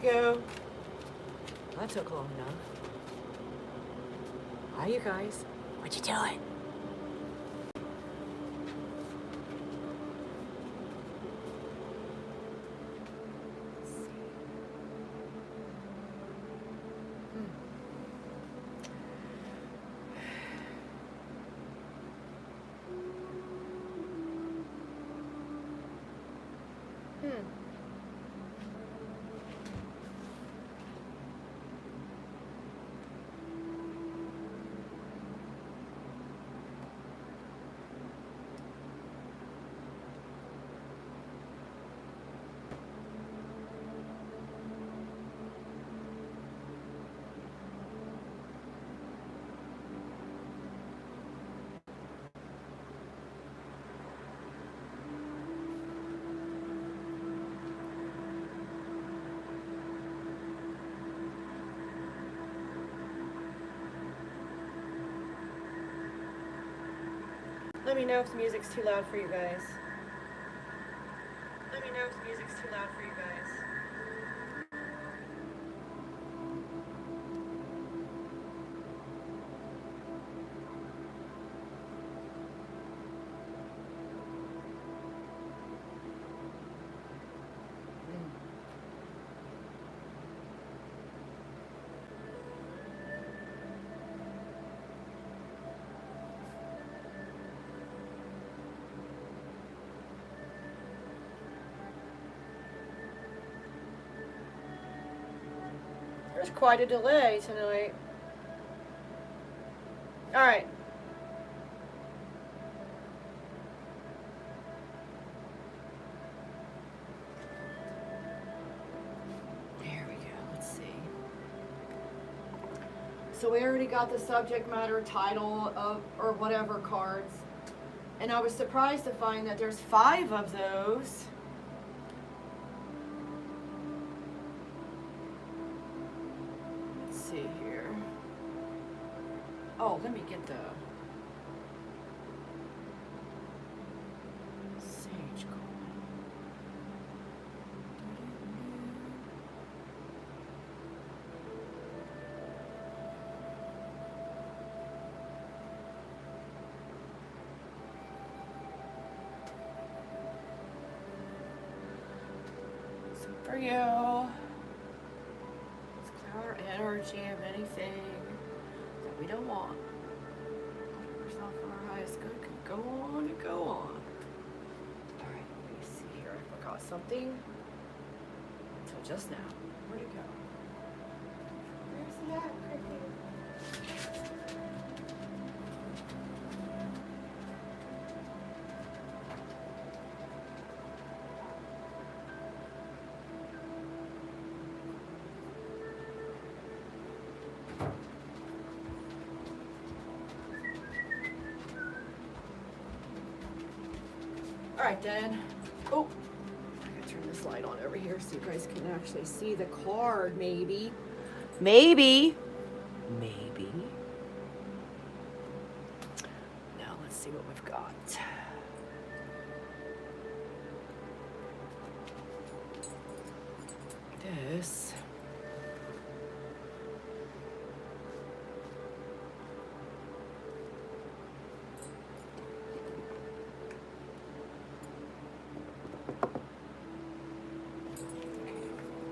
go. That took long enough. Hi, you guys. What you doing? Let me know if the music's too loud for you guys. Let me know if the music's too loud for you guys. There's quite a delay tonight. All right. There we go. Let's see. So we already got the subject matter, title of or whatever cards. And I was surprised to find that there's 5 of those. See here. Oh, let me get the sage coin. So for you. Our energy of anything that we don't want. Whatever's not for our highest good can go on and go on. Alright, let me see here. I forgot something. Until just now. Where'd it go? Where's that? Alright then. Oh, I gotta turn this light on over here so you guys can actually see the card, maybe. Maybe. Maybe. Now let's see what we've got. This.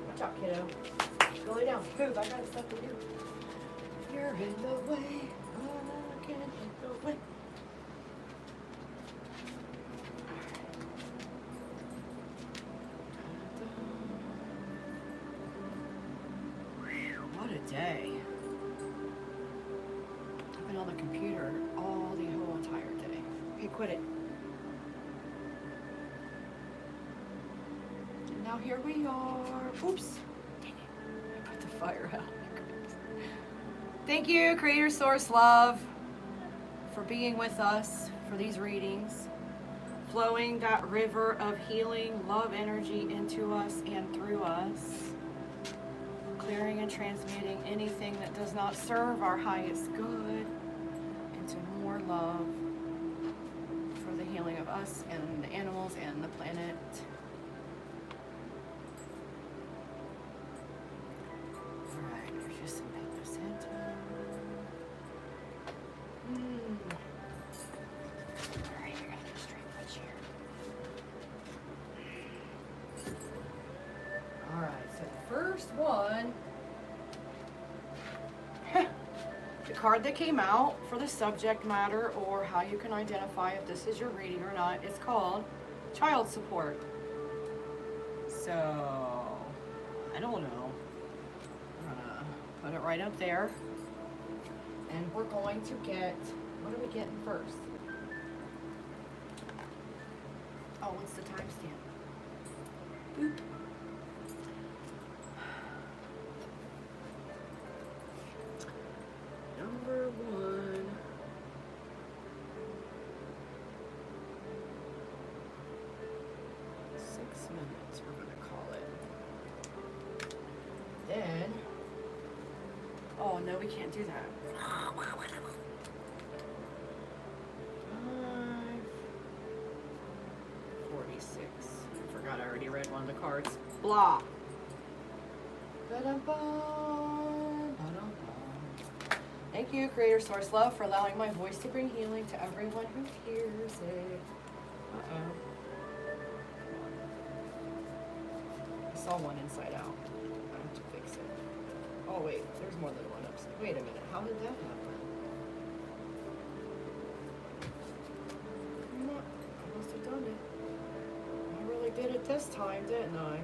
Watch out, kiddo. Go lay down. Move. I got stuff to do. You're in the way. I can't get the way. What a day. I've been on the computer all the whole entire day. Okay, quit it. And now here we are. Oops. Dang it. I put the fire out. Thank you, Creator Source Love, for being with us for these readings. Flowing that river of healing, love energy into us and through us. Clearing and transmuting anything that does not serve our highest good into more love for the healing of us and the animals and the planet. first one, the card that came out for the subject matter or how you can identify if this is your reading or not, is called child support. So, I don't know. I'm gonna put it right up there. And we're going to get, what are we getting first? Oh, what's the timestamp? Boop. Number 1. Six minutes, we're going to call it. Then, oh no, we can't do that. 5:46. I forgot I already read one of the cards. Blah. Thank you, Creator Source Love, for allowing my voice to bring healing to everyone who hears it. Uh-oh. I saw one inside out. I have to fix it. Oh, wait. There's more than one upside. Wait a minute. How did that happen? I must have done it. I really did it this time, didn't I?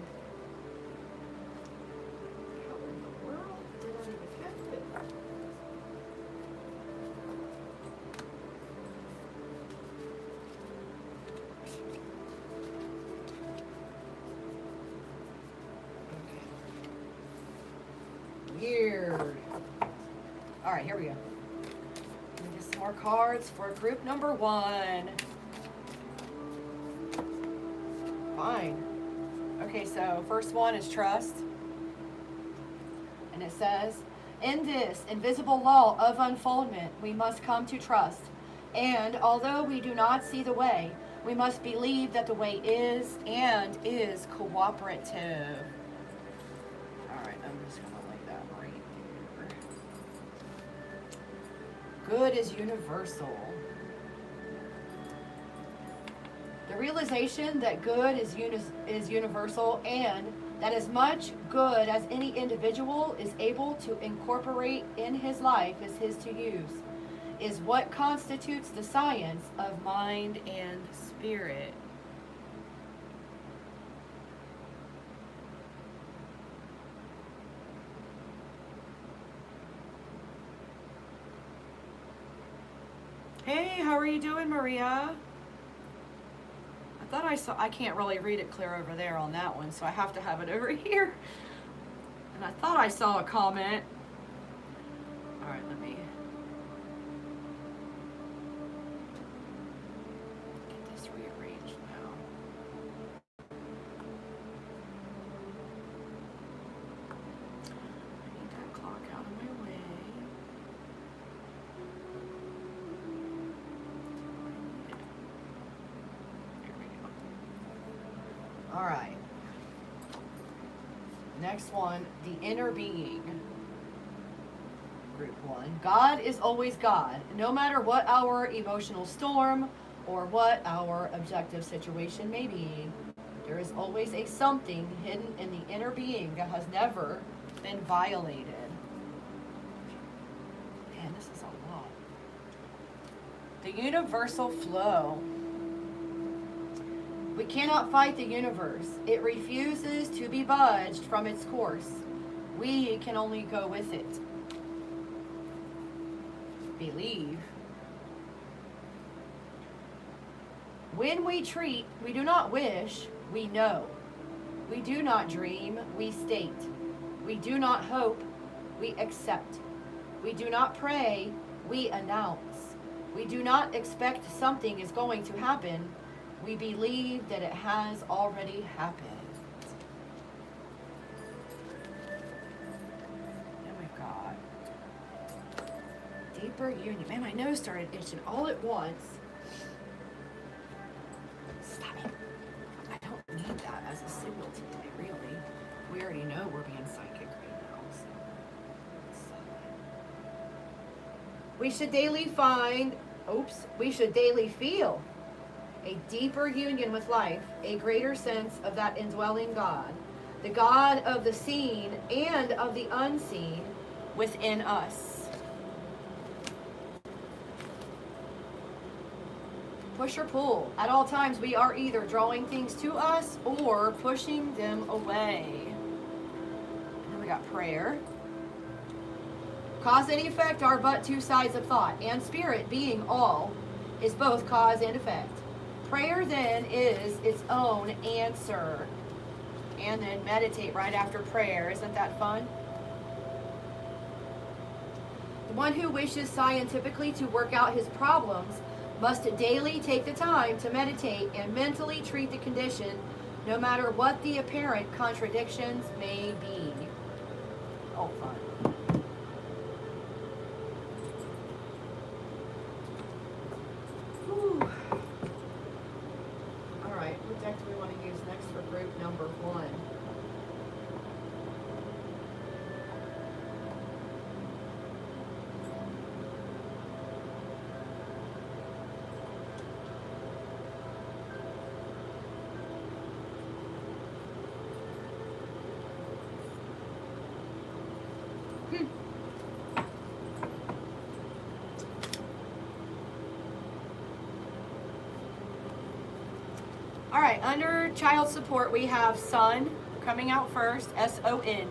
How in the world did I even get it? Weird. All right, here we go. Let me get some more cards for group number 1. Fine. Okay, so first one is trust. And it says, in this invisible law of unfoldment, we must come to trust. And although we do not see the way, we must believe that the way is and is cooperative. Good is universal. The realization that good is universal and that as much good as any individual is able to incorporate in his life is his to use, is what constitutes the science of mind and spirit. Hey, how are you doing, Maria? I thought I saw, I can't really read it clear over there on that one, so I have to have it over here. And I thought I saw a comment. All right, let me get this rearranged now. I need that clock out of my way. All right. Next one, the inner being. Group 1. God is always God, no matter what our emotional storm or what our objective situation may be. There is always a something hidden in the inner being that has never been violated. Man, this is a lot. The universal flow. We cannot fight the universe. It refuses to be budged from its course. We can only go with it. Believe. When we treat, we do not wish, we know. We do not dream, we state. We do not hope, we accept. We do not pray, we announce. We do not expect something is going to happen. We believe that it has already happened. Then we've got deeper union. Man, my nose started itching all at once. Stop it. I don't need that as a signal today, really. We already know we're being psychic right now. So. We should daily feel a deeper union with life, a greater sense of that indwelling God, the God of the seen and of the unseen within us. Push or pull. At all times, we are either drawing things to us or pushing them away. And then we got prayer. Cause and effect are but two sides of thought, and spirit, being all, is both cause and effect. Prayer then is its own answer. And then meditate right after prayer. Isn't that fun? The one who wishes scientifically to work out his problems must daily take the time to meditate and mentally treat the condition, no matter what the apparent contradictions may be. Oh, fun. Whew. All right, what deck do we want to use next for group number 1? All right, under child support, we have Sun coming out first, S-O-N.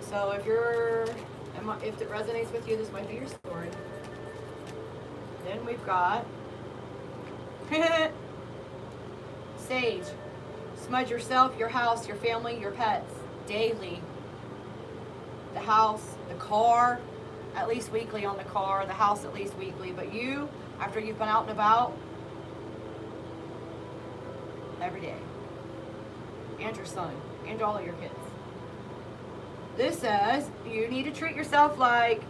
So if it resonates with you, this might be your story. Then we've got Sage. Smudge yourself, your house, your family, your pets daily. The house, the car, at least weekly on the car, the house at least weekly. But you, after you've been out and about, every day. And your son, and all of your kids. This says you need to treat yourself like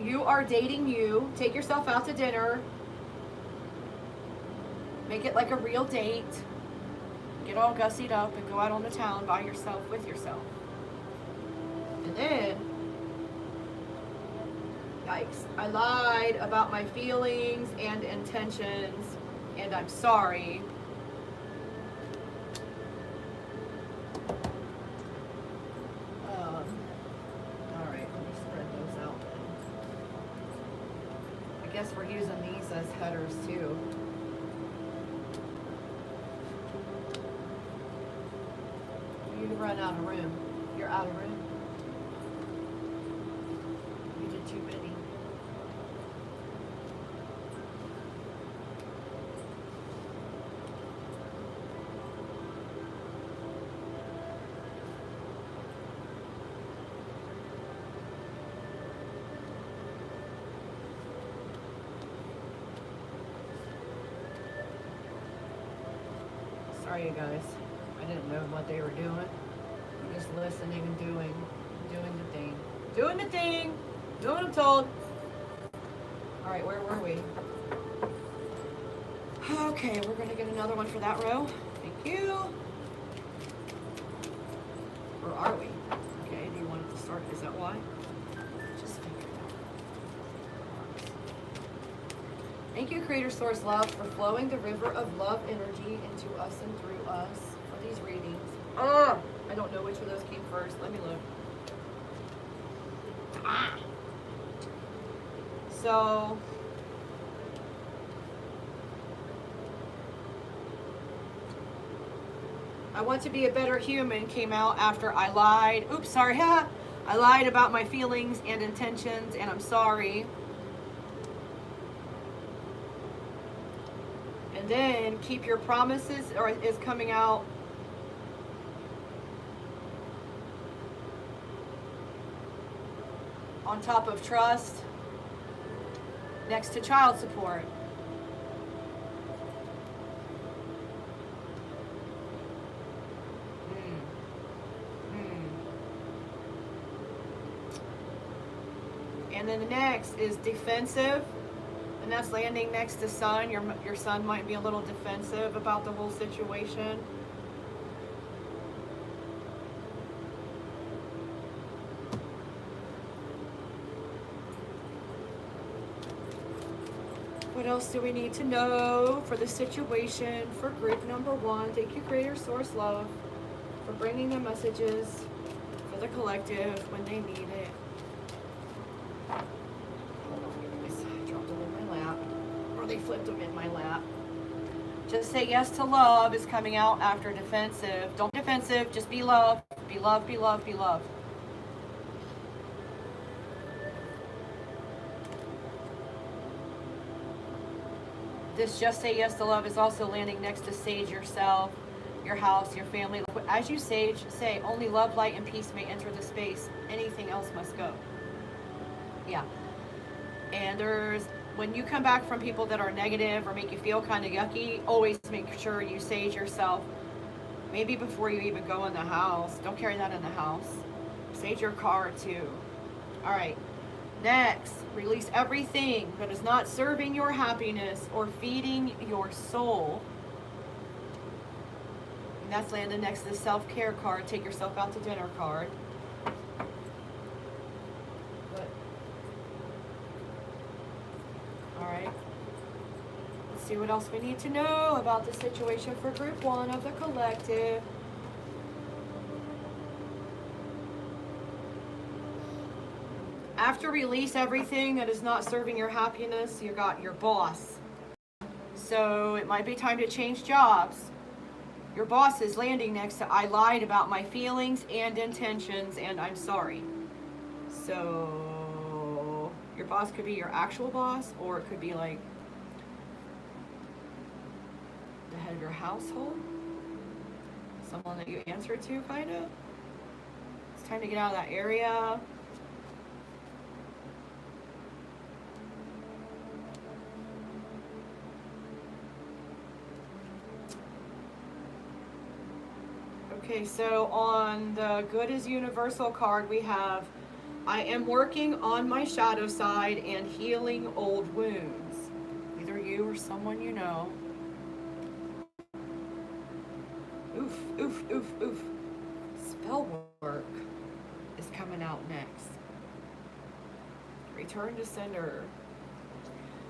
you are dating you. Take yourself out to dinner. Make it like a real date. Get all gussied up and go out on the town by yourself with yourself. And then, yikes, I lied about my feelings and intentions, and I'm sorry. I guess we're using these as headers too. You run out of room. You're out of room. You did too many. Sorry, you guys. I didn't know what they were doing. I'm just listening and doing the thing. Doing the thing! Doing what I'm told. Alright, where were we? Okay, we're going to get another one for that row. Thank you. Or are we? Okay, do you want it to start? Is that why? Just figure it out. Thank you, Creator Source Love, for flowing the river of love energy into us and through us for these readings. I don't know which of those came first. Let me look. So, I want to be a better human came out after I lied. Oops, sorry. I lied about my feelings and intentions, and I'm sorry. And then keep your promises, or is coming out. On top of trust, next to child support. And then the next is defensive, and that's landing next to Sun. Your son might be a little defensive about the whole situation. What else do we need to know for the situation for group number 1? Thank you, Creator Source Love, for bringing the messages for the collective when they need it. Hold on, guys. I dropped them in my lap, or they flipped them in my lap. Just say yes to love is coming out after defensive. Don't be defensive, just be love. Be love, be love, be love. This just say yes to love is also landing next to sage yourself, your house, your family. As you sage, say only love, light, and peace may enter the space. Anything else must go. Yeah. And when you come back from people that are negative or make you feel kind of yucky, always make sure you sage yourself. Maybe before you even go in the house. Don't carry that in the house. Sage your car too. All right. Next, release everything that is not serving your happiness or feeding your soul. And that's landed next to the self-care card. Take yourself out to dinner card. All right. Let's see what else we need to know about the situation for group 1 of the collective. After release everything that is not serving your happiness, you got your boss. So it might be time to change jobs. Your boss is landing next to I lied about my feelings and intentions and I'm sorry. So your boss could be your actual boss, or it could be like the head of your household. Someone that you answer to, kind of. It's time to get out of that area. Okay, so on the Good is Universal card, we have, I am working on my shadow side and healing old wounds. Either you or someone you know. Oof, oof, oof, oof. Spell work is coming out next. Return to sender.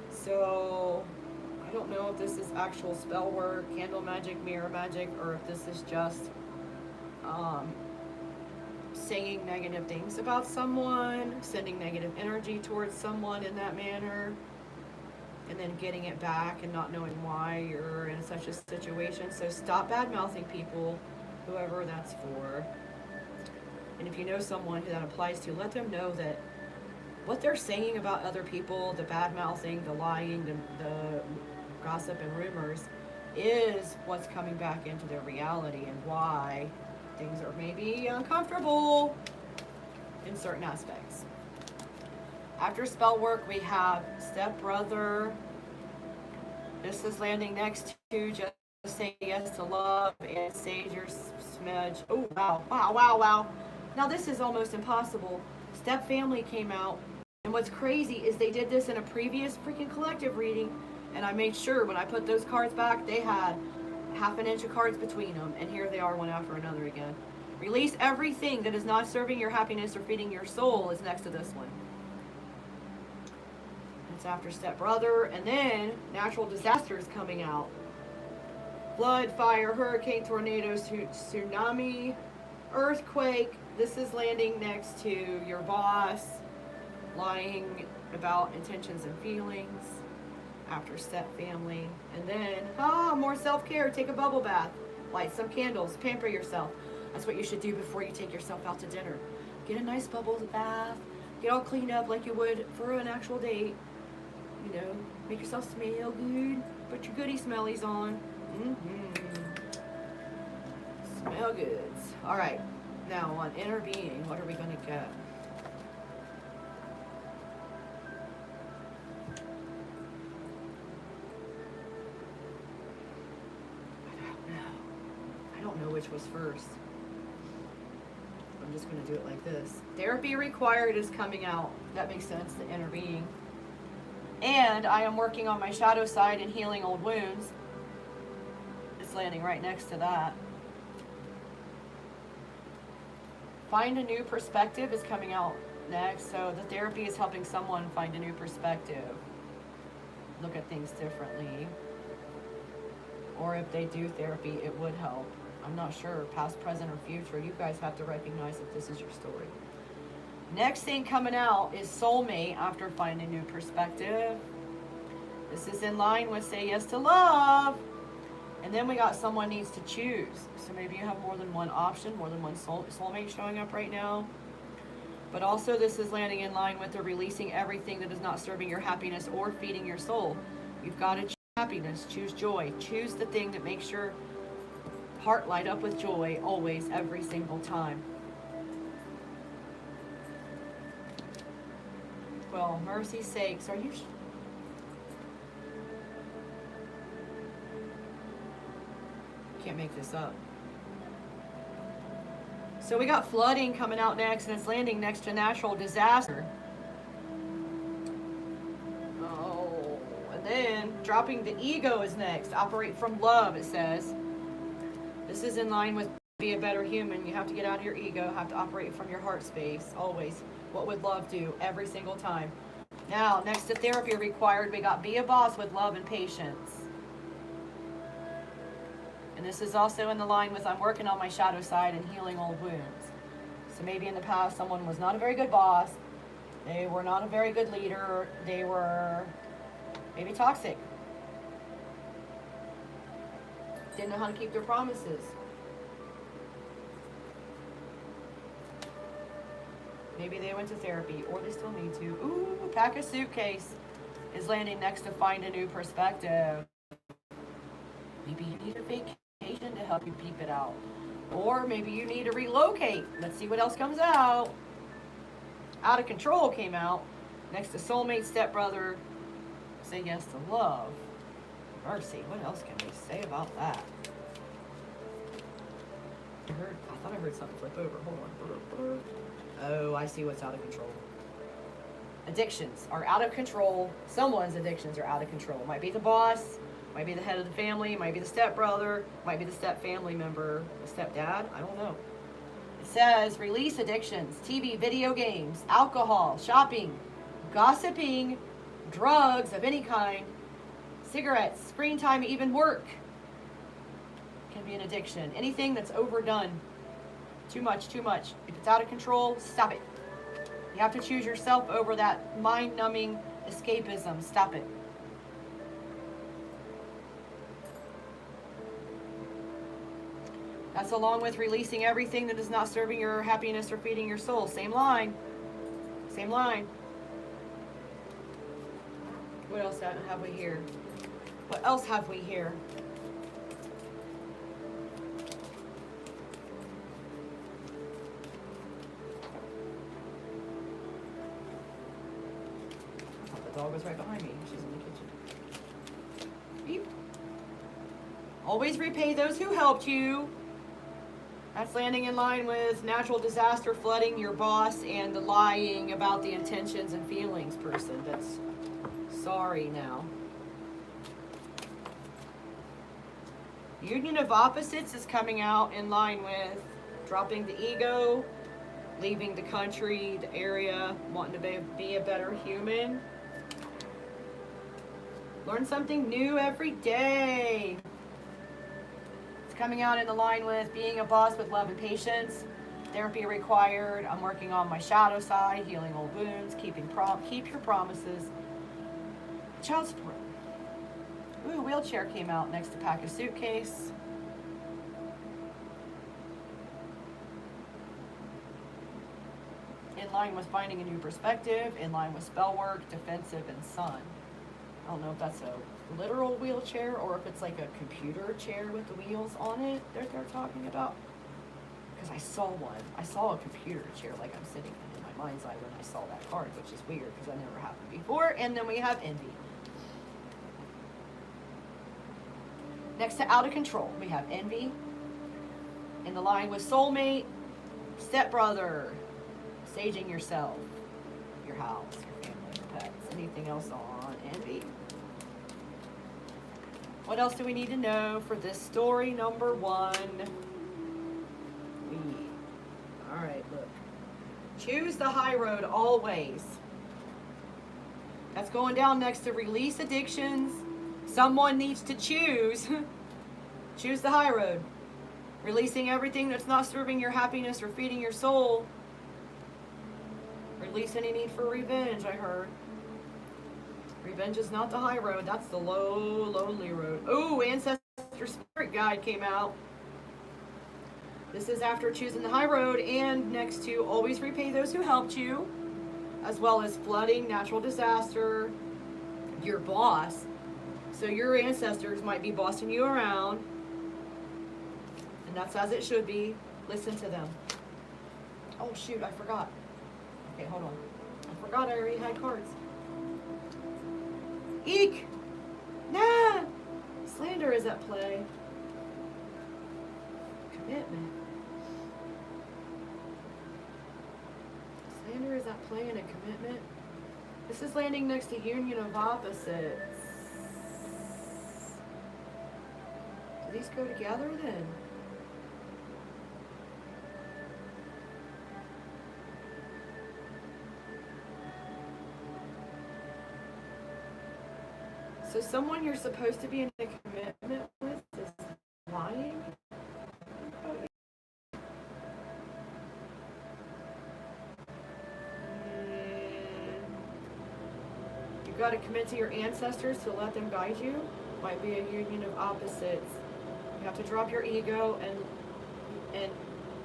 So, I don't know if this is actual spell work, candle magic, mirror magic, or if this is just saying negative things about someone, sending negative energy towards someone in that manner, and then getting it back and not knowing why you're in such a situation. So stop bad-mouthing people, whoever that's for. And if you know someone who that applies to, let them know that what they're saying about other people, the bad-mouthing, the lying, the gossip and rumors, is what's coming back into their reality and why things are maybe uncomfortable in certain aspects. After spell work, we have stepbrother. This is landing next to just say yes to love and sage your smudge. Oh, wow, wow, wow, wow. Now this is almost impossible. Step family came out. And what's crazy is they did this in a previous freaking collective reading. And I made sure when I put those cards back, they had half an inch of cards between them, and here they are one after another again. Release everything that is not serving your happiness or feeding your soul is next to this one. It's after stepbrother, and then natural disasters coming out. Flood, fire, hurricane, tornadoes, tsunami, earthquake. This is landing next to your boss, lying about intentions and feelings. After step family, and then more self-care. Take a bubble bath, light some candles, pamper yourself. That's what you should do before you take yourself out to dinner. Get a nice bubble bath, get all cleaned up like you would for an actual date. You know, make yourself smell good, put your goody smellies on. Smell goods. All right, now on inner being, what are we going to get? Which was first. I'm just going to do it like this. Therapy required is coming out. That makes sense, the inner being. And I am working on my shadow side and healing old wounds. It's landing right next to that. Find a new perspective is coming out next. So the therapy is helping someone find a new perspective. look at things differently. Or if they do therapy, it would help. I'm not sure, past, present, or future. You guys have to recognize if this is your story. Next thing coming out is soulmate after finding new perspective. This is in line with say yes to love. And then we got someone needs to choose. So maybe you have more than one option, more than one soulmate showing up right now. But also this is landing in line with the releasing everything that is not serving your happiness or feeding your soul. You've got to choose happiness, choose joy, choose the thing that makes your heart light up with joy always, every single time. Well, mercy's sakes, are you... Can't make this up. So we got flooding coming out next, and it's landing next to natural disaster. Oh, and then dropping the ego is next. Operate from love, it says. This is in line with be a better human. You have to get out of your ego, have to operate from your heart space, always. What would love do every single time? Now, next to therapy required, we got be a boss with love and patience. And this is also in the line with I'm working on my shadow side and healing old wounds. So maybe in the past someone was not a very good boss. They were not a very good leader. They were maybe toxic. Didn't know how to keep their promises. Maybe they went to therapy or they still need to. Ooh, pack a suitcase is landing next to find a new perspective. Maybe you need a vacation to help you peep it out. Or maybe you need to relocate. Let's see what else comes out. Out of control came out. Next to soulmate, stepbrother. Say yes to love. Mercy. What else can we say about that? I thought I heard something flip over. Hold on. Oh, I see what's out of control. Addictions are out of control. Someone's addictions are out of control. Might be the boss. Might be the head of the family, might be the stepbrother, might be the step family member, the stepdad, I don't know. It says, release addictions, TV, video games, alcohol, shopping, gossiping, drugs of any kind, cigarettes, screen time, even work can be an addiction. Anything that's overdone, too much. If it's out of control, stop it. You have to choose yourself over that mind-numbing escapism. Stop it. That's along with releasing everything that is not serving your happiness or feeding your soul. Same line. Same line. What else have we here? What else have we here? I thought the dog was right behind me. She's in the kitchen. Beep. Always repay those who helped you. That's landing in line with natural disaster, flooding, your boss, and the lying about the intentions and feelings person. That's sorry now. Union of opposites is coming out in line with dropping the ego, leaving the country, the area, wanting to be a better human. Learn something new every day. Coming out in the line with being a boss with love and patience, therapy required, I'm working on my shadow side, healing old wounds, keep your promises, child support. Ooh, wheelchair came out next to pack a suitcase. In line with finding a new perspective, in line with spell work, defensive, and sun. I don't know if that's a literal wheelchair or if it's like a computer chair with the wheels on it that they're talking about. Because I saw one. I saw a computer chair like I'm sitting in my mind's eye when I saw that card, which is weird because that never happened before. And then we have envy. Next to out of control, we have envy. In the line with soulmate, stepbrother, saging yourself, your house, your family, your pets, anything else on envy. What else do we need to know for this story number 1? All right, look. Choose the high road always. That's going down next to release addictions. Someone needs to choose. Choose the high road. Releasing everything that's not serving your happiness or feeding your soul. Release any need for revenge, I heard. Revenge is not the high road. That's the low, lonely road. Oh, Ancestor Spirit Guide came out. This is after choosing the high road and next to always repay those who helped you, as well as flooding, natural disaster, your boss. So your ancestors might be bossing you around, and that's as it should be. Listen to them. Oh shoot, I forgot. Okay, hold on. I forgot I already had cards. Eek! Nah! Slander is at play. Commitment. Slander is at play in a commitment. This is landing next to union of opposites. Do these go together then? So someone you're supposed to be in a commitment with is lying? You got to commit to your ancestors to let them guide you. Might be a union of opposites. You have to drop your ego and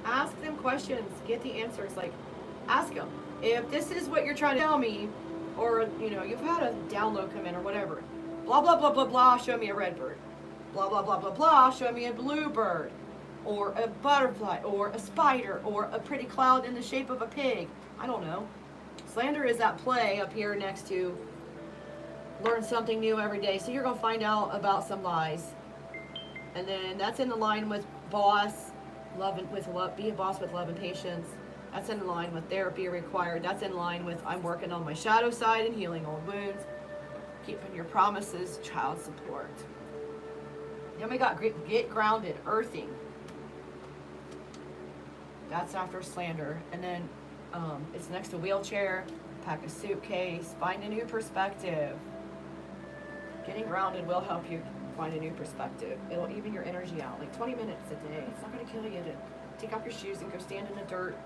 ask them questions. Get the answers. Like, ask them. If this is what you're trying to tell me, or, you know, you've had a download come in or whatever. Blah, blah, blah, blah, blah, show me a red bird. Blah, blah, blah, blah, blah, show me a blue bird. Or a butterfly, or a spider, or a pretty cloud in the shape of a pig. I don't know. Slander is at play up here next to learn something new every day. So you're going to find out about some lies. And then that's in the line with boss, be a boss with love and patience. That's in line with therapy required. That's in line with I'm working on my shadow side and healing old wounds. Keeping your promises, child support. Then we got get grounded, earthing. That's after slander. And then it's next to wheelchair, pack a suitcase, find a new perspective. Getting grounded will help you find a new perspective. It'll even your energy out, like 20 minutes a day. It's not going to kill you to take off your shoes and go stand in the dirt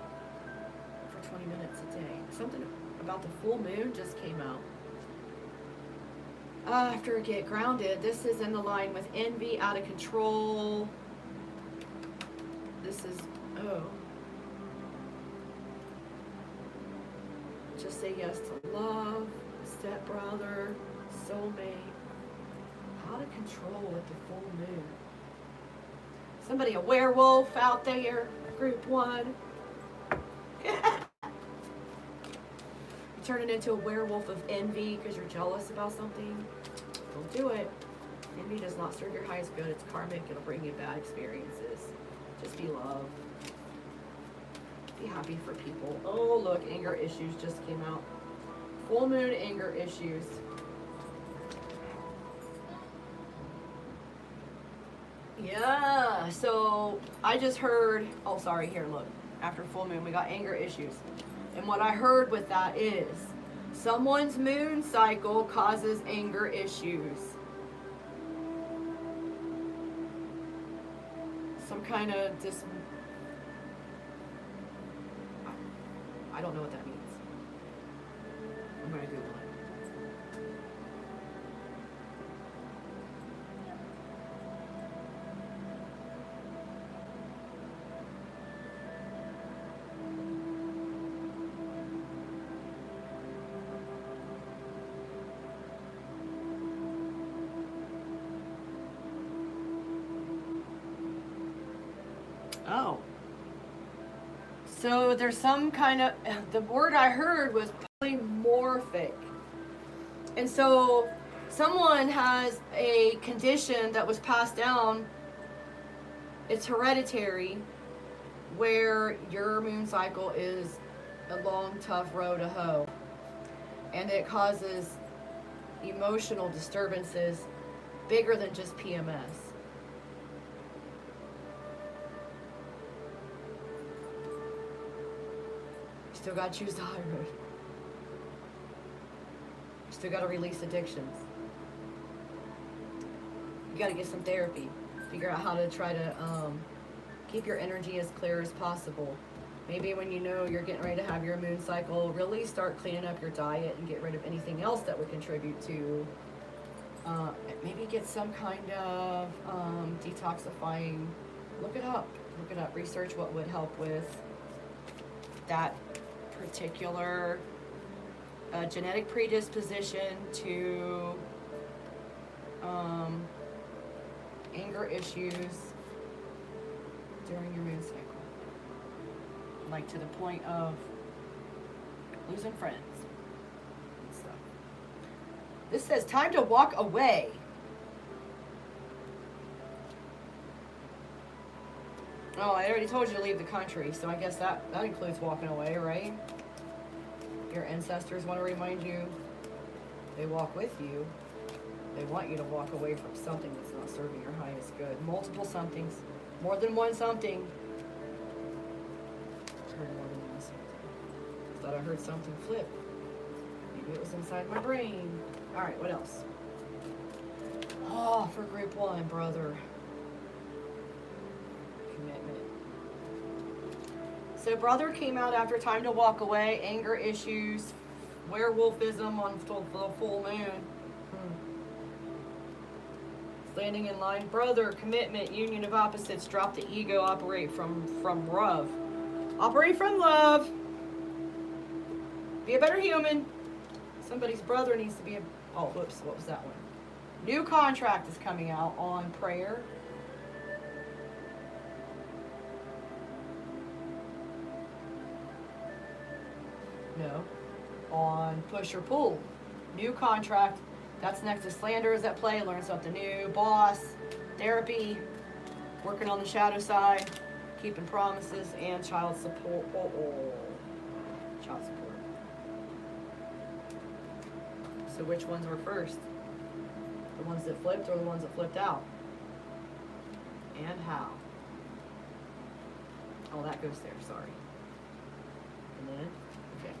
for 20 minutes a day. Something about the full moon just came out. After get grounded, this is in the line with envy, out of control. This is, just say yes to love, stepbrother, soulmate. Out of control with the full moon. Somebody a werewolf out there, group 1. Turning into a werewolf of envy because you're jealous about something. Don't do it. Envy does not serve your highest good. It's karmic. It'll bring you bad experiences. Just be love. Be happy for people. Oh, look, anger issues just came out. Full moon anger issues. Yeah, so I just heard, oh, sorry, here, look. After full moon, we got anger issues. And what I heard with that is someone's moon cycle causes anger issues. Some kind of I don't know what that means. I'm going to Google it. Oh. So there's some kind of, the word I heard was polymorphic. And so someone has a condition that was passed down, it's hereditary, where your moon cycle is a long, tough road to hoe. And it causes emotional disturbances bigger than just PMS. Still got to choose the high road. So you got to release addictions. You got to get some therapy. Figure out how to try to keep your energy as clear as possible. Maybe when you know you're getting ready to have your moon cycle, really start cleaning up your diet and get rid of anything else that would contribute to, maybe get some kind of detoxifying. Look it up. Look it up. Research what would help with that particular genetic predisposition to anger issues during your moon cycle. Like to the point of losing friends and stuff. This says time to walk away. Oh, I already told you to leave the country, so I guess that includes walking away, right? Your ancestors want to remind you they walk with you. They want you to walk away from something that's not serving your highest good. Multiple somethings. More than one something. Heard more than one something. Thought I heard something flip. Maybe it was inside my brain. Alright, what else? Oh, for group 1, brother. Commitment. So brother came out after time to walk away, anger issues, werewolfism on the full moon. Standing in line, brother, commitment, union of opposites, drop the ego, operate from love. Operate from love. Be a better human. Somebody's brother needs to be a, oh, whoops, what was that one? New contract is coming out on prayer. No. On push or pull. New contract. That's next to slander is at play. Learn something new. Boss. Therapy. Working on the shadow side. Keeping promises. And child support. Child support. So which ones were first? The ones that flipped or the ones that flipped out? And how? Oh, that goes there. Sorry. And then, okay.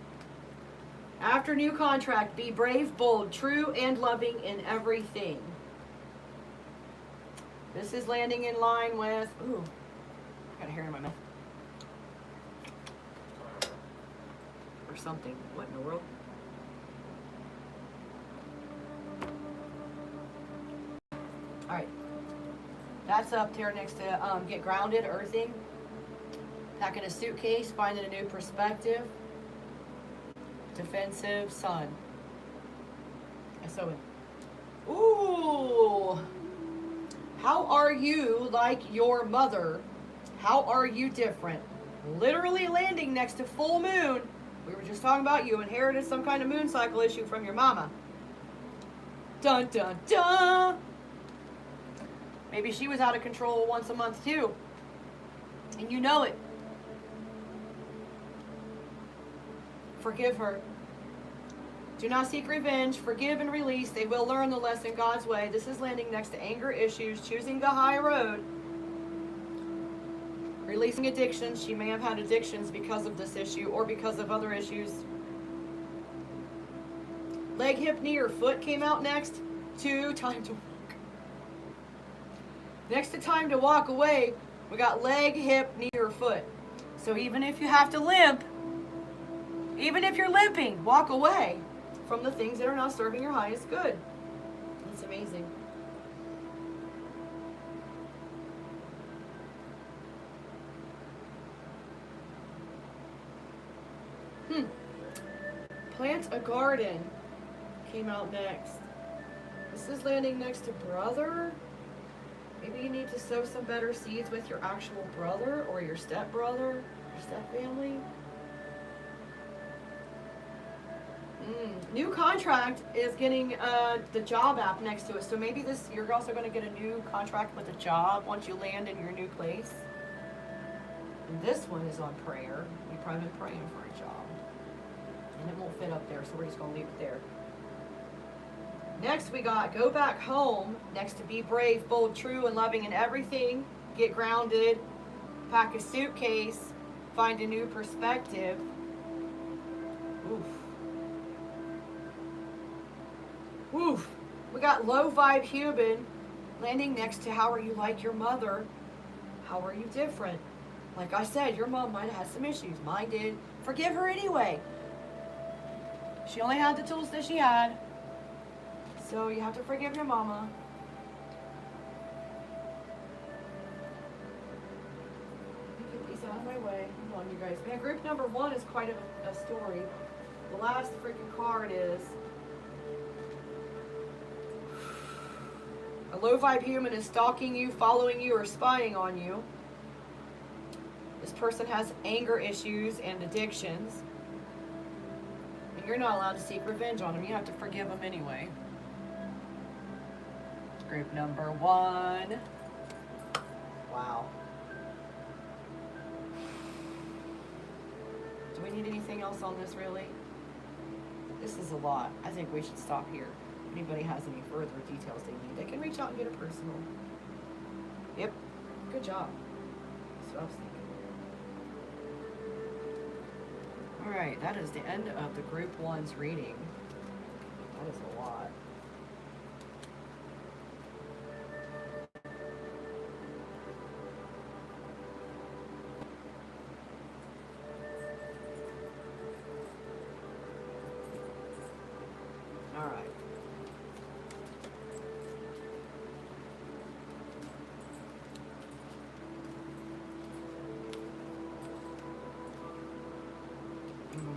After new contract, be brave, bold, true, and loving in everything. This is landing in line with, ooh, I got a hair in my mouth. Or something. What in the world? All right. That's up there next to get grounded, earthing. Packing a suitcase, finding a new perspective. Defensive, sun. SON. Ooh. How are you like your mother? How are you different? Literally landing next to full moon. We were just talking about you inherited some kind of moon cycle issue from your mama. Dun dun dun. Maybe she was out of control once a month too. And you know it. Forgive her. Do not seek revenge. Forgive and release. They will learn the lesson God's way. This is landing next to anger issues, choosing the high road. Releasing addictions. She may have had addictions because of this issue or because of other issues. Leg, hip, knee, or foot came out next to time to walk. Next to time to walk away, we got leg, hip, knee, or foot. So even if you have to limp, even if you're limping, walk away from the things that are not serving your highest good. That's amazing. Plant a garden came out next. This is landing next to brother. Maybe you need to sow some better seeds with your actual brother or your stepbrother, your stepfamily. New contract is getting the job app next to it. So maybe this you're also going to get a new contract with a job once you land in your new place. And this one is on prayer. You've probably been praying for a job. And it won't fit up there, so we're just going to leave it there. Next we got go back home. Next to be brave, bold, true, and loving in everything. Get grounded. Pack a suitcase. Find a new perspective. Oof. Woof. We got low vibe human landing next to how are you like your mother? How are you different? Like I said, your mom might have had some issues. Mine did. Forgive her anyway. She only had the tools that she had. So you have to forgive your mama. Get these out of my way. Hold on, you guys. Man, group number 1 is quite a story. The last freaking card is a low vibe human is stalking you, following you, or spying on you. This person has anger issues and addictions. And you're not allowed to seek revenge on them. You have to forgive them anyway. Group number 1. Wow. Do we need anything else on this, really? This is a lot. I think we should stop here. If anybody has any further details they need, they can reach out and get a personal. Yep. Good job. That's what I was thinking. Alright, that is the end of the group 1's reading. That is a lot. Alright.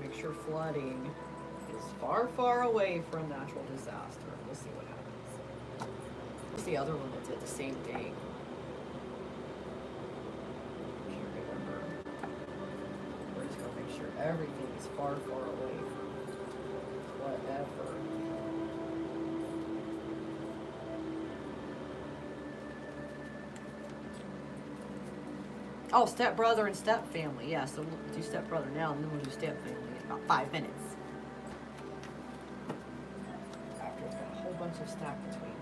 Make sure flooding is far, far away from natural disaster. We'll see what happens. What's the other one that did the same thing? I can't remember. We're just going to make sure everything is far, far away from whatever. Oh, stepbrother and stepfamily. Yeah, so we'll do stepbrother now, and then we'll do stepfamily in about 5 minutes. After it's got a whole bunch of stack between them.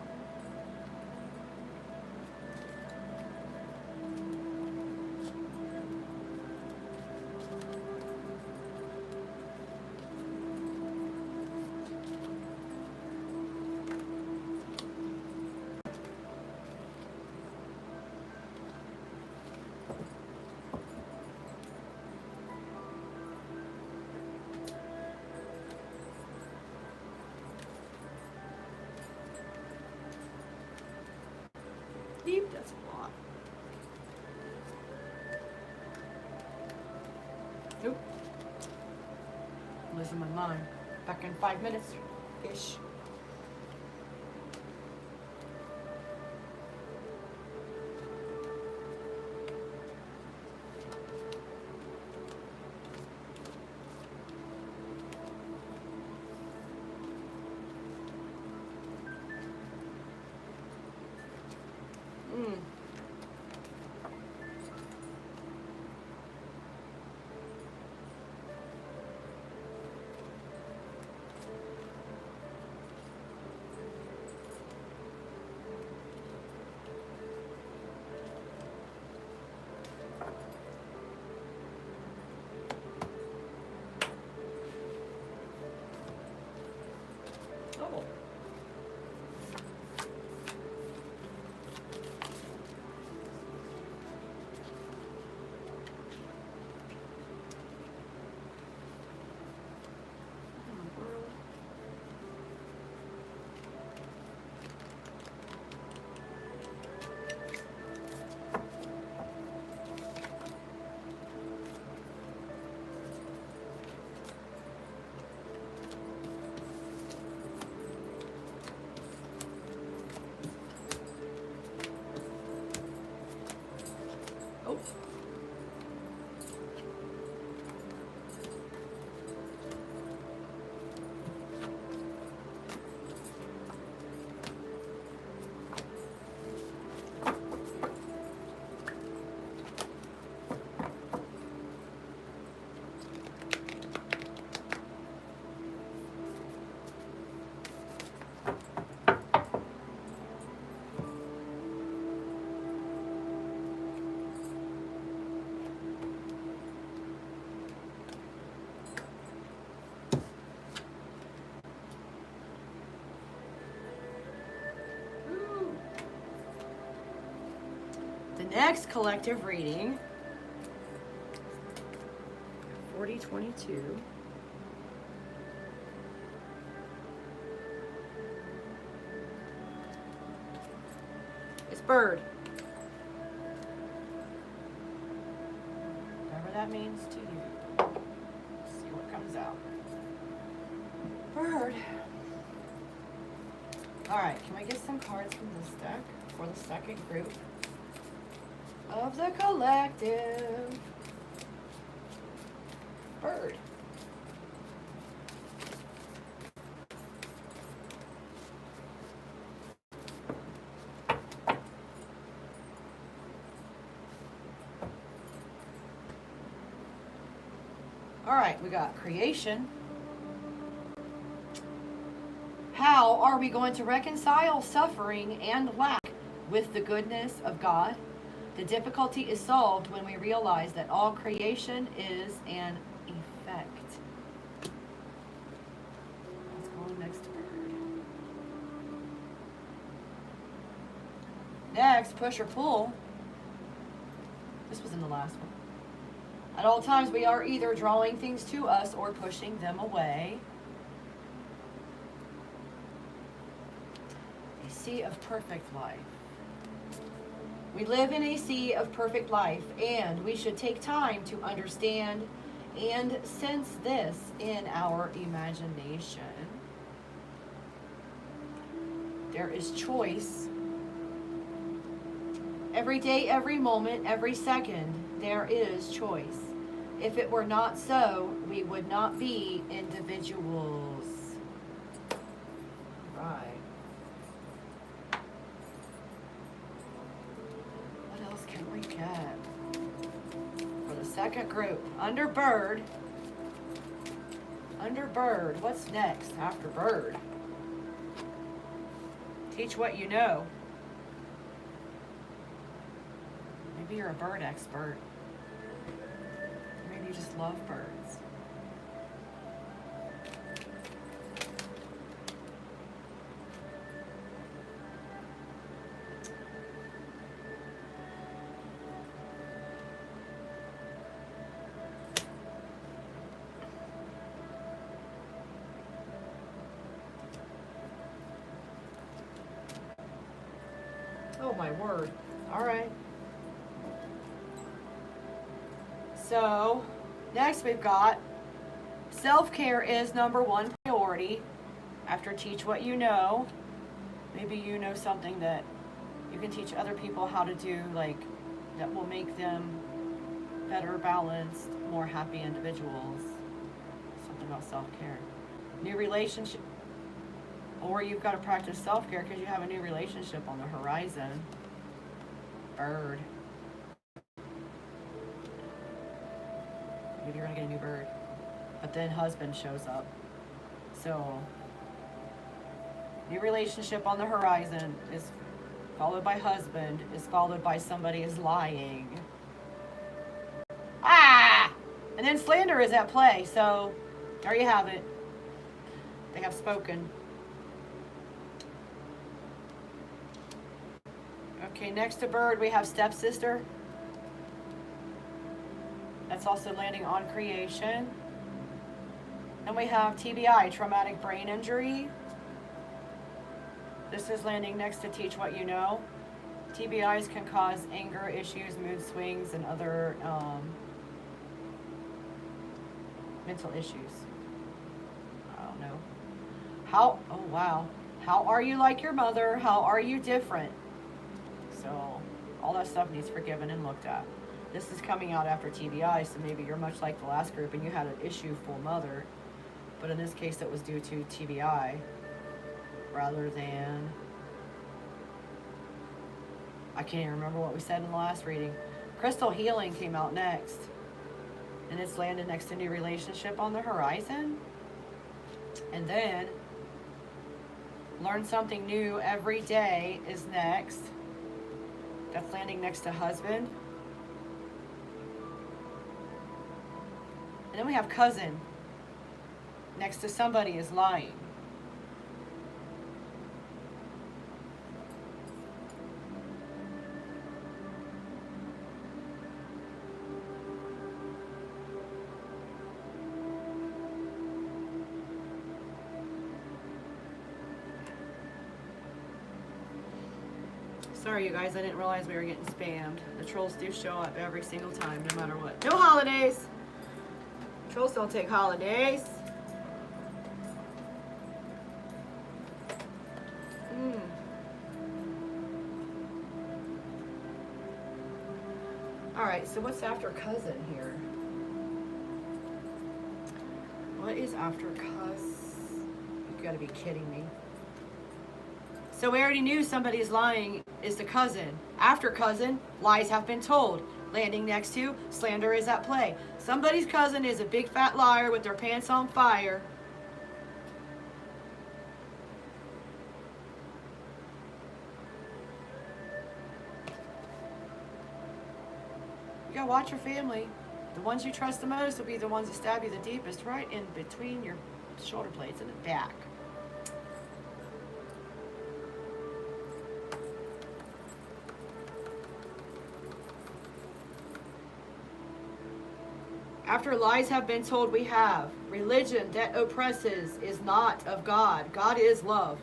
That's a lot. Nope. Losing my mind. Back in 5 minutes-ish. Next collective reading, 4022. It's bird. Whatever that means to you. Let's see what comes out. Bird. Alright, can we get some cards from this deck for the second group of the collective? Bird. Alright, we got creation. How are we going to reconcile suffering and lack with the goodness of God? The difficulty is solved when we realize that all creation is an effect. Let's go next to bird. Next, push or pull. This was in the last one. At all times, we are either drawing things to us or pushing them away. A sea of perfect life. We live in a sea of perfect life, and we should take time to understand and sense this in our imagination. There is choice. Every day, every moment, every second, there is choice. If it were not so, we would not be individuals. Right. What else can we get? For the second group, under bird. Under bird, what's next after bird? Teach what you know. Maybe you're a bird expert. Maybe you just love birds. Oh my word. All right. So, next we've got self-care is number one priority. After teach what you know, maybe you know something that you can teach other people how to do, like, that will make them better balanced, more happy individuals. Something about self-care. New relationship. Or you've got to practice self-care because you have a new relationship on the horizon. Bird. Maybe you're going to get a new bird. But then husband shows up. So, new relationship on the horizon is followed by husband, is followed by somebody is lying. Ah! And then slander is at play. So, there you have it. They have spoken. Okay, next to bird, we have stepsister. That's also landing on creation. And we have TBI, traumatic brain injury. This is landing next to teach what you know. TBIs can cause anger issues, mood swings, and other mental issues. I don't know. Oh wow. How are you like your mother? How are you different? So all that stuff needs forgiven and looked at. This is coming out after TBI, so maybe you're much like the last group and you had an issue for mother, but in this case it was due to TBI rather than, I can't even remember what we said in the last reading. Crystal healing came out next, and it's landed next to new relationship on the horizon. And then learn something new every day is next. That's landing next to husband. And then we have cousin. Next to somebody is lying. Sorry, you guys, I didn't realize we were getting spammed. The trolls do show up every single time, no matter what. No holidays. Trolls don't take holidays. Alright, so what's after cousin here? What is after cuz? You've got to be kidding me. So we already knew somebody's lying is the cousin. After cousin, lies have been told. Landing next to, slander is at play. Somebody's cousin is a big fat liar with their pants on fire. You gotta watch your family. The ones you trust the most will be the ones that stab you the deepest, right in between your shoulder blades and the back. After lies have been told, we have religion that oppresses is not of God. God is love.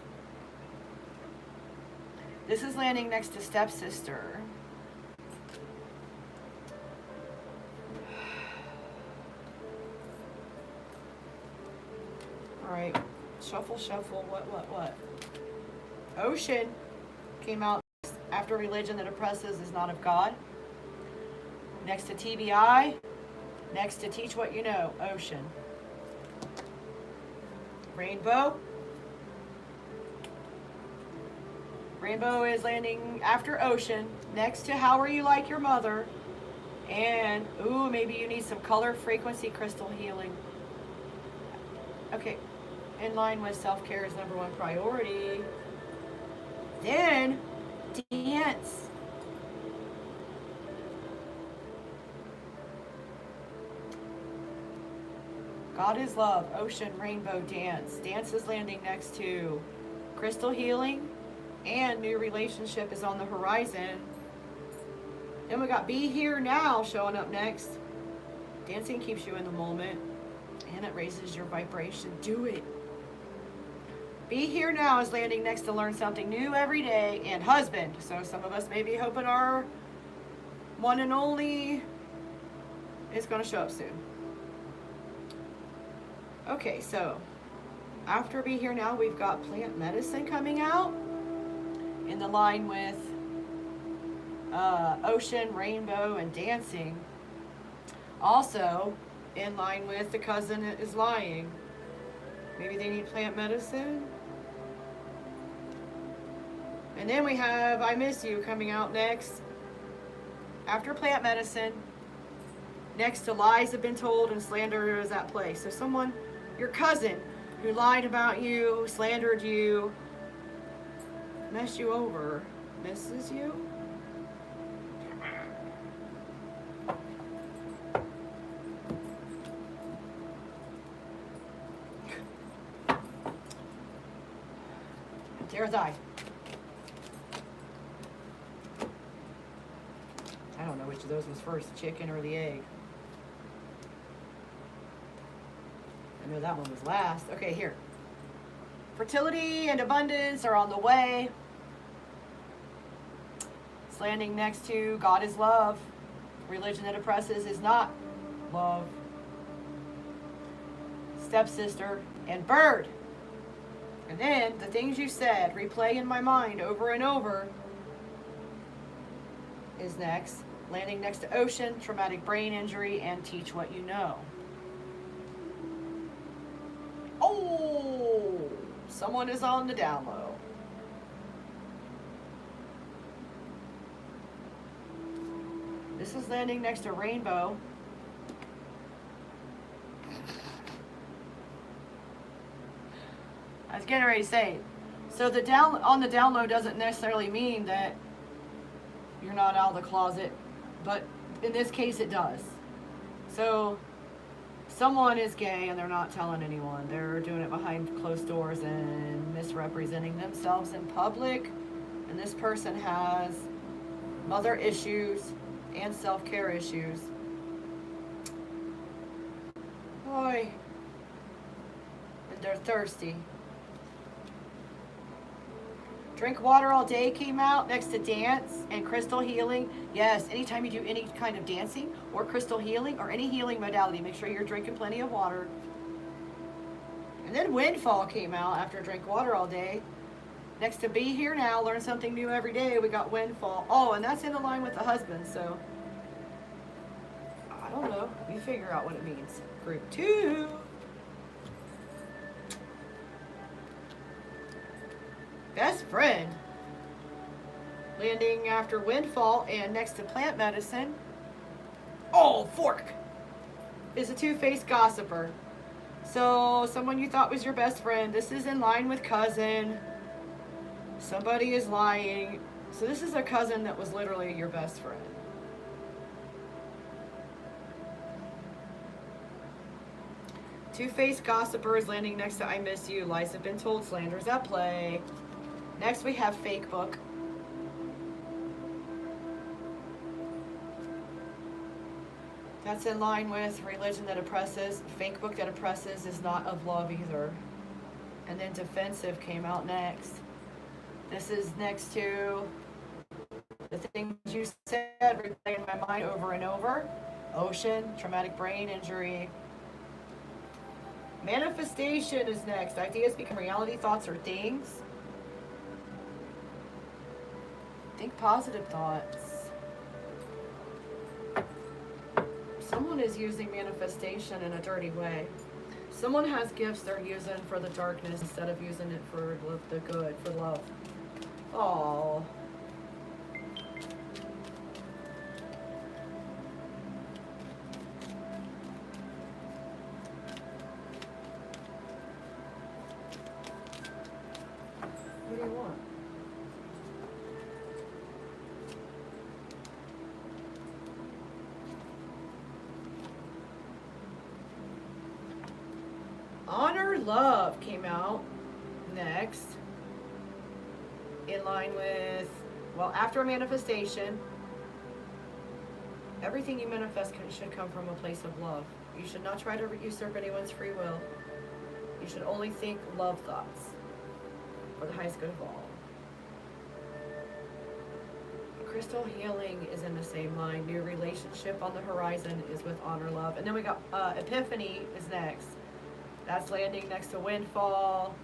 This is landing next to stepsister. All right, shuffle, shuffle. What? Ocean came out after religion that oppresses is not of God. Next to TBI. Next to teach what you know, ocean. Rainbow. Rainbow is landing after ocean. Next to how are you like your mother. And, ooh, maybe you need some color frequency crystal healing. Okay, in line with self-care is number one priority. Then, dance. God is love, ocean, rainbow, dance. Dance is landing next to crystal healing and new relationship is on the horizon. Then we got be here now showing up next. Dancing keeps you in the moment and it raises your vibration. Do it. Be here now is landing next to learn something new every day and husband. So some of us may be hoping our one and only is going to show up soon. Okay, so after Be Here Now, we've got plant medicine coming out in the line with ocean, rainbow, and dancing. Also, in line with the cousin is lying. Maybe they need plant medicine. And then we have I Miss You coming out next. After plant medicine, next to lies have been told and slander is at play. So someone, your cousin, who lied about you, slandered you, messed you over, misses you. Dare die. I don't know which of those was first, the chicken or the egg. I know that one was last. Okay, here. Fertility and abundance are on the way. It's landing next to God is love. Religion that oppresses is not love. Stepsister and bird. And then the things you said, replay in my mind over and over, is next. Landing next to ocean, traumatic brain injury, and teach what you know. Oh, someone is on the down low. This is landing next to rainbow. I was getting ready to say, so the on the down low doesn't necessarily mean that you're not out of the closet, but in this case it does. So someone is gay and they're not telling anyone. They're doing it behind closed doors and misrepresenting themselves in public. And this person has mother issues and self-care issues. Boy. And they're thirsty. Drink water all day came out next to dance and crystal healing. Yes, anytime you do any kind of dancing or crystal healing or any healing modality, make sure you're drinking plenty of water. And then windfall came out after drink water all day. Next to be here now, learn something new every day, we got windfall. Oh, and that's in the line with the husband, so I don't know. We figure out what it means. Group 2. Best friend. Landing after windfall and next to plant medicine. Oh, fork. Is a two-faced gossiper. So someone you thought was your best friend. This is in line with cousin. Somebody is lying. So this is a cousin that was literally your best friend. Two-faced gossiper is landing next to I miss you. Lies have been told, slanders at play. Next we have fake book. That's in line with religion that oppresses. Fake book that oppresses is not of love either. And then defensive came out next. This is next to the things you said, replaying my mind over and over. Ocean, traumatic brain injury. Manifestation is next. Ideas become reality, thoughts are things. Think positive thoughts. Someone is using manifestation in a dirty way. Someone has gifts they're using for the darkness instead of using it for the good, for love. Oh. What do you want? Honor Love came out next. In line with, well, after a manifestation, everything you manifest should come from a place of love. You should not try to usurp anyone's free will. You should only think love thoughts for the highest good of all. Crystal healing is in the same line. New relationship on the horizon is with Honor Love. And then we got Epiphany is next. That's landing next to Windfall.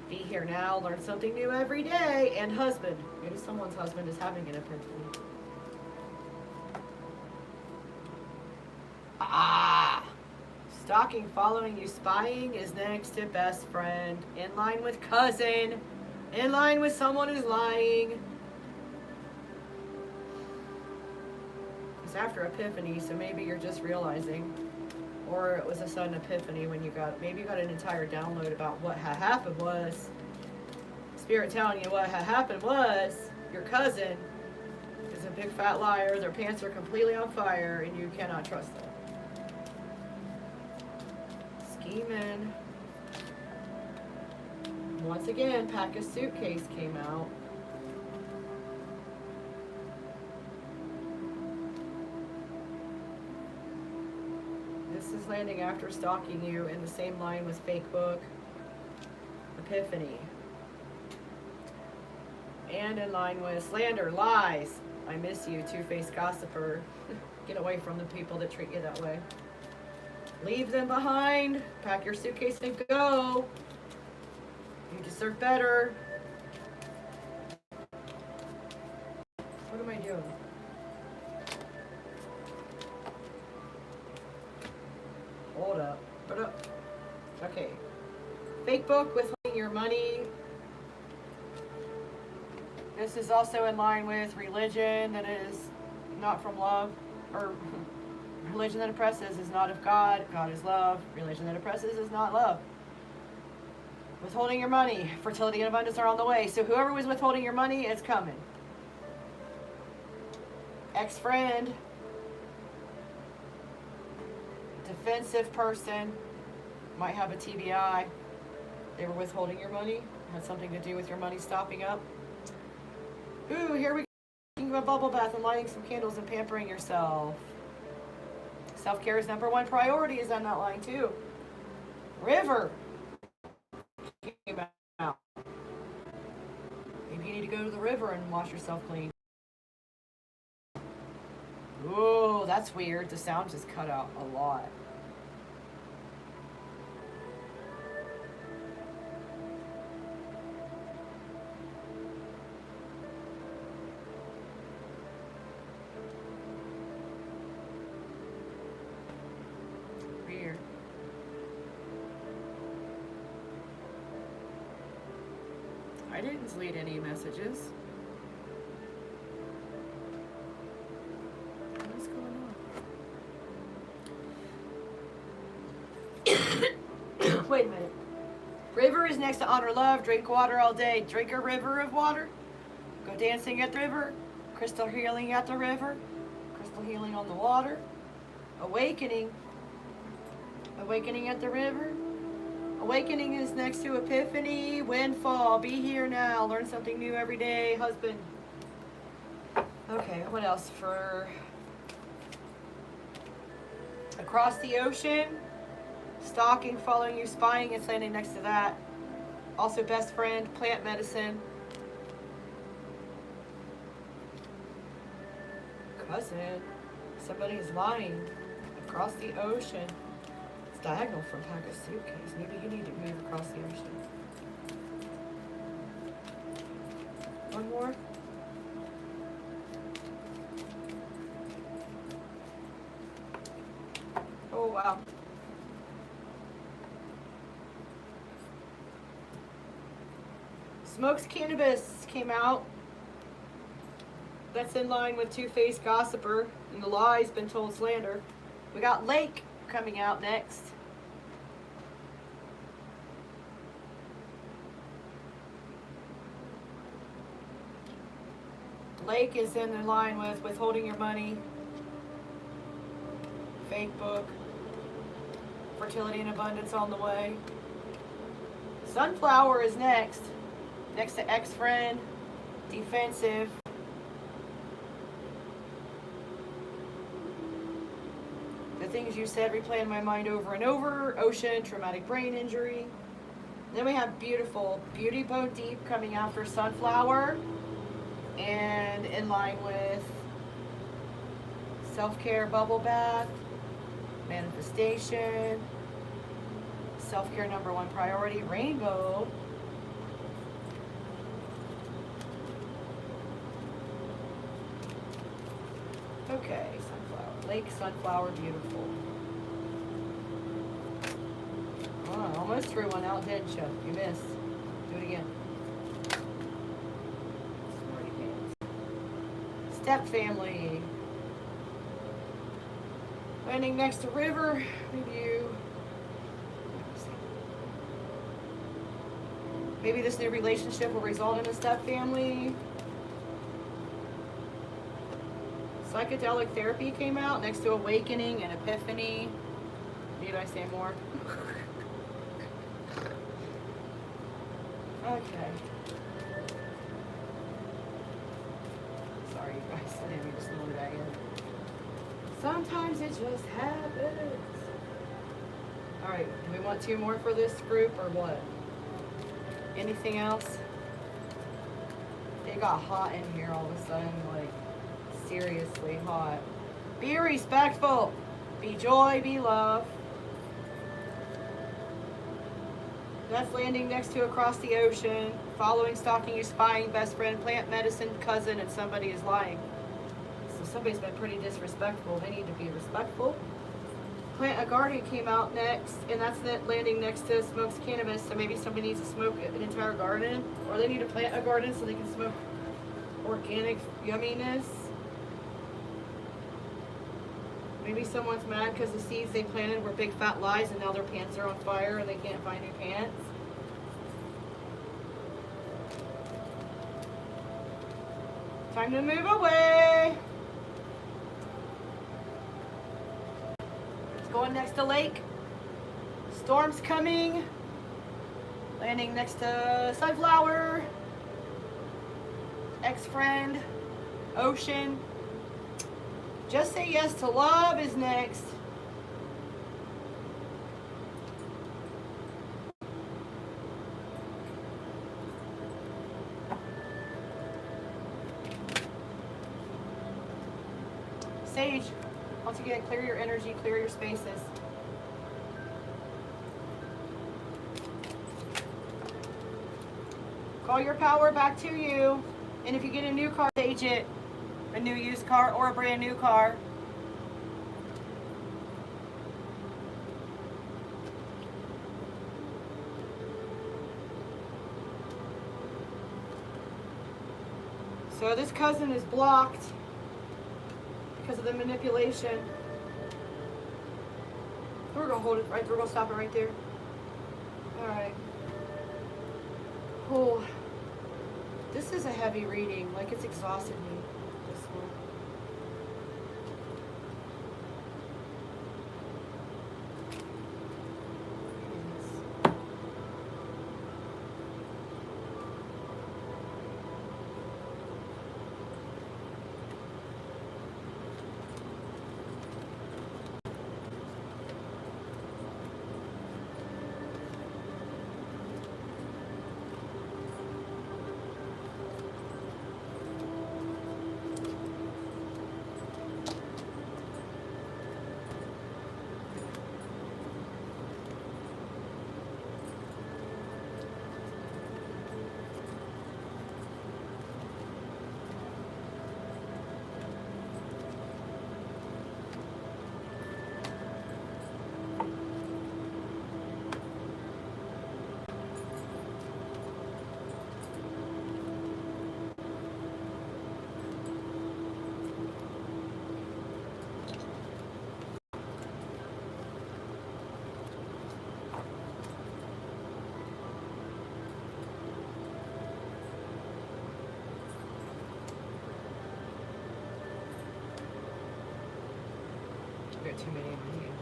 Be here now, learn something new every day, and husband. Maybe someone's husband is having an epiphany. Ah! Stalking, following you, spying is next to best friend. In line with cousin. In line with someone who's lying. It's after epiphany, so maybe you're just realizing. Or it was a sudden epiphany when you got, maybe you got an entire download about what had happened was, Spirit telling you what had happened was, your cousin is a big fat liar, their pants are completely on fire, and you cannot trust them. Scheming. Once again, Pack a Suitcase came out. This is landing after stalking you in the same line with Fake Book. Epiphany. And in line with slander, lies. I miss you, two-faced gossiper. Get away from the people that treat you that way. Leave them behind. Pack your suitcase and go. You deserve better. What am I doing? Hold up. Hold up. Okay. Fake Book with your money. This is also in line with religion that is not from love, or religion that oppresses is not of God. God is love. Religion that oppresses is not love. Withholding your money. Fertility and abundance are on the way. So whoever was withholding your money, it's coming. Ex-friend. Defensive person. Might have a TBI. They were withholding your money. Had something to do with your money stopping up. Ooh, here we go. Taking a bubble bath and lighting some candles and pampering yourself. Self-care is #1 priority is on that line too. River came out. A Maybe you need to go to the river and wash yourself clean. Oh, that's weird. The sound just cut out a lot. Weird. I didn't delete any messages. What's going on? Wait a minute. River is next to honor love. Drink water all day. Drink a river of water. Go dancing at the river. Crystal healing at the river. Crystal healing on the water. Awakening. Awakening at the river. Awakening is next to epiphany, windfall, be here now, learn something new every day, husband. Okay, what else for across the ocean, stalking, following you, spying, it's landing next to that. Also best friend, plant medicine. Cousin, somebody's lying across the ocean. Diagonal from pack a suitcase. Maybe you need to move across the ocean. One more. Oh, wow. Smokes Cannabis came out. That's in line with Two-Faced Gossiper and the lies been told slander. We got Lake coming out next. Lake is in line with withholding your money, fake book, fertility and abundance on the way. Sunflower is next to ex-friend, defensive. The things you said replay in my mind over and over. Ocean, traumatic brain injury. Then we have beautiful Beauty Bone Deep coming after Sunflower. And in line with self-care bubble bath, manifestation, self-care #1 priority, rainbow. Okay, sunflower, lake, sunflower, beautiful. Oh, almost threw one out, didn't you? You missed. Do it again. Step family. Landing next to river. Review. Maybe this new relationship will result in a step family. Psychedelic therapy came out next to awakening and epiphany. Need I say more? Okay. Sorry, you guys. I didn't mean to slow that in. Sometimes it just happens. All right. Do we want 2 more for this group or what? Anything else? It got hot in here all of a sudden, like seriously hot. Be respectful. Be joy. Be love. That's landing next to across the ocean. Following, stalking you, spying, best friend, plant medicine, cousin, and somebody is lying. So somebody's been pretty disrespectful. They need to be respectful. Plant a garden came out next, and that's landing next to smokes cannabis. So maybe somebody needs to smoke an entire garden, or they need to plant a garden so they can smoke organic yumminess. Maybe someone's mad because the seeds they planted were big fat lies and now their pants are on fire and they can't find new pants. Time to move away. It's going next to lake. Storm's coming. Landing next to sunflower. Ex-friend. Ocean. Just say yes to love is next. stage. Once again, clear your energy, clear your spaces. Call your power back to you. And if you get a new car, stage it. A new used car or a brand new car. So this cousin is blocked because of the manipulation. We're gonna hold it right. We're gonna stop it right there. All right. Oh, this is a heavy reading. Like, it's exhausted me. This one. Got too many in my hand.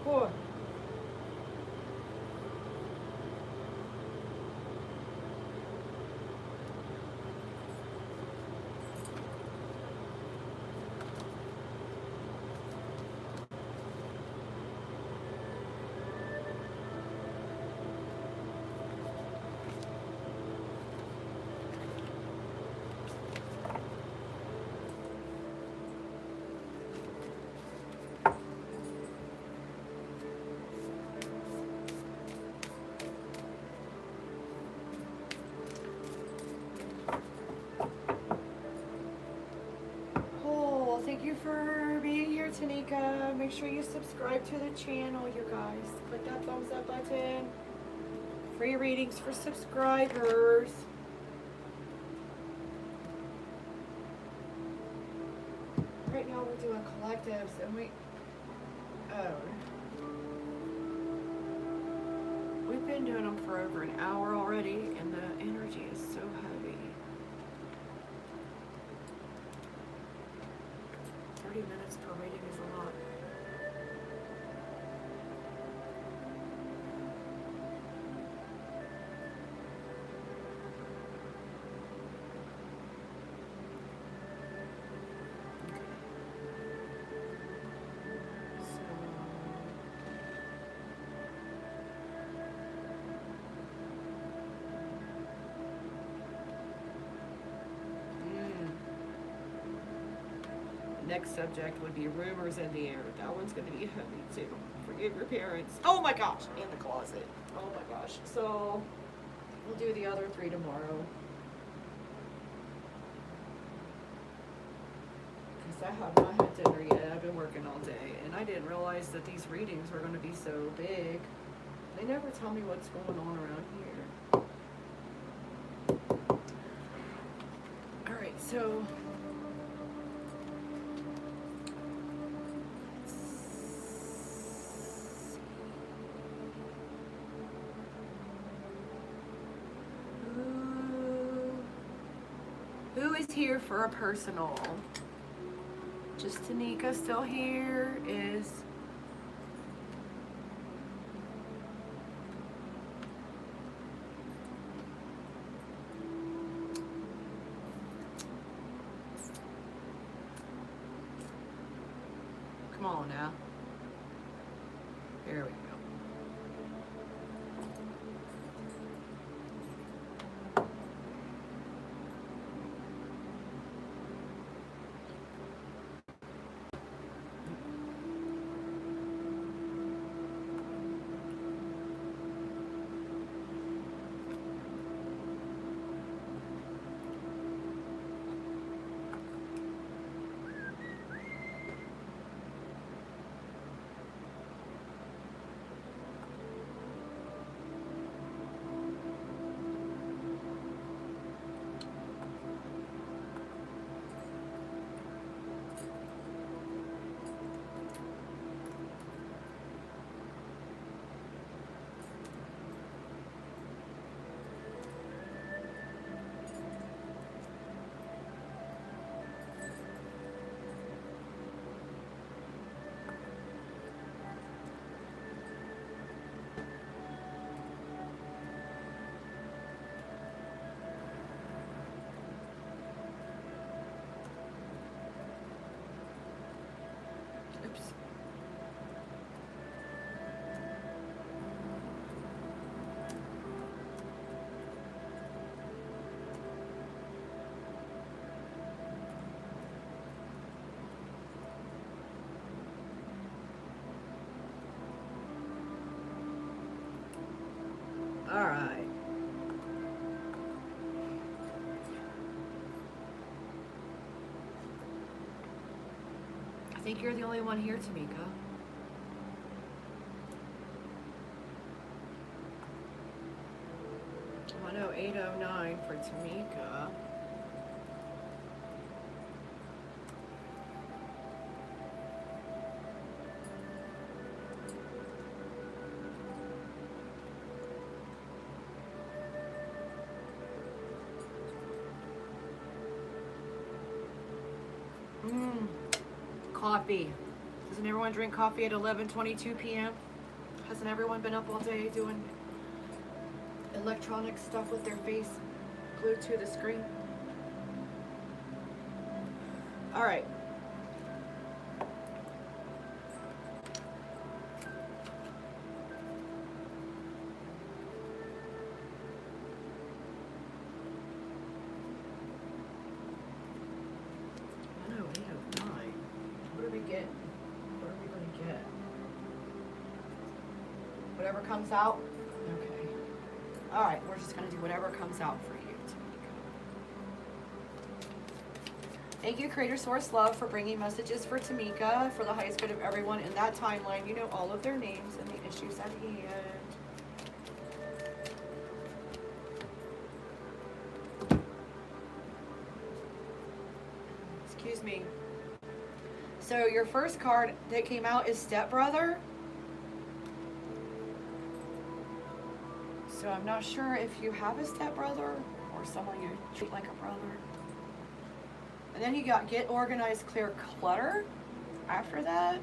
Cool. Thank you for being here, TAMYKA. Make sure you subscribe to the channel, you guys. Click that thumbs up button. Free readings for subscribers. Right now we're doing collectives and we've been doing them for over an hour already and the energy is so heavy. 30 minutes per reading is a lot. Next subject would be rumors in the air. That one's going to be heavy too. Forgive your parents. Oh my gosh, in the closet. Oh my gosh. So we'll do the other 3 tomorrow. I have not had dinner yet. I've been working all day, and I didn't realize that these readings were going to be so big. They never tell me what's going on around here. All right, so who is here for a personal? Just TAMYKA still here. Is come on now. Here we go. Oops. All right. I think you're the only one here, TAMYKA. I know 809 for TAMYKA. Coffee. Doesn't everyone drink coffee at 11:22 p.m.? Hasn't everyone been up all day doing electronic stuff with their face glued to the screen? All right. Whatever comes out. Okay. All right, we're just going to do whatever comes out for you, TAMYKA. Thank you, Creator Source Love, for bringing messages for TAMYKA for the highest good of everyone in that timeline. You know all of their names and the issues at hand. Excuse me. So your first card that came out is Stepbrother. So I'm not sure if you have a stepbrother or someone you treat like a brother. And then you got Get Organized, Clear Clutter after that.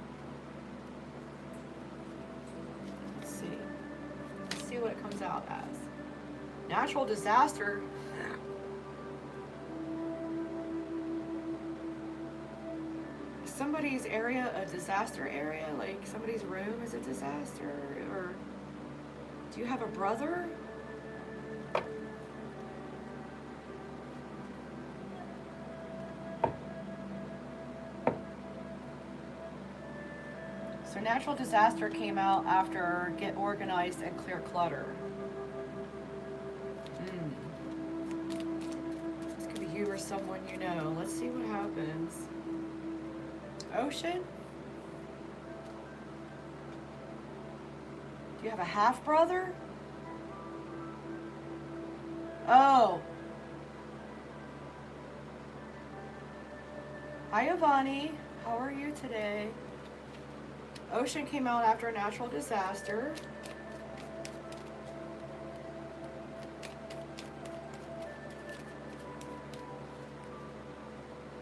Let's see. Let's see what it comes out as. Natural disaster. Somebody's area a disaster area? Like somebody's room is a disaster? Or do you have a brother? So natural disaster came out after Get Organized and Clear Clutter. This could be you or someone you know. Let's see what happens. Ocean? Do you have a half-brother? Oh. Hi, AVAHNI. How are you today? Ocean came out after a natural disaster.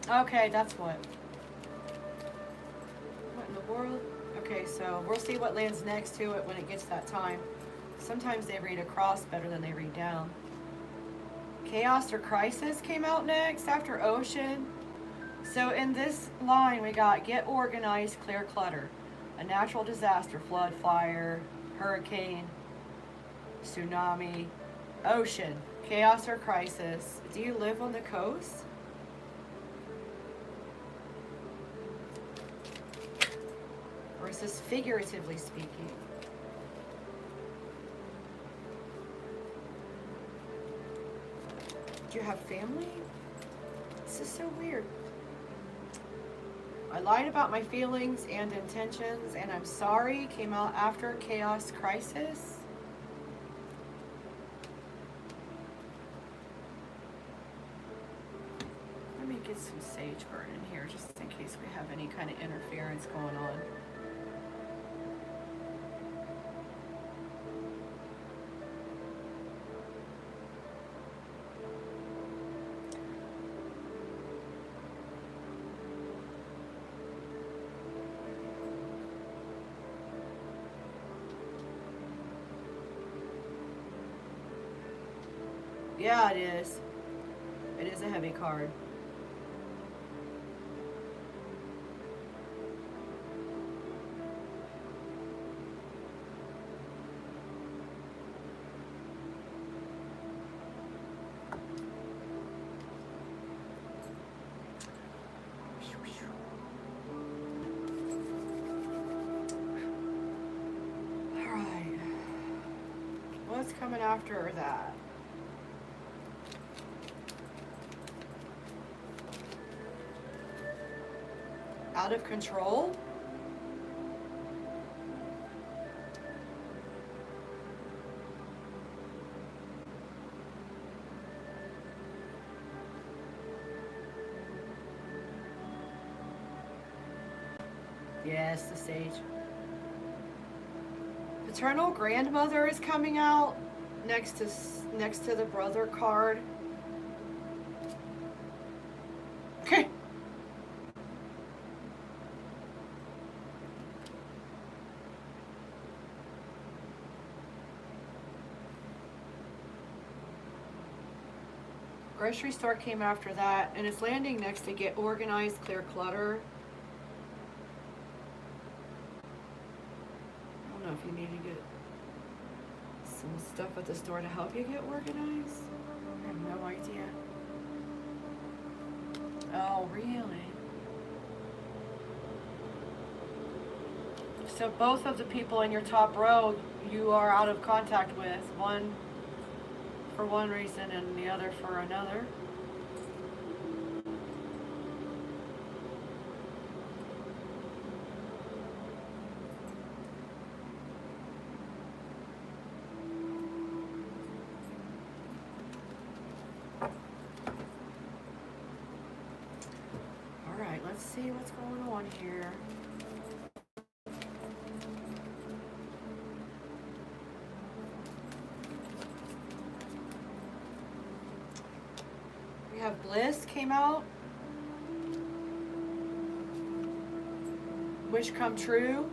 Okay, that's what. What in the world? Okay, so we'll see what lands next to it when it gets that time. Sometimes they read across better than they read down. Chaos or Crisis came out next after Ocean. So in this line, we got Get Organized, Clear Clutter. A natural disaster, flood, fire, hurricane, tsunami, ocean, chaos or crisis. Do you live on the coast? Or is this figuratively speaking? Do you have family? This is so weird. I lied about my feelings and intentions, and I'm sorry came out after Chaos Crisis. Let me get some sage burn in here just in case we have any kind of interference going on. Yeah, it is. It is a heavy card. All right. What's coming after that? Out of control? Yes, the sage. Paternal grandmother is coming out next to the brother card. Okay. Grocery store came after that, and it's landing next to Get Organized, Clear Clutter. I don't know if you need to get some stuff at the store to help you get organized. I have no idea. Oh, really? So both of the people in your top row you are out of contact with, one for one reason and the other for another. All right, let's see what's going on here. We have Bliss came out. Wish Come True.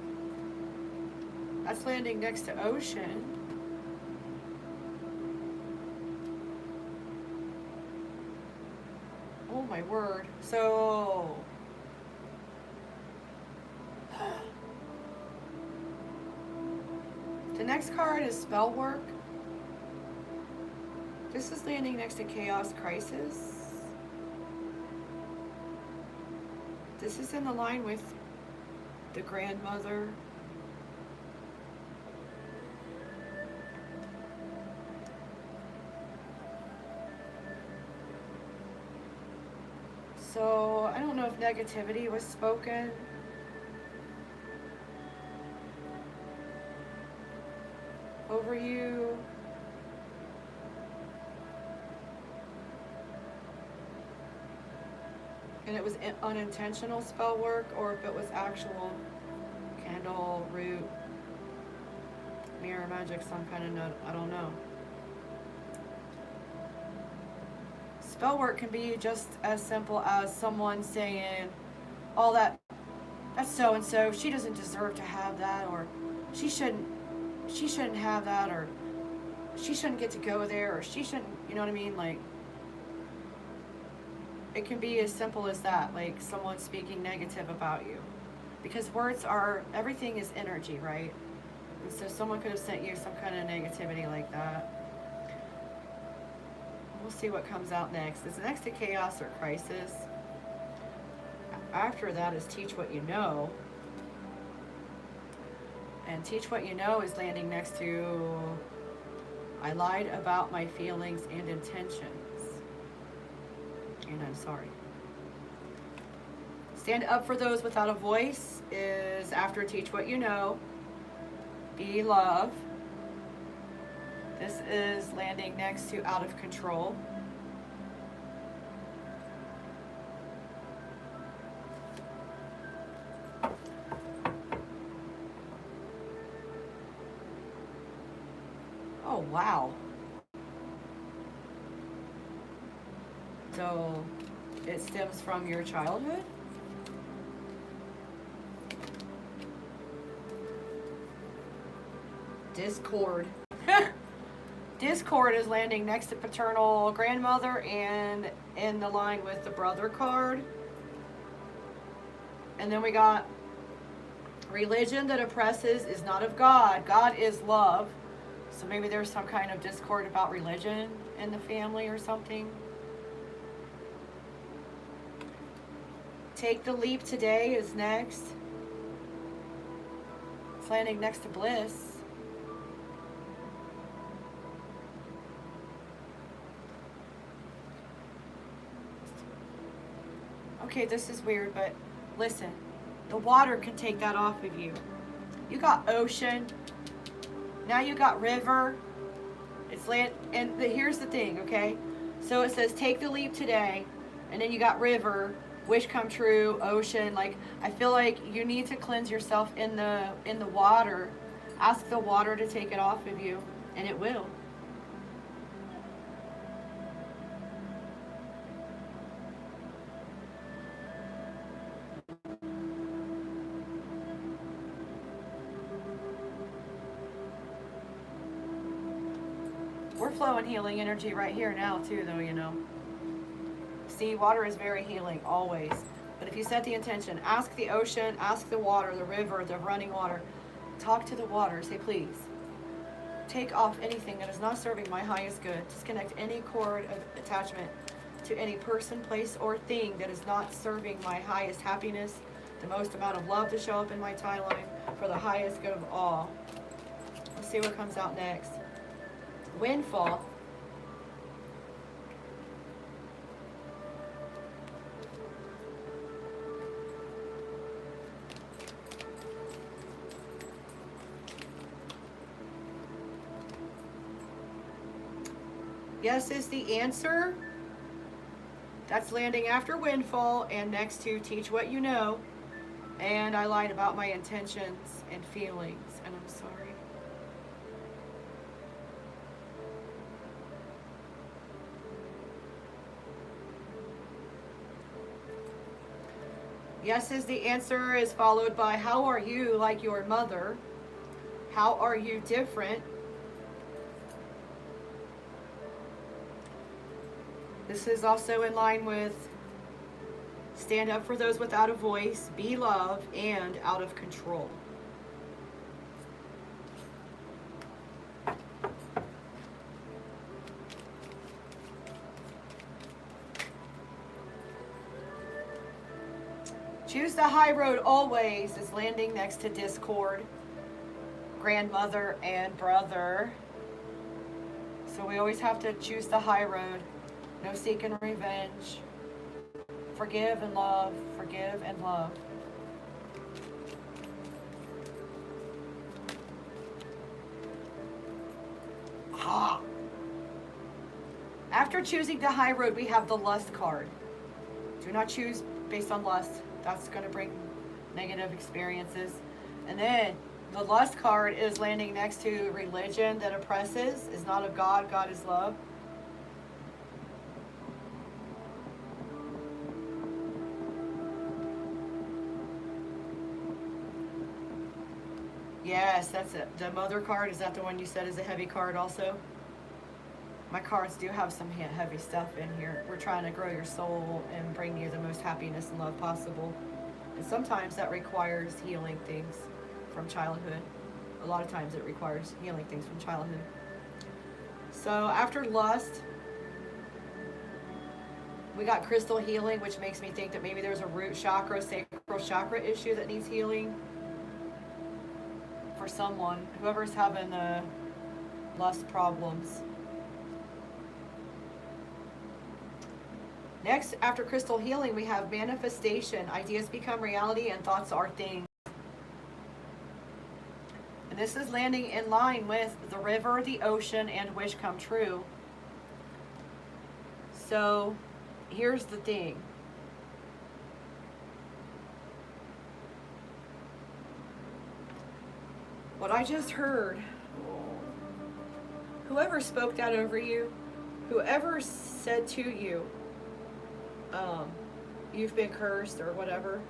That's landing next to Ocean. Oh my word. So the next card is Spell Work. This is landing next to Chaos Crisis. This is in the line with the grandmother. So I don't know if negativity was spoken. Over you. And it was unintentional spell work, or if it was actual candle, root, mirror magic, some kind of note, I don't know. Spell work can be just as simple as someone saying, oh, that's so and so, she doesn't deserve to have that, or she shouldn't have that, or she shouldn't get to go there, or she shouldn't, you know what I mean? Like, it can be as simple as that, like someone speaking negative about you. Because words are, everything is energy, right? And so someone could have sent you some kind of negativity like that. We'll see what comes out next. It's next to chaos or crisis. After that is teach what you know. And teach what you know is landing next to I lied about my feelings and intentions. And I'm sorry. Stand up for those without a voice is after teach what you know. Be love. This is landing next to out of control. Oh, wow. So it stems from your childhood? Discord. Discord is landing next to paternal grandmother and in the line with the brother card. And then we got religion that oppresses is not of God. God is love. So maybe there's some kind of discord about religion in the family or something. Take the leap today is next. It's landing next to bliss. Okay, this is weird, but listen. The water can take that off of you. You got ocean. Now you got river. It's land, and here's the thing, okay? So it says take the leap today, and then you got river, wish come true, ocean. Like, I feel like you need to cleanse yourself in the water. Ask the water to take it off of you, and it will. We're flowing healing energy right here now too, though, you know. See, water is very healing, always. But if you set the intention, ask the ocean, ask the water, the river, the running water. Talk to the water. Say, please, take off anything that is not serving my highest good. Disconnect any cord of attachment to any person, place, or thing that is not serving my highest happiness, the most amount of love to show up in my timeline for the highest good of all. Let's see what comes out next. Windfall. Yes is the answer. That's landing after windfall and next to teach what you know. And I lied about my intentions and feelings, and I'm sorry. Yes is the answer is followed by how are you like your mother? How are you different? This is also in line with stand up for those without a voice, be love, and out of control. Choose the high road always is landing next to discord, grandmother, and brother. So we always have to choose the high road. No seeking revenge. Forgive and love. Forgive and love. Ah. After choosing the high road, we have the lust card. Do not choose based on lust. That's going to bring negative experiences. And then the lust card is landing next to religion that oppresses, is not of God. God is love. Yes, that's it. The mother card, is that the one you said is a heavy card also? My cards do have some heavy stuff in here. We're trying to grow your soul and bring you the most happiness and love possible. And sometimes that requires healing things from childhood. A lot of times it requires healing things from childhood. So after lust, we got crystal healing, which makes me think that maybe there's a root chakra, sacral chakra issue that needs healing for someone, whoever's having lust problems. Next, after crystal healing, we have manifestation. Ideas become reality and thoughts are things. And this is landing in line with the river, the ocean, and wish come true. So, here's the thing. What I just heard, whoever spoke that over you, whoever said to you, you've been cursed or whatever,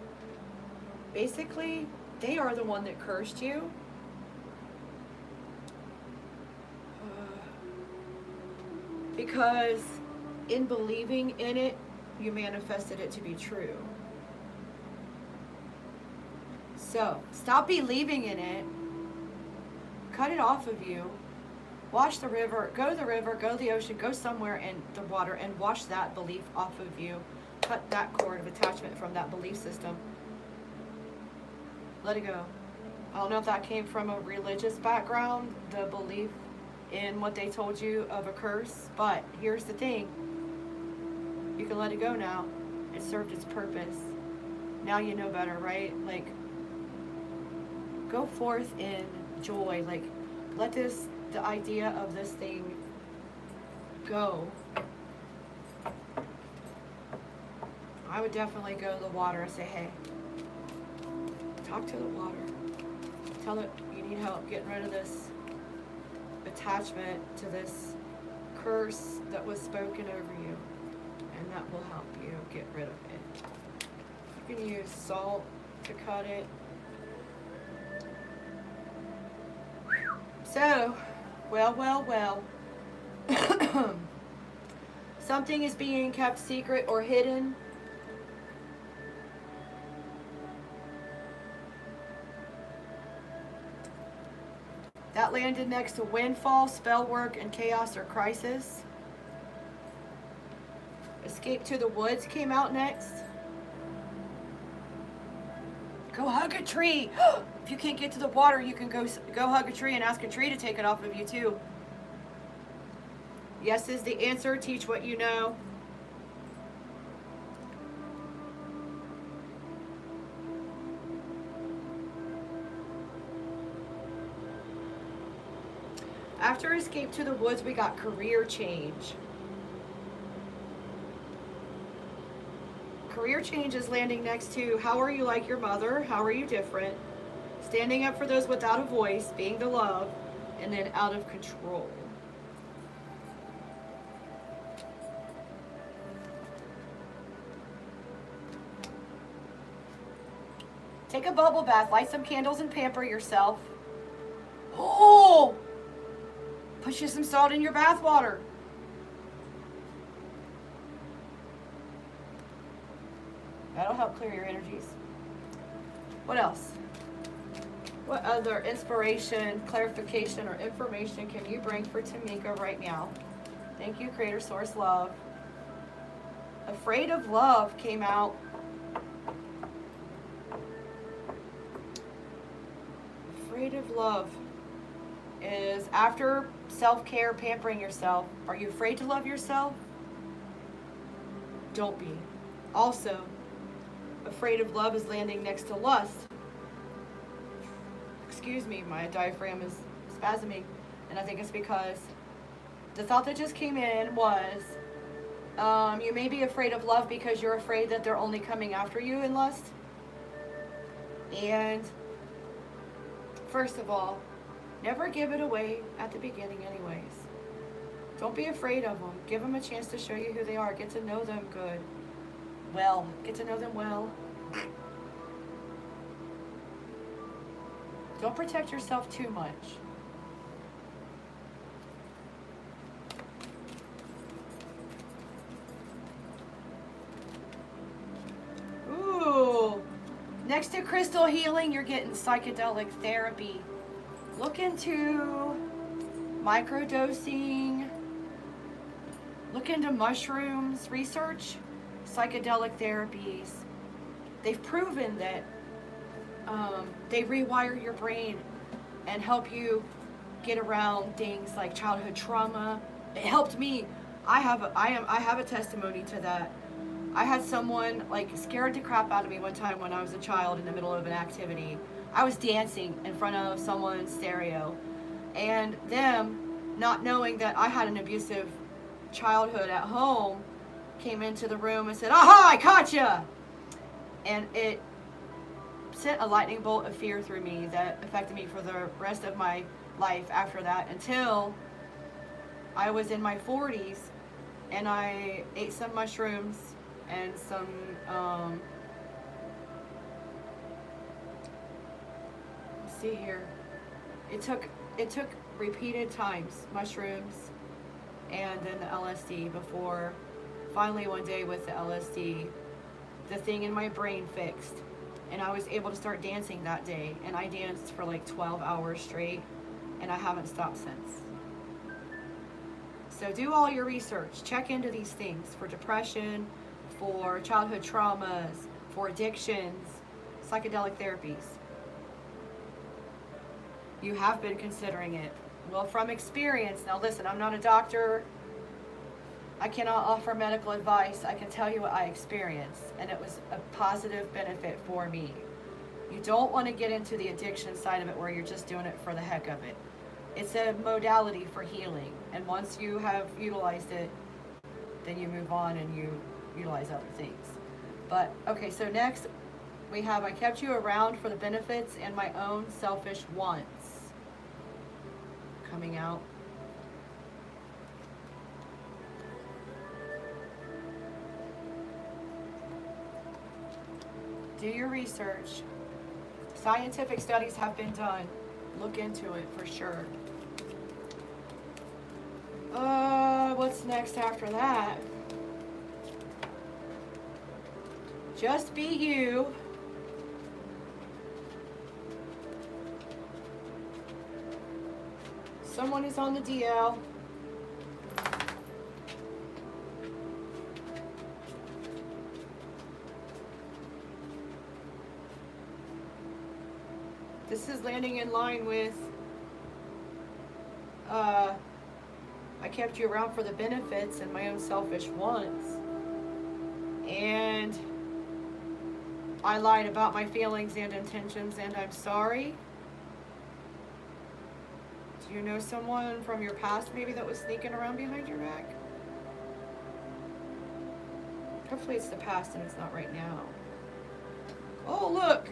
basically, they are the one that cursed you. Because in believing in it, you manifested it to be true. So, stop believing in it. Cut it off of you. Wash the river, go to the ocean, go somewhere in the water and wash that belief off of you. Cut that cord of attachment from that belief system. Let it go. I don't know if that came from a religious background, the belief in what they told you of a curse, but here's the thing. You can let it go now. It served its purpose. Now you know better, right? Like, go forth in joy. Like, let the idea of this thing go. I would definitely go to the water and say, hey, talk to the water. Tell it you need help getting rid of this attachment to this curse that was spoken over you, and that will help you get rid of it. You can use salt to cut it. So, well. Something is being kept secret or hidden. That landed next to windfall, spell work, and chaos or crisis. Escape to the woods came out next. Go hug a tree. If you can't get to the water, you can go hug a tree and ask a tree to take it off of you too. Yes is the answer. Teach what you know. After escape to the woods, we got career change. Career change is landing next to how are you like your mother? How are you different? Standing up for those without a voice, being the love, and then out of control. Take a bubble bath, light some candles, and pamper yourself. Oh! Put you some salt in your bath water. That'll help clear your energies. What else? What other inspiration, clarification, or information can you bring for Tamika right now? Thank you, Creator Source Love. Afraid of love came out. Afraid of love is after self-care, pampering yourself. Are you afraid to love yourself? Don't be. Also, afraid of love is landing next to lust. Excuse me, my diaphragm is spasming, and I think it's because the thought that just came in was, you may be afraid of love because you're afraid that they're only coming after you in lust. And first of all, never give it away at the beginning anyways. Don't be afraid of them. Give them a chance to show you who they are. Get to know them good. Well, get to know them well. Don't protect yourself too much. Ooh. Next to crystal healing, you're getting psychedelic therapy. Look into microdosing. Look into mushrooms. Research psychedelic therapies. They've proven that they rewire your brain and help you get around things like childhood trauma. It helped me. I have a testimony to that. I had someone like scared the crap out of me one time when I was a child in the middle of an activity. I was dancing in front of someone's stereo, and them not knowing that I had an abusive childhood at home came into the room and said, "Aha, I caught ya!" And it sent a lightning bolt of fear through me that affected me for the rest of my life after that, until I was in my 40s and I ate some mushrooms and some let's see here. It took repeated times, mushrooms and then the LSD, before finally one day with the LSD, the thing in my brain fixed. And I was able to start dancing that day. And I danced for like 12 hours straight. And I haven't stopped since. So do all your research. Check into these things for depression, for childhood traumas, for addictions, psychedelic therapies. You have been considering it. Well, from experience, now listen, I'm not a doctor. I cannot offer medical advice. I can tell you what I experienced, and it was a positive benefit for me. You don't want to get into the addiction side of it where you're just doing it for the heck of it. It's a modality for healing, and once you have utilized it, then you move on and you utilize other things. But, okay, so next we have, I kept you around for the benefits and my own selfish wants. Coming out. Do your research. Scientific studies have been done. Look into it for sure. What's next after that? Just be you. Someone is on the DL. This is landing in line with, I kept you around for the benefits and my own selfish wants. And I lied about my feelings and intentions, and I'm sorry. Do you know someone from your past maybe that was sneaking around behind your back? Hopefully it's the past and it's not right now. Oh, look.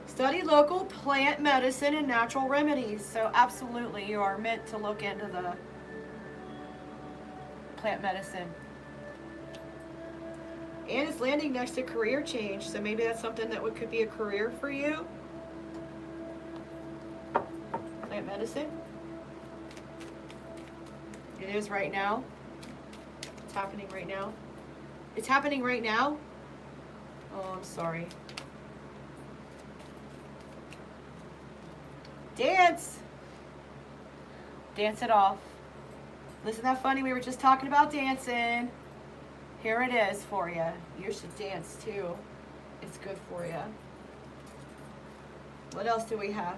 Study local plant medicine and natural remedies. So absolutely, you are meant to look into the plant medicine. And it's landing next to career change, so maybe that's something that could be a career for you. Plant medicine. It is right now. It's happening right now. It's happening right now? Oh, I'm sorry. Dance. Dance it off. Isn't that funny? We were just talking about dancing. Here it is for you. You should dance too. It's good for you. What else do we have?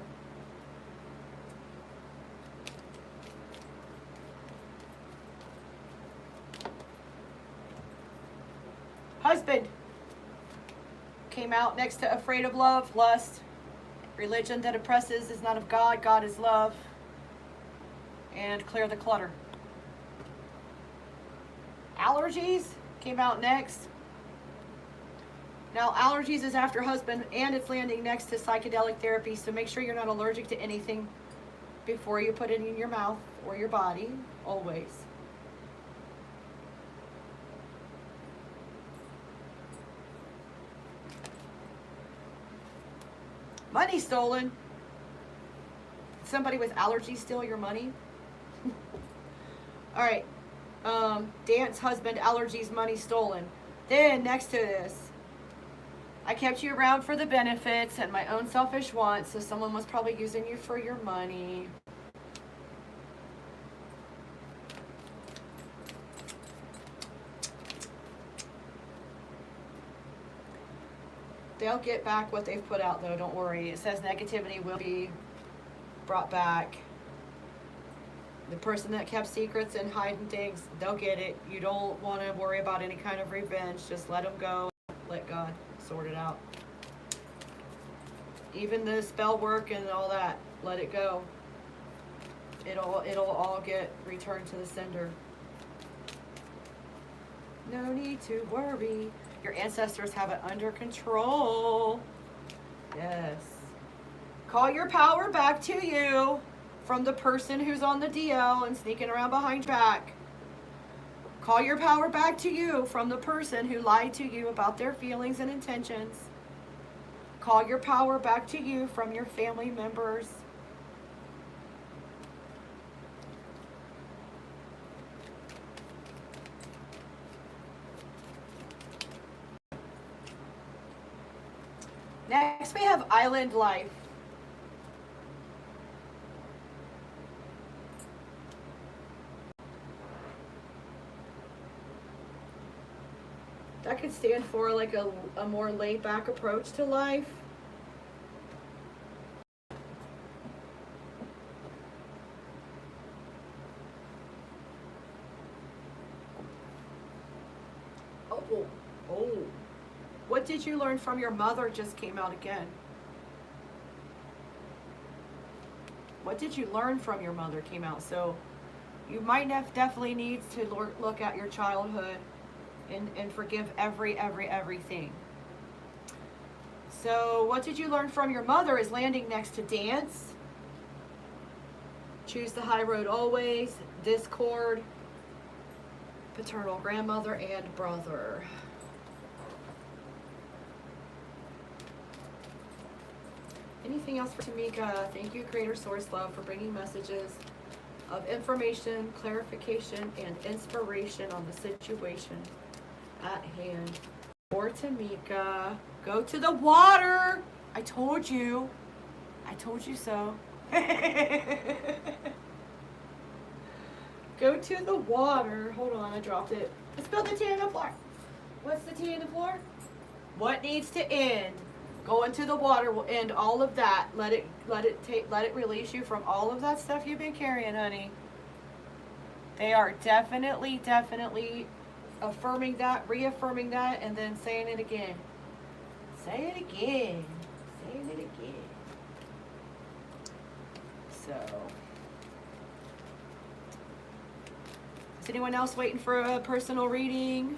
Husband. came out next to afraid of love, lust. Religion that oppresses is not of God. God is love. And clear the clutter. Allergies came out next. Now, allergies is after husband, and it's landing next to psychedelic therapy, so make sure you're not allergic to anything before you put it in your mouth or your body, always. Money stolen. Somebody with allergies steal your money? All right. Dance, husband, allergies, money stolen. Then, next to this, I kept you around for the benefits and my own selfish wants, so someone was probably using you for your money. They'll get back what they've put out, though, don't worry. It says negativity will be brought back. The person that kept secrets and hiding things, they'll get it. You don't want to worry about any kind of revenge. Just let them go. Let God sort it out. Even the spell work and all that, let it go. It'll all get returned to the sender. No need to worry. Your ancestors have it under control. Yes. Call your power back to you from the person who's on the DL and sneaking around behind your back. Call your power back to you from the person who lied to you about their feelings and intentions. Call your power back to you from your family members. Next, we have Island Life. That could stand for like a more laid back approach to life. Oh. What did you learn from your mother just came out again. What did you learn from your mother came out. So you might definitely need to look at your childhood and forgive everything. So what did you learn from your mother is landing next to dance. Choose the high road always. Discord. Paternal grandmother and brother. Anything else for TAMYKA? Thank you, Creator Source Love, for bringing messages of information, clarification, and inspiration on the situation at hand. For TAMYKA, go to the water. I told you so. Go to the water. Hold on, I dropped it. I spilled the tea on the floor. What's the tea on the floor? What needs to end? Going to the water will end all of that. Let it release you from all of that stuff you've been carrying, honey. They are definitely affirming that, reaffirming that, and then saying it again. Say it again. Saying it again. So, is anyone else waiting for a personal reading?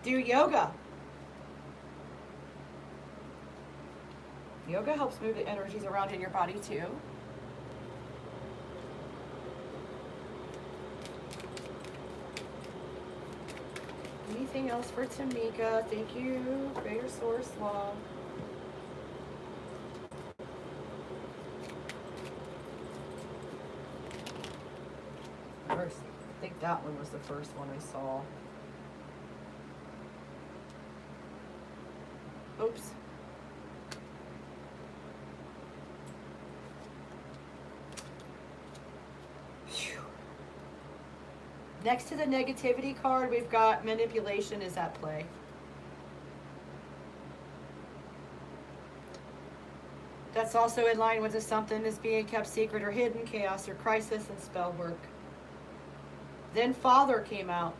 Do yoga. Yoga helps move the energies around in your body too. Anything else for TAMYKA? Thank you, Greater Source Law. First, I think that one was the first one I saw. Oops. Whew. Next to the negativity card, we've got manipulation is at play. That's also in line with if something is being kept secret or hidden, chaos or crisis, and spell work. Then Father came out.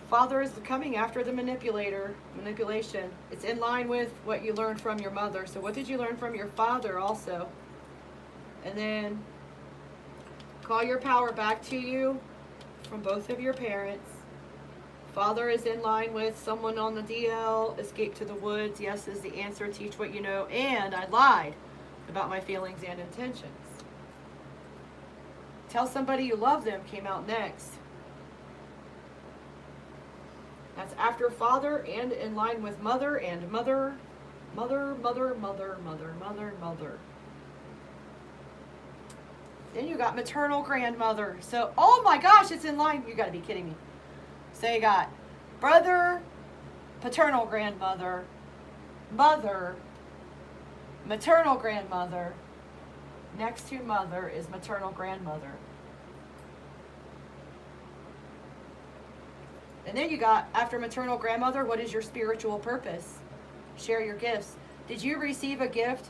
Father is coming after the manipulation. It's in line with what you learned from your mother. So what did you learn from your father also? And then call your power back to you from both of your parents. Father is in line with someone on the DL, escape to the woods. Yes is the answer, teach what you know. And I lied about my feelings and intentions. Tell somebody you love them came out next. That's after father and in line with mother and mother. Then you got maternal grandmother. So, oh my gosh, it's in line. You got to be kidding me. So you got brother, paternal grandmother, mother, maternal grandmother. Next to mother is maternal grandmother. And then you got, after maternal grandmother, what is your spiritual purpose? Share your gifts. Did you receive a gift,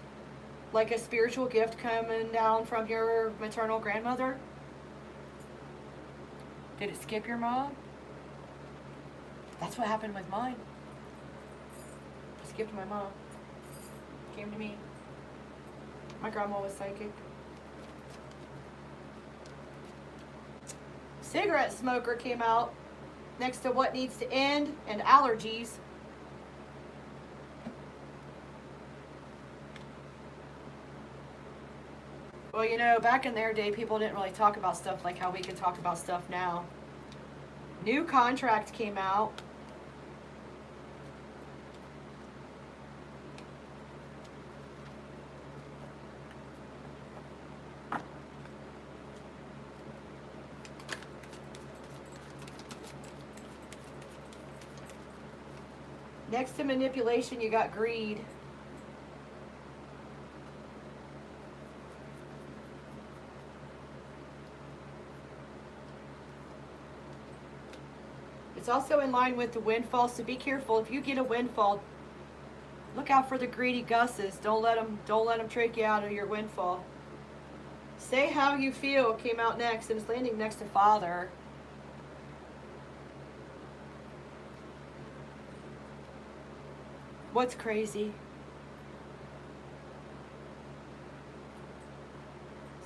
like a spiritual gift coming down from your maternal grandmother? Did it skip your mom? That's what happened with mine. It skipped my mom. Came to me. My grandma was psychic. Cigarette smoker came out next to what needs to end and allergies. Well, you know, back in their day, people didn't really talk about stuff like how we can talk about stuff now. New contract came out. Next to manipulation, you got greed. It's also in line with the windfall, so be careful. If you get a windfall, look out for the greedy gusses. Don't let them trick you out of your windfall. Say how you feel came out next, and it's landing next to father. What's crazy?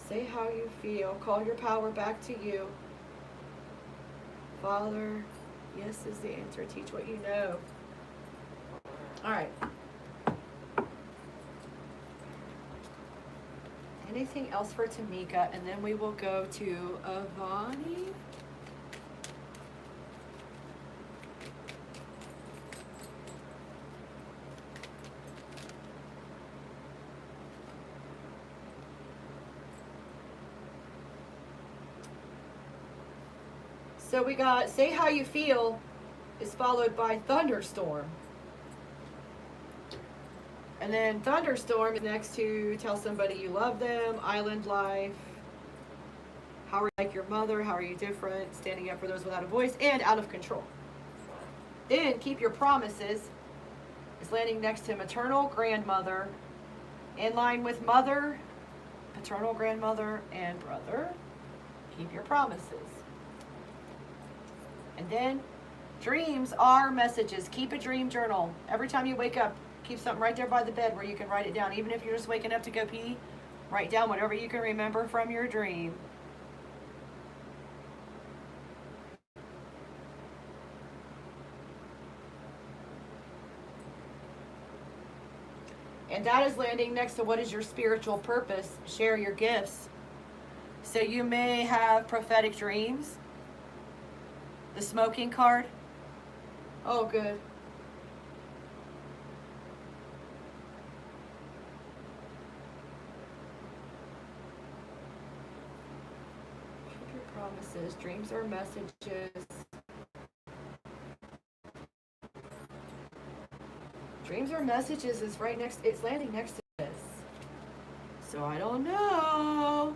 Say how you feel. Call your power back to you. Father, yes is the answer. Teach what you know. All right. Anything else for Tamika? And then we will go to AVAHNI. So we got say how you feel is followed by thunderstorm. And then thunderstorm is next to tell somebody you love them, island life, how are you like your mother, how are you different, standing up for those without a voice, and out of control. Then keep your promises is landing next to maternal grandmother, in line with mother, paternal grandmother, and brother. Keep your promises. And then dreams are messages. Keep a dream journal. Every time you wake up, keep something right there by the bed where you can write it down. Even if you're just waking up to go pee, write down whatever you can remember from your dream. And that is landing next to what is your spiritual purpose. Share your gifts. So you may have prophetic dreams. The smoking card. Oh, good. Keep your promises. Dreams are messages. Dreams are messages is right next. It's landing next to this. So I don't know.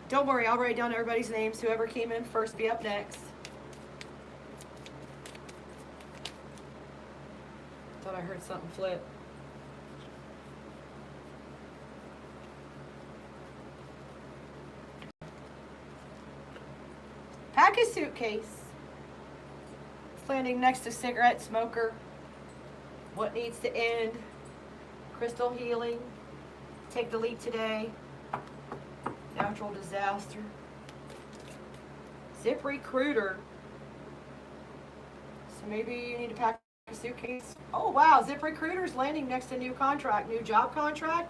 Don't worry, I'll write down everybody's names. Whoever came in first be up next. Thought I heard something flip. Pack a suitcase. landing next to cigarette smoker. What needs to end? Crystal healing. Take the leap today. Natural disaster. Zip recruiter. So maybe you need to pack a suitcase. Oh wow, Zip recruiter's landing next to new contract, new job contract.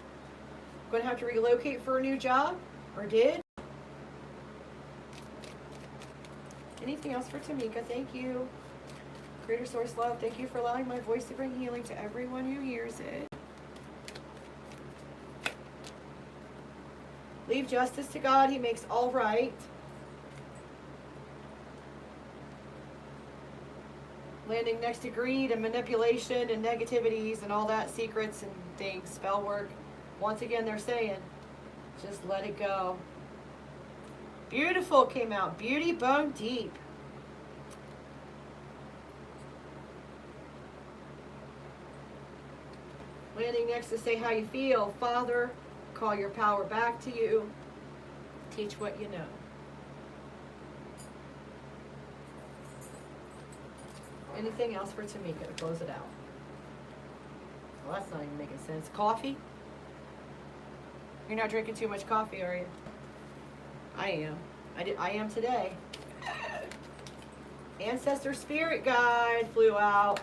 Going to have to relocate for a new job, or did? Anything else for Tamika? Thank you. Greater Source Love, thank you for allowing my voice to bring healing to everyone who hears it. Leave justice to God. He makes all right. Landing next to greed and manipulation and negativities and all that, secrets and things, spell work. Once again, they're saying, just let it go. Beautiful came out. Beauty bone deep. Landing next to say how you feel. Father, call your power back to you. Teach what you know. Anything else for Tamika to close it out? Well, that's not even making sense. Coffee? You're not drinking too much coffee, are you? I am. I am today. Ancestor Spirit Guide flew out.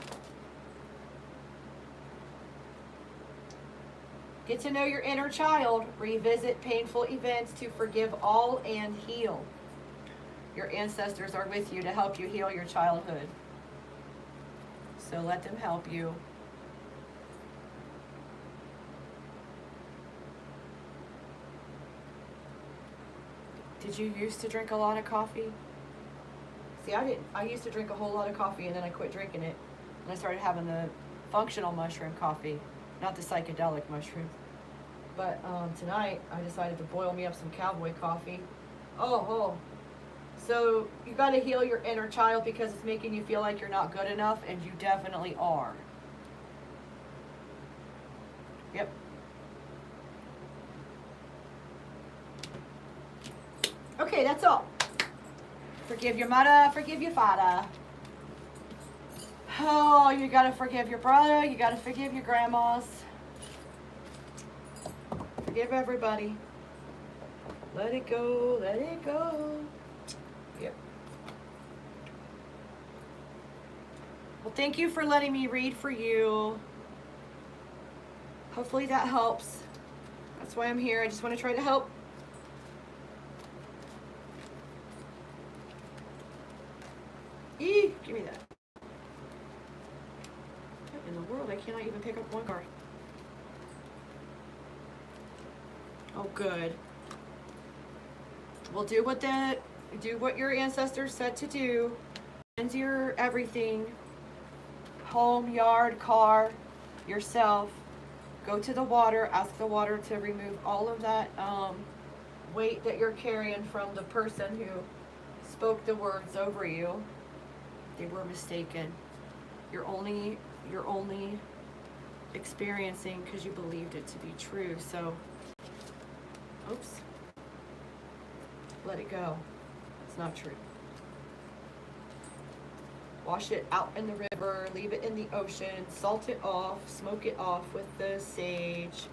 Get to know your inner child. Revisit painful events to forgive all and heal. Your ancestors are with you to help you heal your childhood. So let them help you. Did you used to drink a lot of coffee? See, I didn't. I used to drink a whole lot of coffee and then I quit drinking it. And I started having the functional mushroom coffee, not the psychedelic mushroom. But tonight I decided to boil me up some cowboy coffee. Oh. So you got to heal your inner child because it's making you feel like you're not good enough, and you definitely are. Yep. Okay, that's all. Forgive your mother, forgive your father. Oh, you gotta forgive your brother, you gotta forgive your grandmas. Forgive everybody. Let it go, let it go. Yep. Well, thank you for letting me read for you. Hopefully that helps. That's why I'm here. I just want to try to help. Give me that. What in the world? I cannot even pick up one card. Oh, good. Well, do what your ancestors said to do. Cleanse your everything. Home, yard, car, yourself. Go to the water. Ask the water to remove all of that weight that you're carrying from the person who spoke the words over you. They were mistaken. You're only experiencing because you believed it to be true. So, oops. Let it go. It's not true. Wash it out in the river. Leave it in the ocean. Salt it off. Smoke it off with the sage.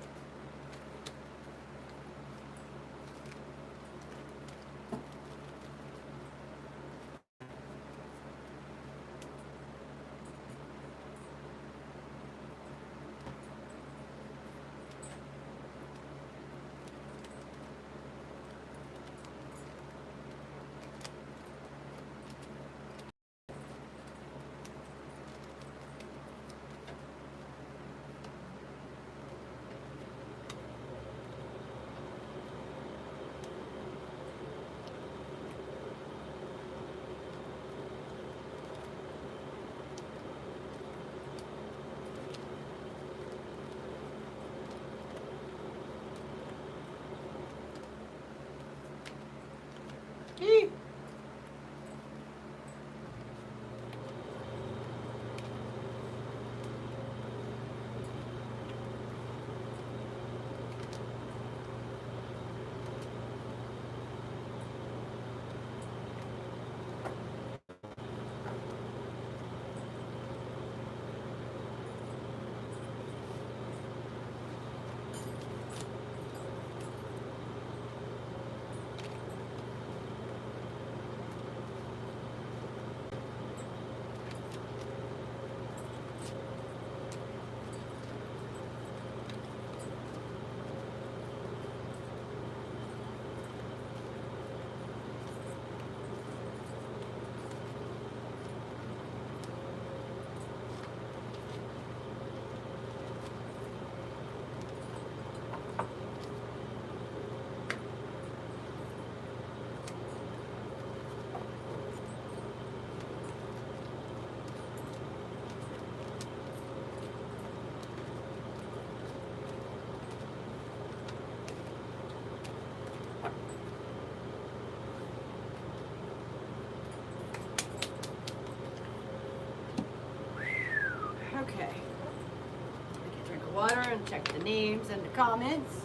Check the names and the comments.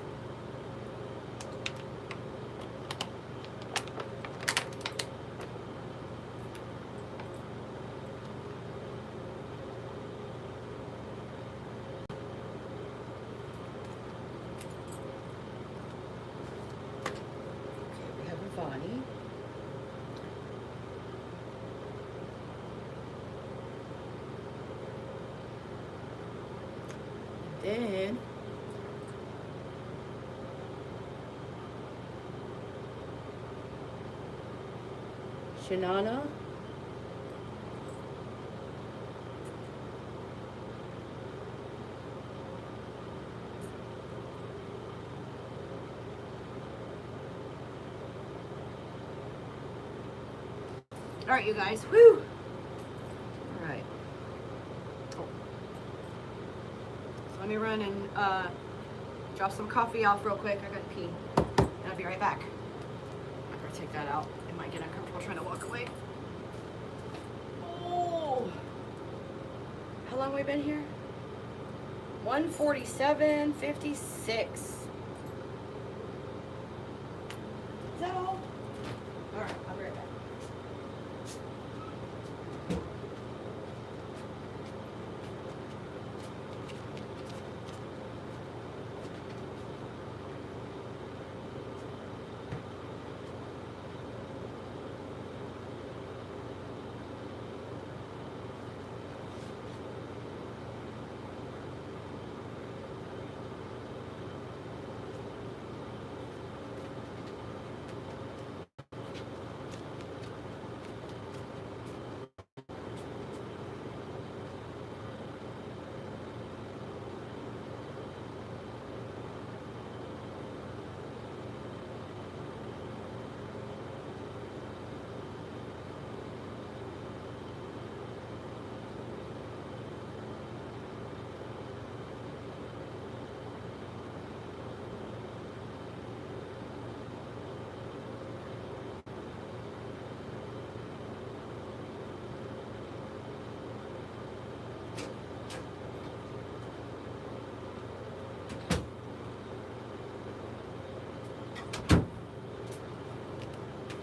Okay, we have AVAHNI. Then Shanana, all right, you guys. Woo! All right. Oh. So let me run and drop some coffee off real quick. I gotta pee. And I'll be right back. I'm gonna take that out. It might get uncomfortable trying to walk away. Oh! How long have we been here? 1:47:56. Is that all? All right, I'll be right back.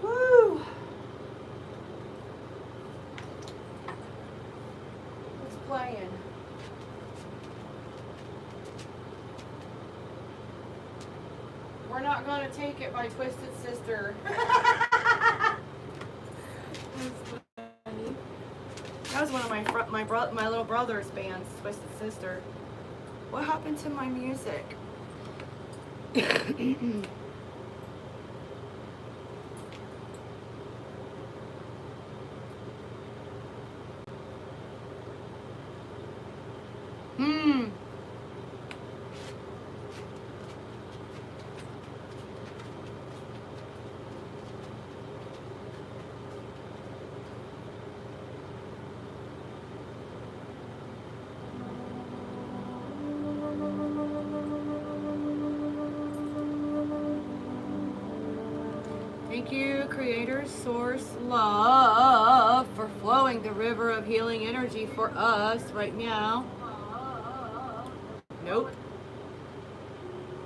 Woo! What's playing? We're Not Gonna Take It by Twisted Sister. That was one of my little brother's bands, Twisted Sister. What happened to my music? Thank you, Creator, Source, Love, for flowing the river of healing energy for us right now. Nope.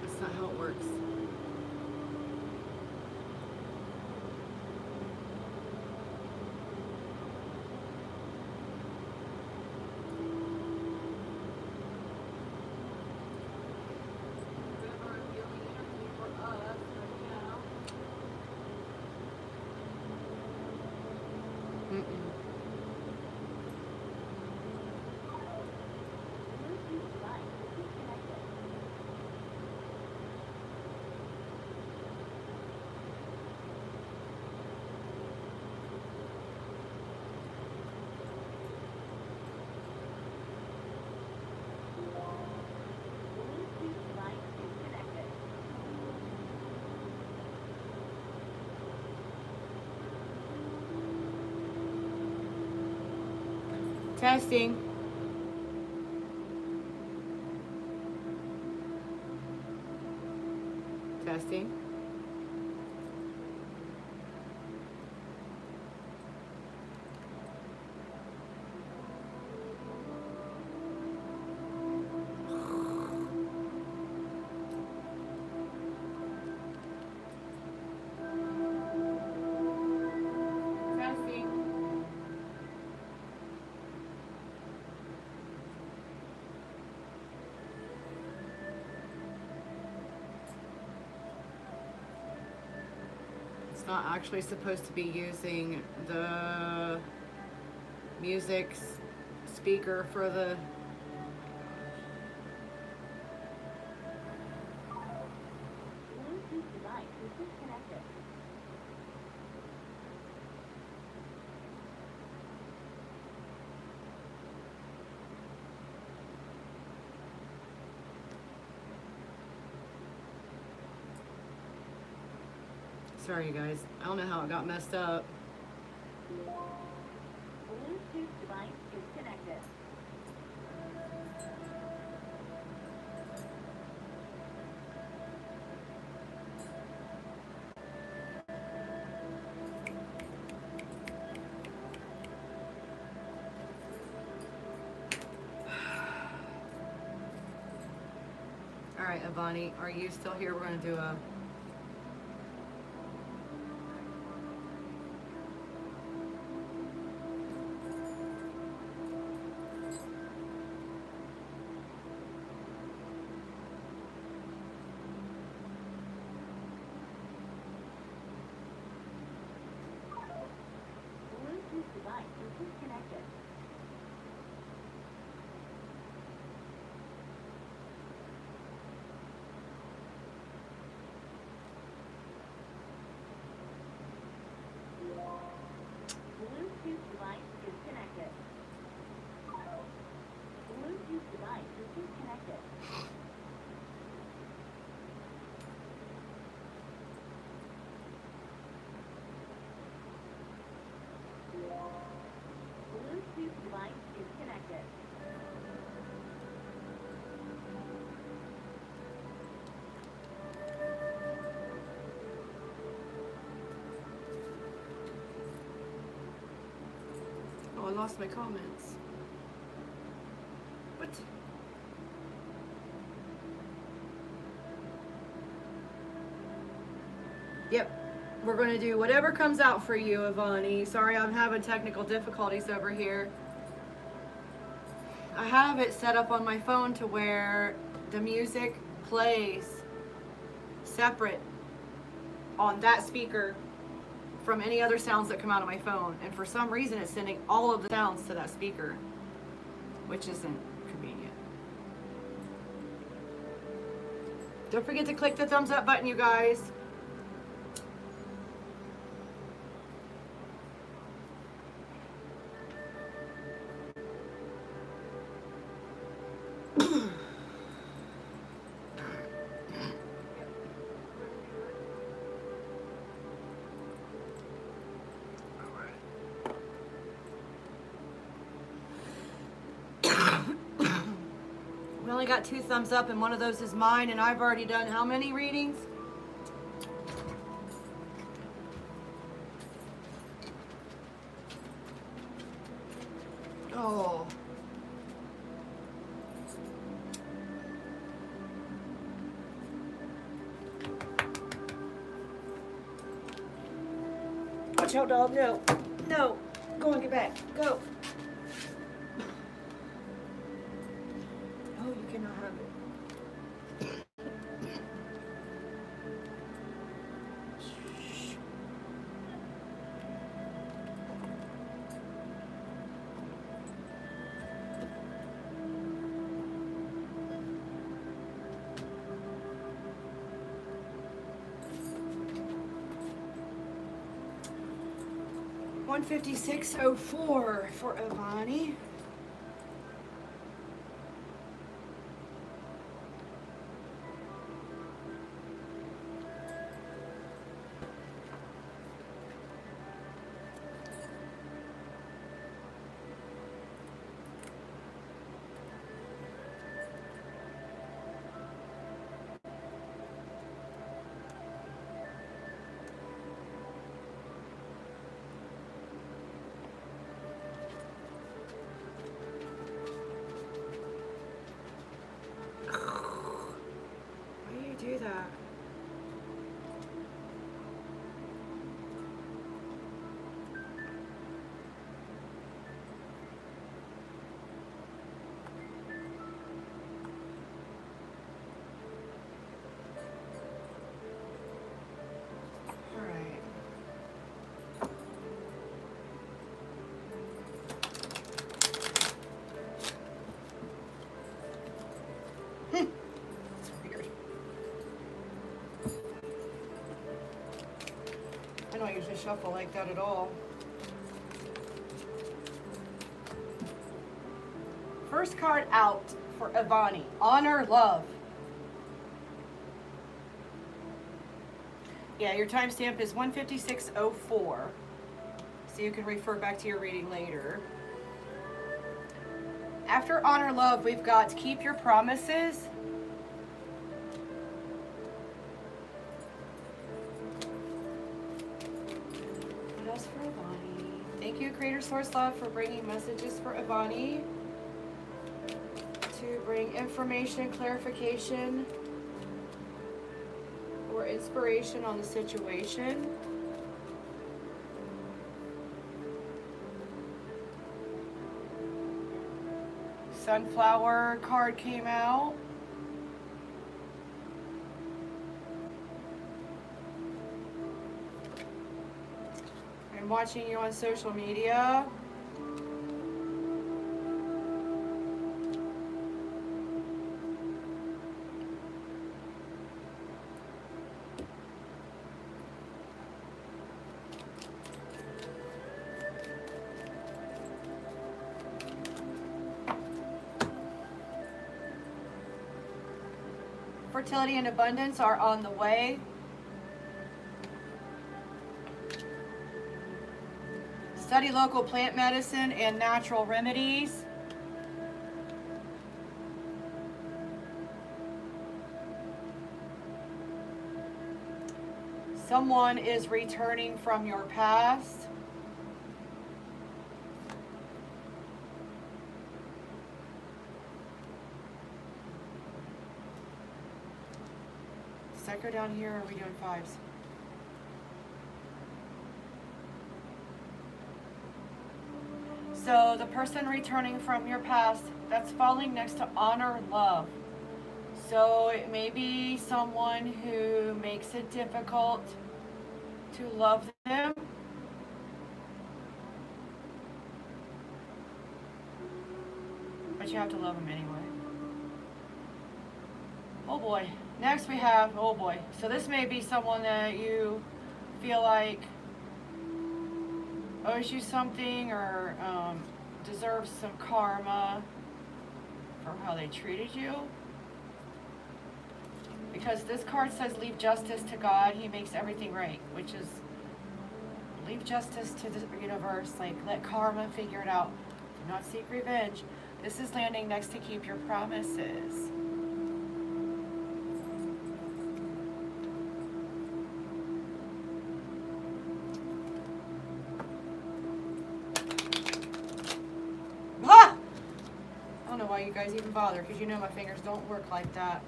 That's not how it works. River of healing energy for us right now. Testing. Testing. It's not actually supposed to be using the music speaker for the... Bluetooth device is disconnected. Sorry, you guys. I don't know how it got messed up. Bluetooth device is connected. All right, Avani, are you still here? We're going to do a... Bluetooth device is disconnected. Bluetooth device is connected. Bluetooth device is disconnected. Bluetooth device is connected. Oh, I lost my comments. What? Yep. We're going to do whatever comes out for you, Avani. Sorry, I'm having technical difficulties over here. I have it set up on my phone to where the music plays separate on that speaker from any other sounds that come out of my phone. And for some reason, it's sending all of the sounds to that speaker, which isn't convenient. Don't forget to click the thumbs up button, you guys. We only got 2 thumbs up, and one of those is mine, and I've already done how many readings? Oh. Watch out, dog. No. No. Go and get back. Go. Oh, you cannot have it. Shh. $156.04 for Avani. don't usually shuffle like that at all. First card out for AVAHNI. Honor, love. Yeah, your timestamp is 156:04. So you can refer back to your reading later. After honor, love, we've got keep your promises. What else for AVAHNI? Thank you, Creator Source Love, for bringing messages for AVAHNI to bring information, clarification, or inspiration on the situation. Sunflower card came out. I'm watching you on social media. Fertility and abundance are on the way. Study local plant medicine and natural remedies. Someone is returning from your past. Go down here, or are we doing fives? So the person returning from your past, that's falling next to honor, love. So it may be someone who makes it difficult to love them. But you have to love them anyway. Oh boy. Next we have, oh boy, so this may be someone that you feel like owes you something or deserves some karma for how they treated you. Because this card says leave justice to God, He makes everything right, which is leave justice to the universe, like let karma figure it out. Do not seek revenge. This is landing next to keep your promises. You guys even bother, because you know my fingers don't work like that.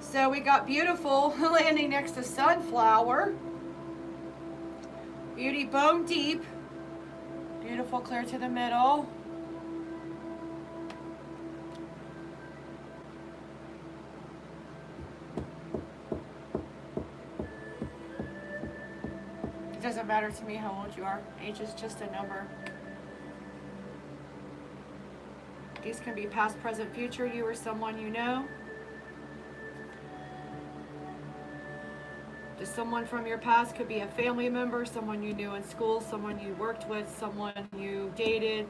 So we got beautiful landing next to sunflower. Beauty bone deep. Beautiful clear to the middle. It doesn't matter to me how old you are. Age is just a number. These can be past, present, future, you or someone you know. Just someone from your past, could be a family member, someone you knew in school, someone you worked with, someone you dated.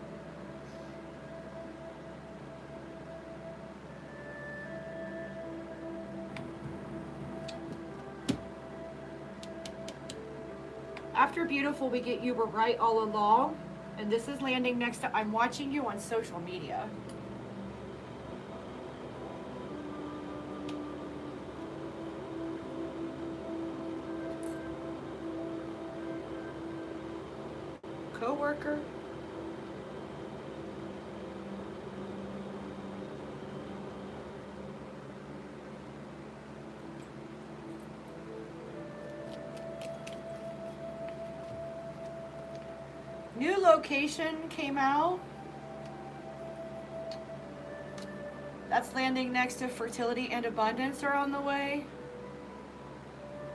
After beautiful, we get you were right all along. And this is landing next to I'm watching you on social media. Co-worker. New location came out. That's landing next to fertility and abundance are on the way.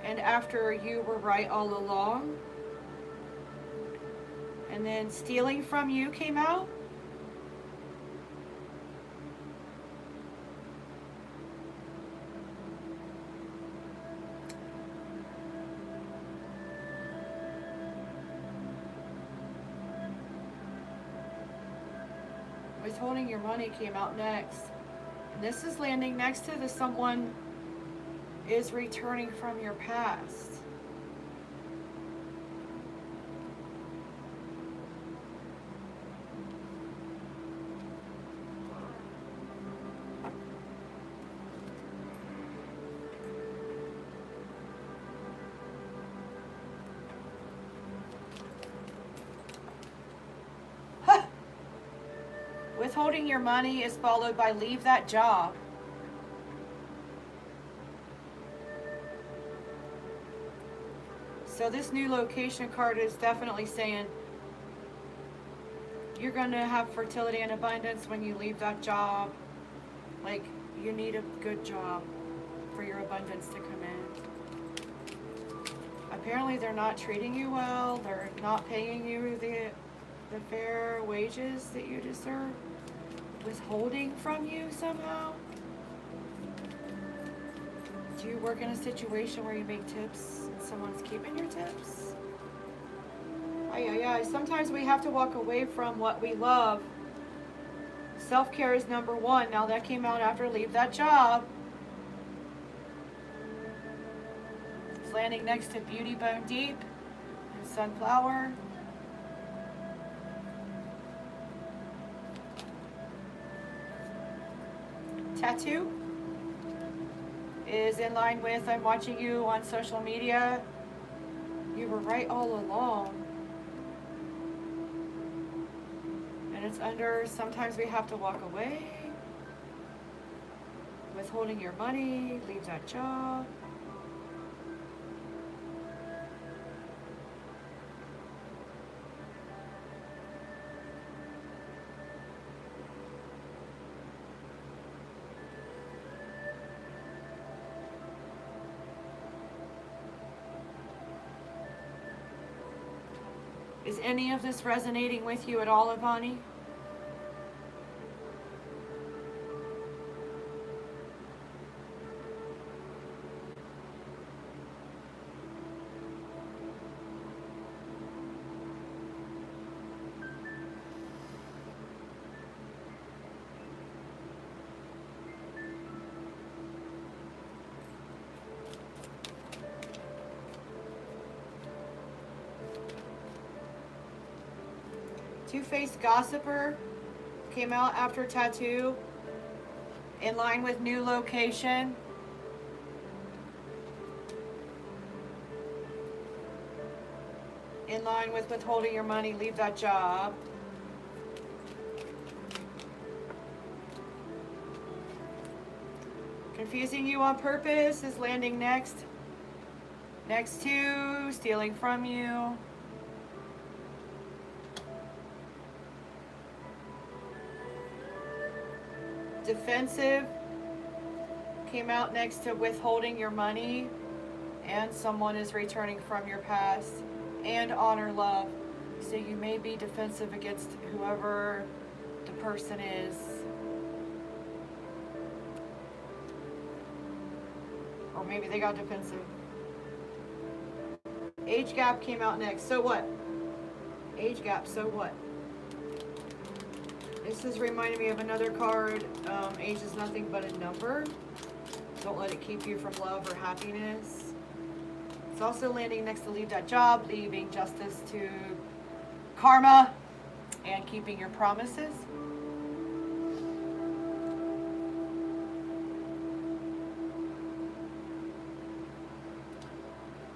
And after you were right all along. And then stealing from you came out. Withholding your money came out next. And this is landing next to the someone is returning from your past. Withholding your money is followed by leave that job. So this new location card is definitely saying you're going to have fertility and abundance when you leave that job. Like, you need a good job for your abundance to come in. Apparently they're not treating you well. They're not paying you the fair wages that you deserve. Withholding from you somehow. Do you work in a situation where you make tips and someone's keeping your tips? Sometimes we have to walk away from what we love. Self-care is number one. Now that came out after leave that job. It's landing next to Beauty Bone Deep and Sunflower. Tattoo is in line with I'm watching you on social media. You were right all along. And it's under sometimes we have to walk away. Withholding your money, leave that job. Is any of this resonating with you at all, AVAHNI? Two-faced gossiper came out after tattoo, in line with new location. In line with withholding your money, leave that job. Confusing you on purpose is landing next. Next to stealing from you. Defensive came out next to withholding your money, and someone is returning from your past, and honor love. So you may be defensive against whoever the person is. Or maybe they got defensive. Age gap came out next. So what? Age gap, so what? This is reminding me of another card. Age is nothing but a number. Don't let it keep you from love or happiness. It's also landing next to leave that job, leaving justice to karma, and keeping your promises.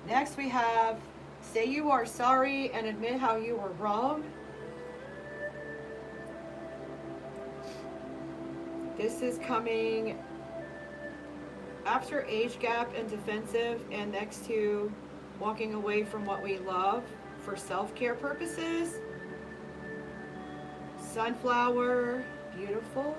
Next we have, say you are sorry and admit how you were wrong. This is coming after age gap and defensive, and next to walking away from what we love for self-care purposes. Sunflower, beautiful.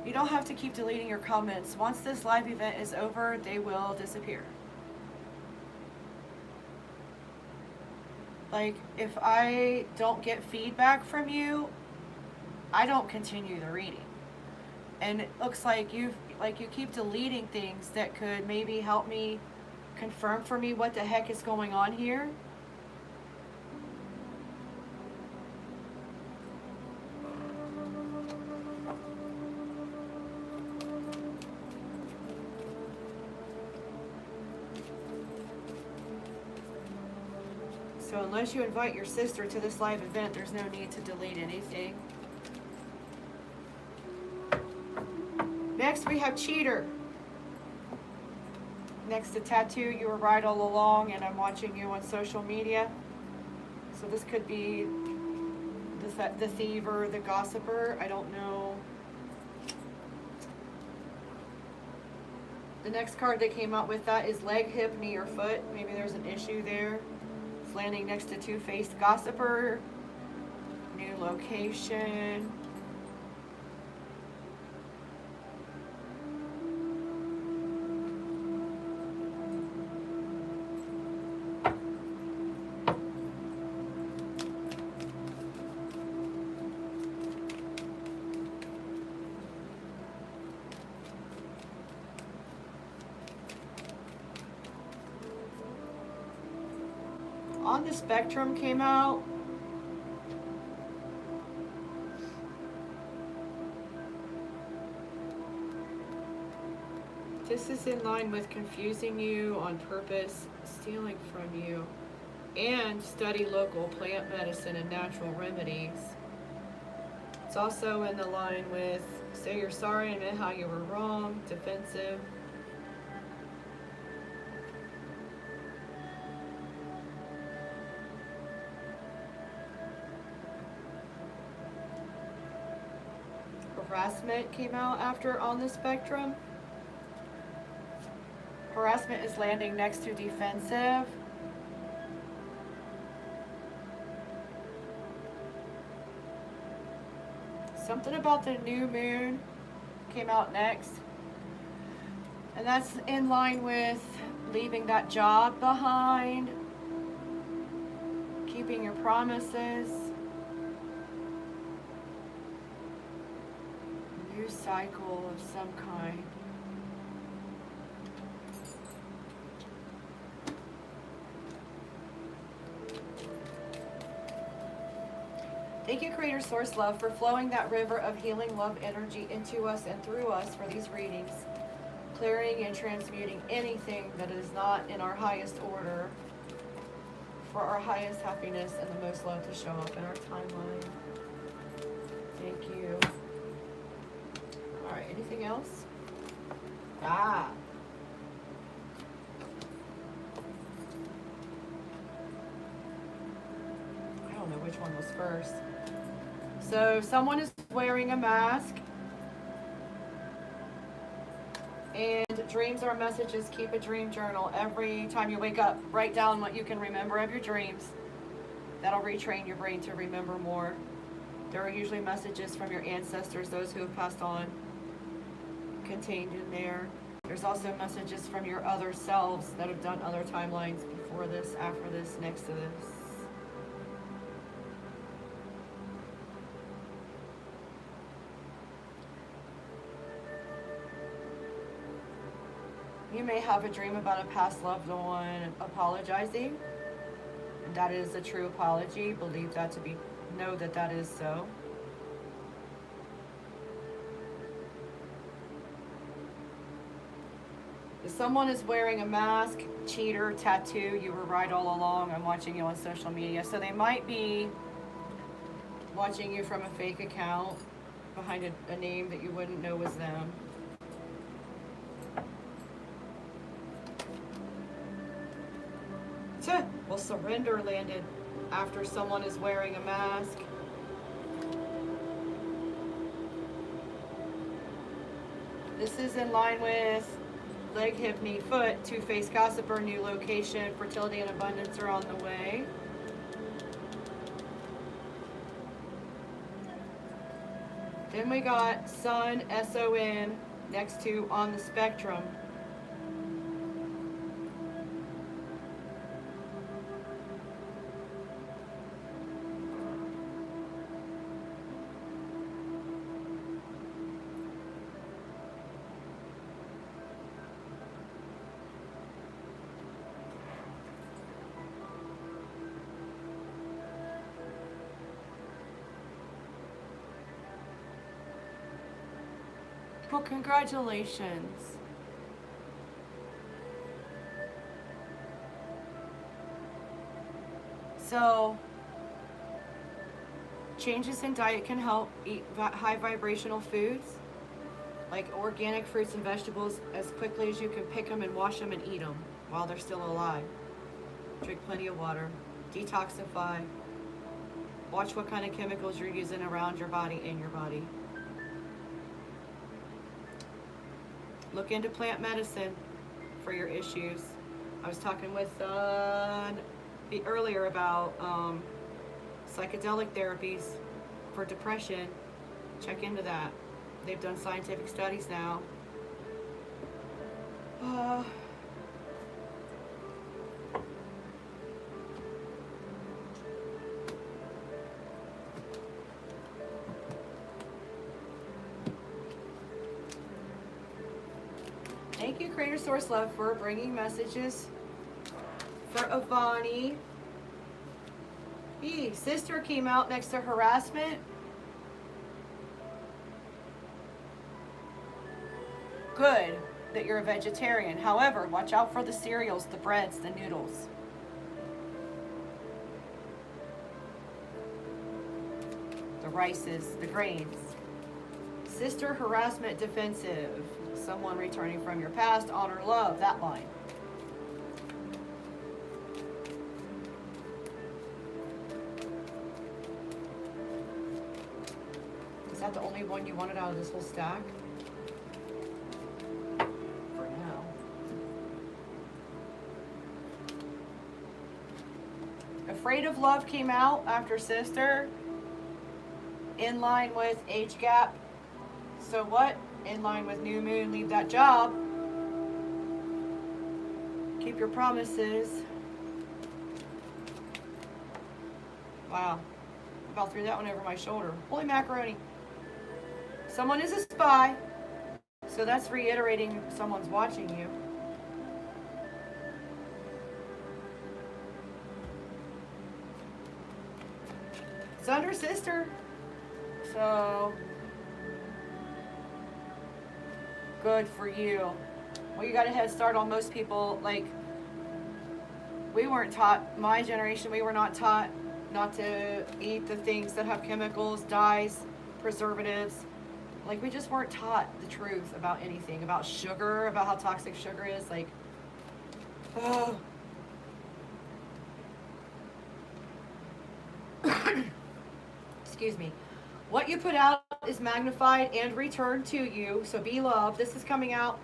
You don't have to keep deleting your comments. Once this live event is over, they will disappear. Like, if I don't get feedback from you, I don't continue the reading. And it looks like Like you keep deleting things that could maybe help me confirm for me what the heck is going on here. So unless you invite your sister to this live event, there's no need to delete anything. Next we have cheater. Next to tattoo, you were right all along, and I'm watching you on social media. So this could be the thiever, the gossiper, I don't know. The next card that came out with that is leg, hip, knee, or foot. Maybe there's an issue there. It's landing next to two-faced gossiper. New location. On the Spectrum came out. This is in line with confusing you on purpose, stealing from you, and study local plant medicine and natural remedies. It's also in the line with say you're sorry and admit how you were wrong, defensive. Harassment came out after on the Spectrum. Harassment is landing next to defensive. Something about the new moon came out next. And that's in line with leaving that job behind, keeping your promises. New cycle of some kind. Thank you, Creator Source Love, for flowing that river of healing love energy into us and through us for these readings, clearing and transmuting anything that is not in our highest order for our highest happiness and the most love to show up in our timeline. Thank you. All right, anything else? I don't know which one was first. So someone is wearing a mask. And dreams are messages. Keep a dream journal. Every time you wake up, write down what you can remember of your dreams. That'll retrain your brain to remember more. There are usually messages from your ancestors, those who have passed on, contained in there. There's also messages from your other selves that have done other timelines before this, after this, next to this. You may have a dream about a past loved one apologizing. That is a true apology. Believe that to be, know that that is so. If someone is wearing a mask, cheater, tattoo, you were right all along. I'm watching you on social media. So they might be watching you from a fake account behind a name that you wouldn't know was them. Well, surrender landed after someone is wearing a mask. This is in line with leg, hip, knee, foot, two-faced gossiper, new location, fertility and abundance are on the way. Then we got sun, S-O-N, next to on the spectrum. Well, congratulations. So, changes in diet can help. Eat high vibrational foods, like organic fruits and vegetables, as quickly as you can pick them and wash them and eat them while they're still alive. Drink plenty of water. Detoxify. Watch what kind of chemicals you're using around your body, in your body. Look into plant medicine for your issues. I was talking with earlier about psychedelic therapies for depression. Check into that. They've done scientific studies now. Thank you, Creator Source Love, for bringing messages for AVAHNI. Sister came out next to harassment. Good that you're a vegetarian. However, watch out for the cereals, the breads, the noodles. The rices, the grains. Sister, harassment, defensive. Someone returning from your past, honor, love, that line. Is that the only one you wanted out of this whole stack? For now. Afraid of Love came out after Sister. In line with age gap. So what? In line with new moon, leave that job. Keep your promises. Wow. About threw that one over my shoulder. Holy macaroni. Someone is a spy. So that's reiterating someone's watching you. It's under Sister. So good for you. Well, you got a head start on most people. Like, we weren't taught, my generation, we were not taught not to eat the things that have chemicals, dyes, preservatives. Like, we just weren't taught the truth about anything, about sugar, about how toxic sugar is. Like, oh. Excuse me. What you put out is magnified and returned to you, so be loved. This is coming out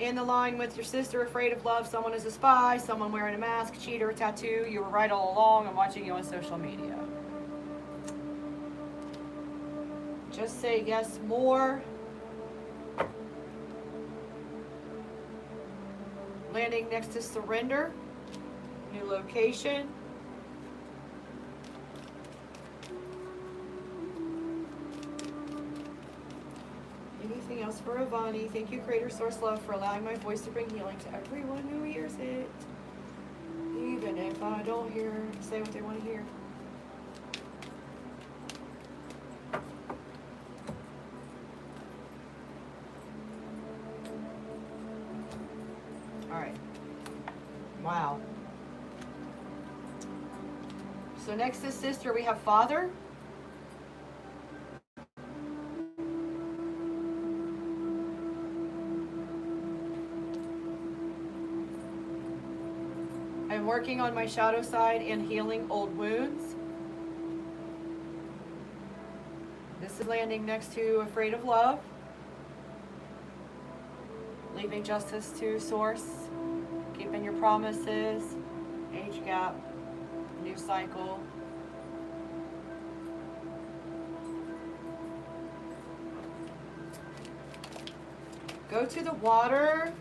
in the line with your sister, afraid of love, someone is a spy, someone wearing a mask, cheater, tattoo. You were right all along. I'm watching you on social media. Just say yes more. Landing next to surrender. New location. Anything else for AVAHNI? Thank you, Creator Source Love, for allowing my voice to bring healing to everyone who hears it. Even if I don't say what they want to hear. All right. Wow. So next is Sister, we have Father. I'm working on my shadow side and healing old wounds. This is landing next to afraid of love. Leaving justice to source. Keeping your promises. Age gap. New cycle. Go to the water.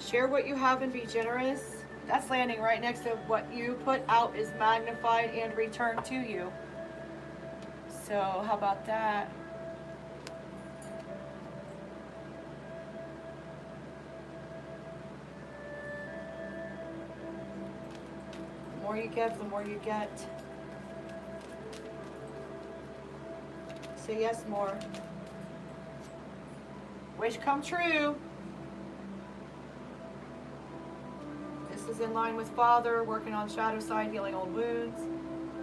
Share what you have and be generous. That's landing right next to what you put out is magnified and returned to you. So how about that? more you give, the more you get. Say yes more. Wish come true. This is in line with Father, working on shadow side, healing old wounds.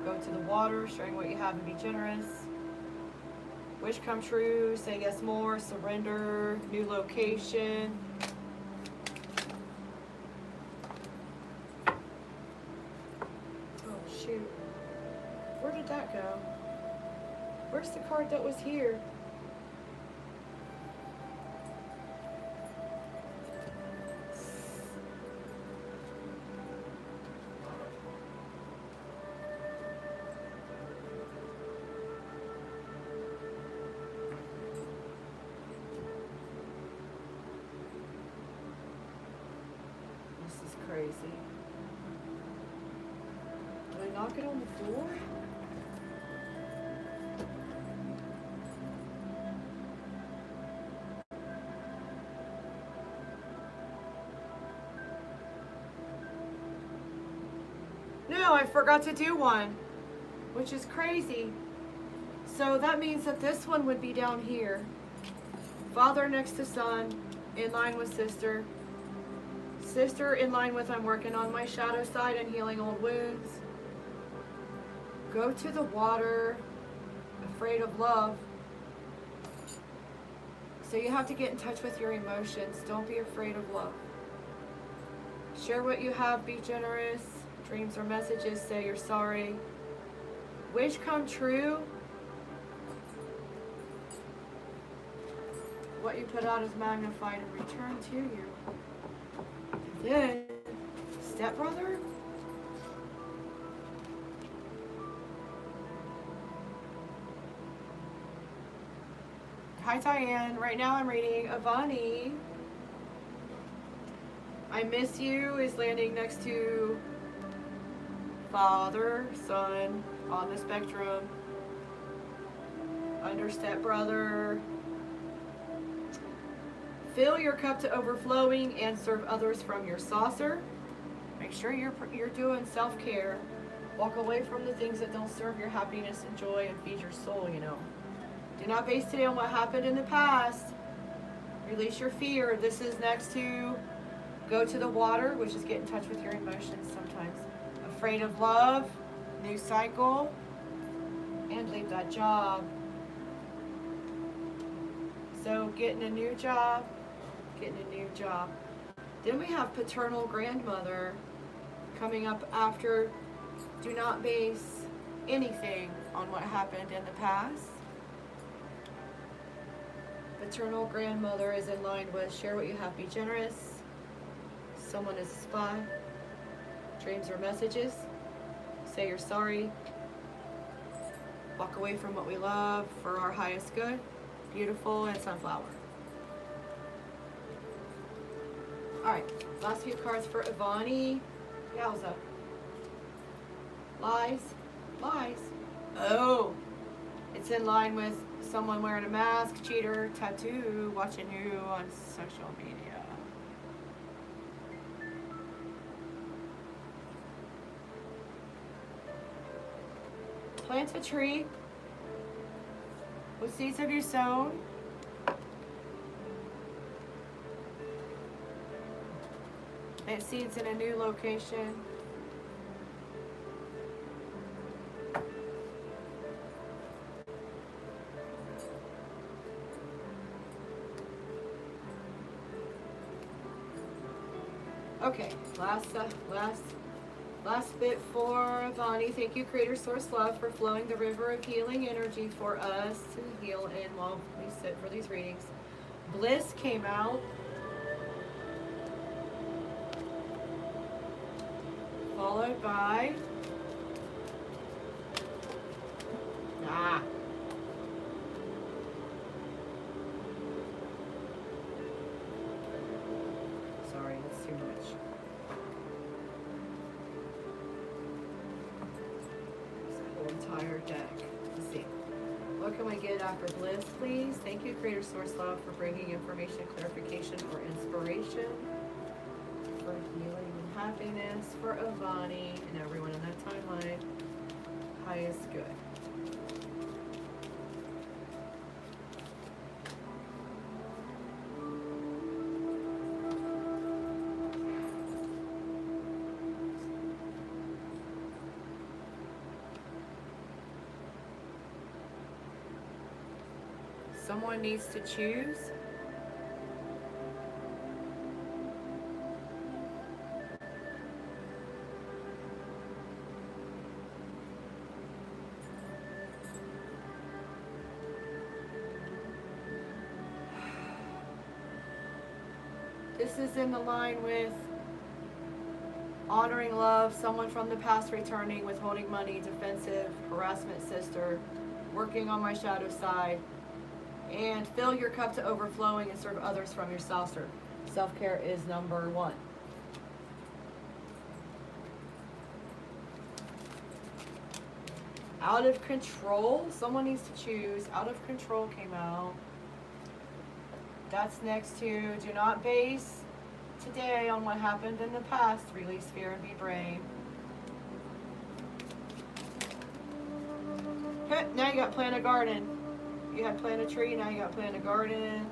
Go to the water, sharing what you have and be generous. Wish come true, say yes more, surrender, new location. Oh shoot. Where did that go? Where's the card that was here? This is crazy. Did I knock it on the floor? No, I forgot to do one, which is crazy. So that means that this one would be down here. Father next to Son, in line with Sister. Sister in line with I'm working on my shadow side and healing old wounds. Go to the water, afraid of love. So you have to get in touch with your emotions. Don't be afraid of love. Share what you have, be generous. Dreams or messages, say you're sorry. Wish come true. What you put out is magnified and returned to you. Then, stepbrother? Hi Diane, right now I'm reading AVAHNI. I Miss You is landing next to Father, Son, on the spectrum, under stepbrother. Fill your cup to overflowing and serve others from your saucer. Make sure you're doing self-care. Walk away from the things that don't serve your happiness and joy and feed your soul, you know. Do not base today on what happened in the past. Release your fear. This is next to go to the water, which is get in touch with your emotions sometimes. Afraid of love, new cycle, and leave that job. So getting a new job, Then we have paternal grandmother coming up after. Do not base anything on what happened in the past. Paternal grandmother is in line with share what you have, be generous. Someone is a spy. Dreams or messages. Say you're sorry. Walk away from what we love for our highest good. Beautiful and sunflower. Alright, last few cards for AVAHNI. Yowza. Lies. Lies. Oh. It's in line with someone wearing a mask, cheater, tattoo, watching you on social media. Plant a tree. What seeds have you sown? Plant seeds in a new location. Okay, last bit for AVAHNI. Thank you, Creator Source Love, for flowing the river of healing energy for us to heal in while we sit for these readings. Bliss came out. Followed by sorry, that's too much. This whole entire deck. Let's see. What can we get after Bliss, please? Thank you, Creator Source Love, for bringing information, clarification, or inspiration for healing and happiness for AVAHNI and everyone in that timeline. Highest good. Someone needs to choose. This is in the line with honoring love, someone from the past returning, withholding money, defensive, harassment sister, working on my shadow side, and fill your cup to overflowing and serve others from your saucer. Self-care is number one. Out of control, someone needs to choose. Out of control came out. That's next to do not base today on what happened in the past. Release fear and be brave. Okay, now you got plant a garden. You had plant a tree, now you got plant a garden.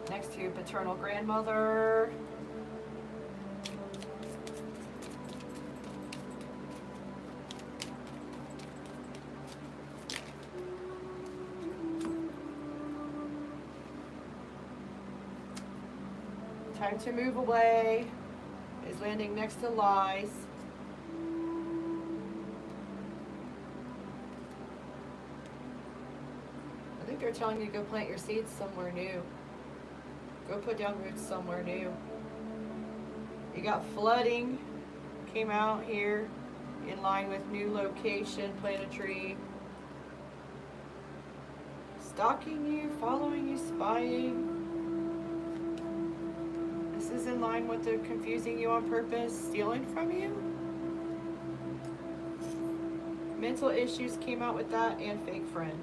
Next to paternal grandmother. Time to move away is landing next to lies. I think they're telling you to go plant your seeds somewhere new. Go put down roots somewhere new. You got flooding came out here in line with new location, plant a tree. Stalking you, following you, spying. This is in line with the confusing you on purpose, stealing from you. Mental issues came out with that, and fake friend.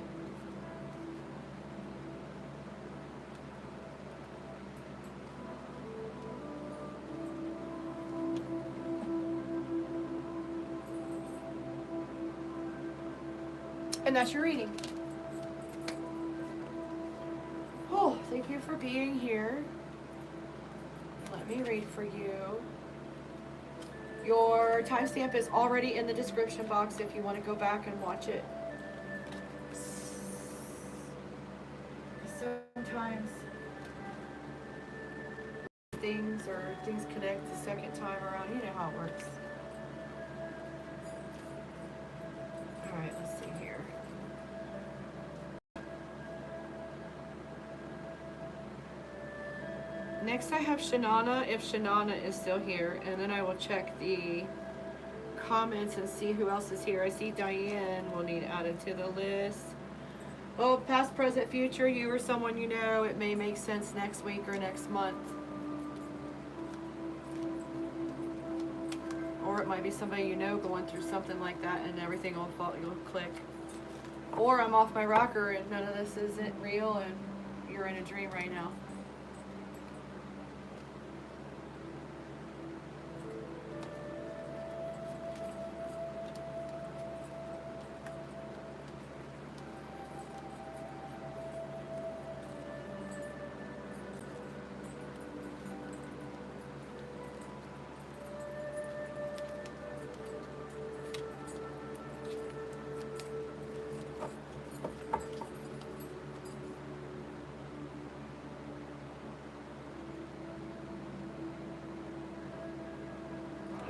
And that's your reading. Oh, thank you for being here. Let me read for you. Your timestamp is already in the description box if you want to go back and watch it. Sometimes things connect the second time around. You know how it works. Alright, let's see here. Next I have Shanana, if Shanana is still here, and then I will check the comments and see who else is here. I see Diane will need added to the list. Well, past, present, future, you or someone you know, it may make sense next week or next month. Or it might be somebody you know going through something like that and everything will fall, you'll click. Or I'm off my rocker and none of this isn't real and you're in a dream right now.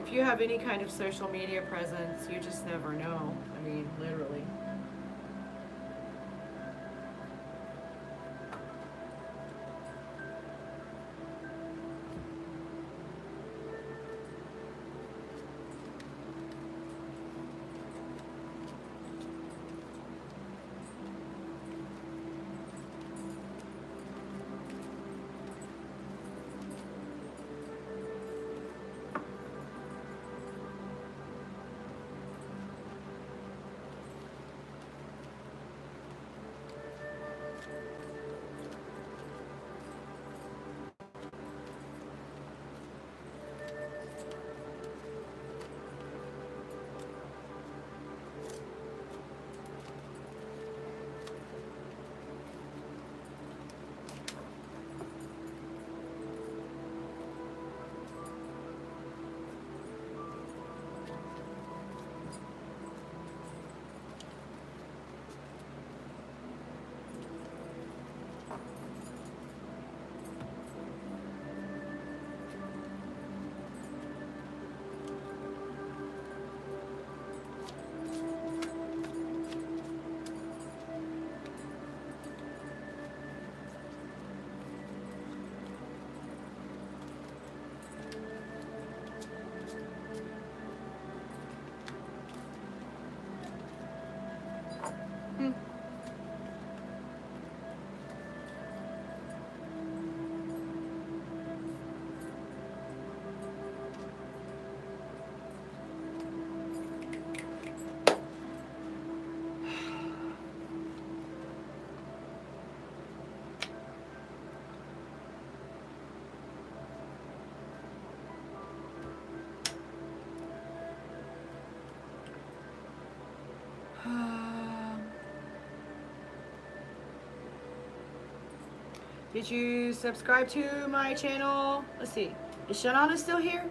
If you have any kind of social media presence, you just never know. I mean, literally. Did you subscribe to my channel? Let's see. Is Shanana still here?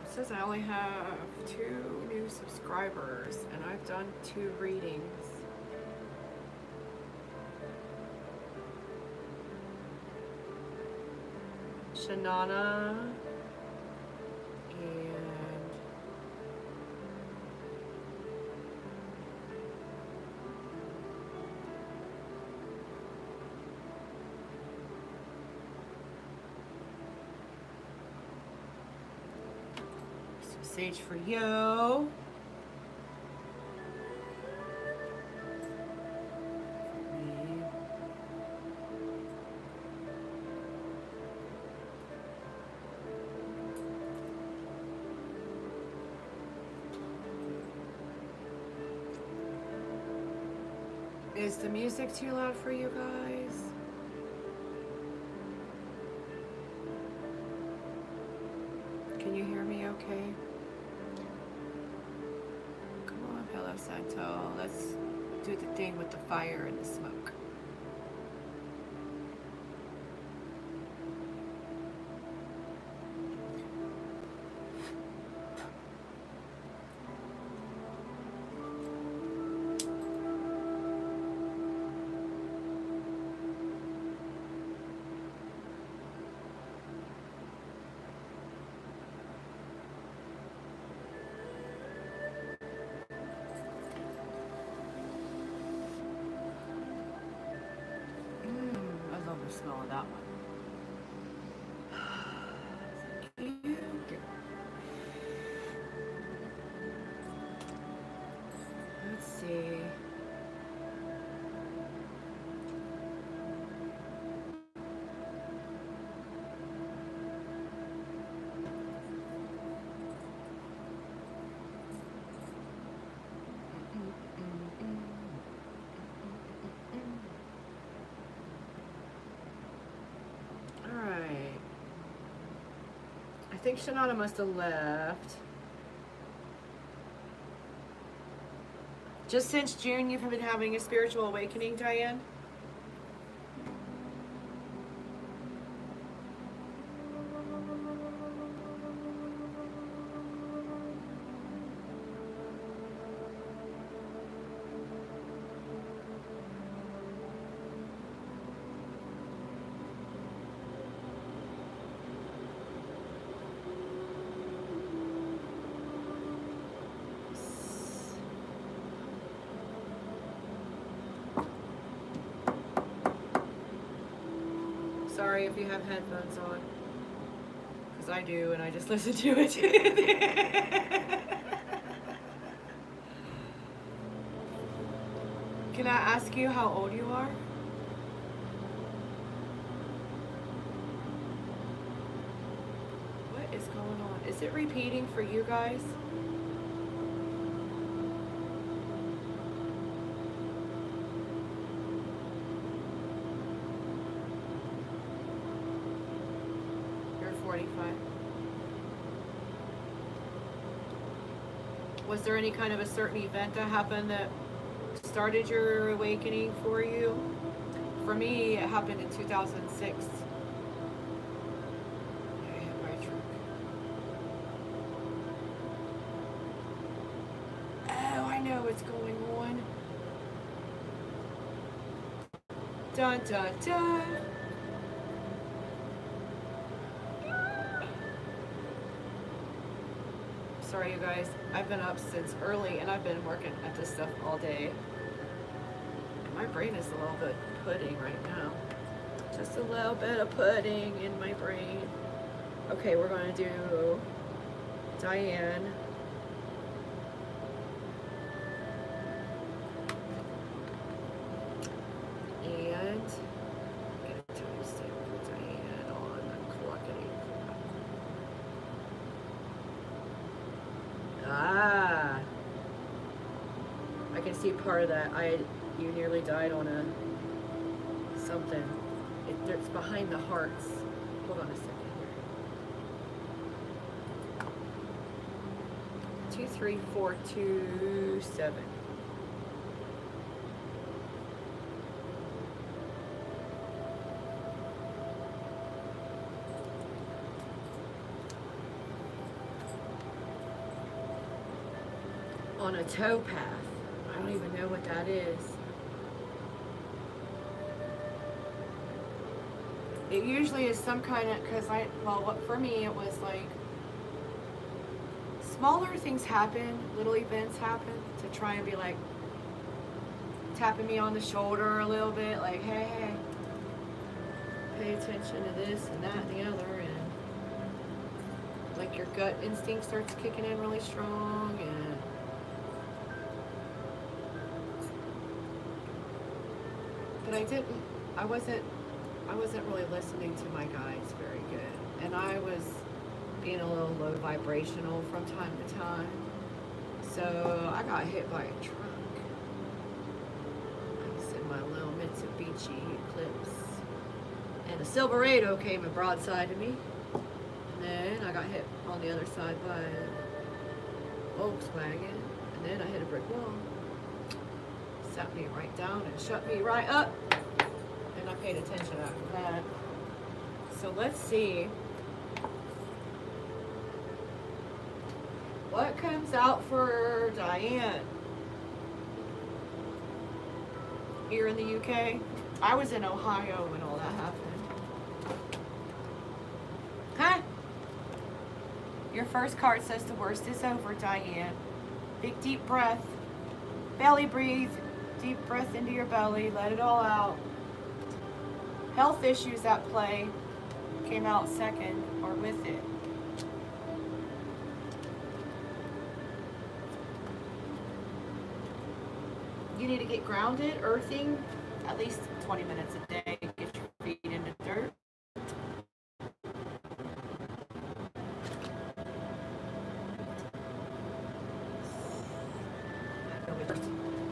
It says I only have 2 new subscribers and I've done 2 readings. Shanana and sage for you. Is the music too loud for you guys? Can you hear me okay? Come on, Palo Santo. Let's do the thing with the fire and the smoke. I love the smell of that one. Thank you. Let's see. I think Shanana must have left. Just since June, you've been having a spiritual awakening, Diane? Sorry if you have headphones on, because I do, and I just listen to it. Can I ask you how old you are? What is going on? Is it repeating for you guys? Was there any kind of a certain event that happened that started your awakening for you? For me, it happened in 2006. I hit my truck. Oh, I know what's going on. Dun dun dun. Sorry, you guys. I've been up since early and I've been working at this stuff all day. My brain is a little bit pudding right now. Just a little bit of pudding in my brain. Okay, we're going to do Diane. see part of that. You nearly died on a something. It's behind the hearts. Hold on a second here. 23427. On a towpath. I don't even know what that is. It usually is some kind of, for me it was like smaller things happen, little events happen to try and be like tapping me on the shoulder a little bit, like, hey, pay attention to this and that and the other, and like your gut instinct starts kicking in really strong, and but I wasn't really listening to my guides very good, and I was being a little low vibrational from time to time, so I got hit by a truck. I was in my little Mitsubishi Eclipse, and a Silverado came and broadside to me, and then I got hit on the other side by a Volkswagen, and then I hit a brick wall. Sat me right down and shut me right up, and I paid attention after that. So let's see what comes out for Diane here in the UK. I was in Ohio when all that happened. Huh? Your first card says the worst is over, Diane. Big deep breath. Belly breathe. Deep breath into your belly, let it all out. Health issues at play came out second, or with it. You need to get grounded, earthing, at least 20 minutes a day. Get your feet in the dirt.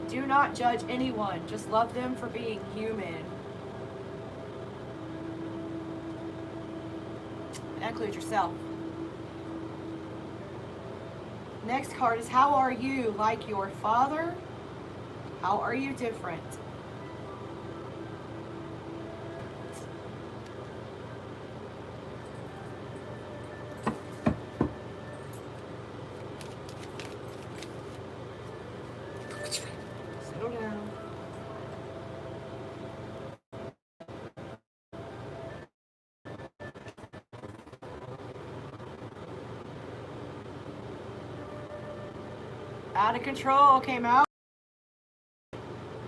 Do not judge anyone. Just love them for being human. That includes yourself. Next card is, how are you like your father? How are you different? Settle down. Out of control came out.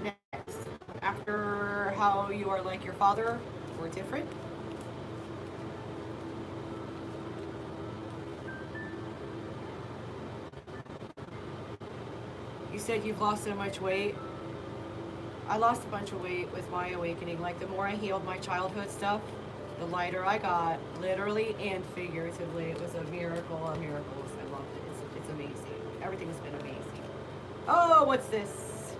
Next, after how you are like your father or different. You said you've lost so much weight. I lost a bunch of weight with my awakening. Like, the more I healed my childhood stuff, the lighter I got, literally and figuratively. It was a miracle of miracles. I loved it. It's amazing. Everything's been amazing. Oh, what's this?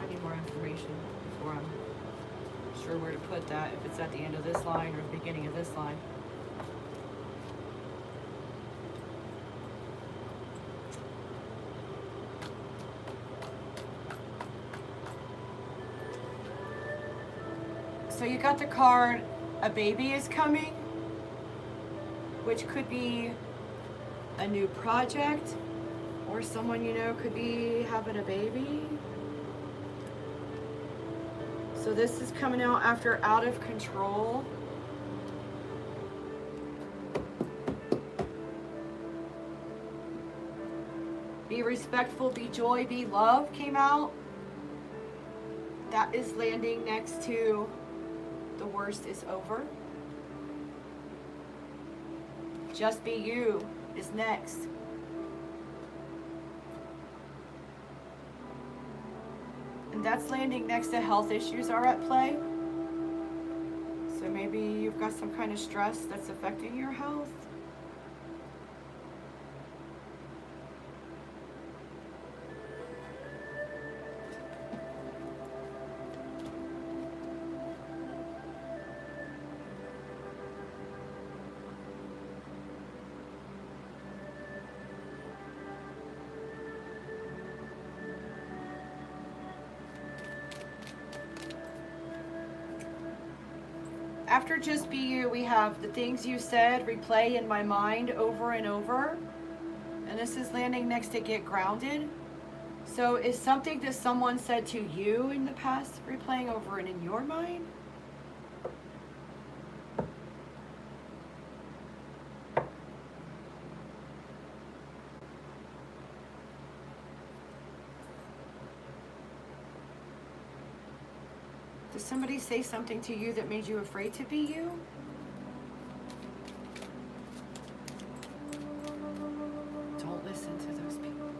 I need more information before I'm sure where to put that, if it's at the end of this line or the beginning of this line. So you got the card, a baby is coming, which could be a new project, or someone you know could be having a baby. So this is coming out after out of control. Be respectful, be joy, be love came out. That is landing next to the worst is over. Just be you is next. And that's landing next to health issues are at play. So maybe you've got some kind of stress that's affecting your health. After Just Be You, we have the things you said replay in my mind over and over. And this is landing next to Get Grounded. So is something that someone said to you in the past replaying over and in your mind? Did somebody say something to you that made you afraid to be you? Don't listen to those people.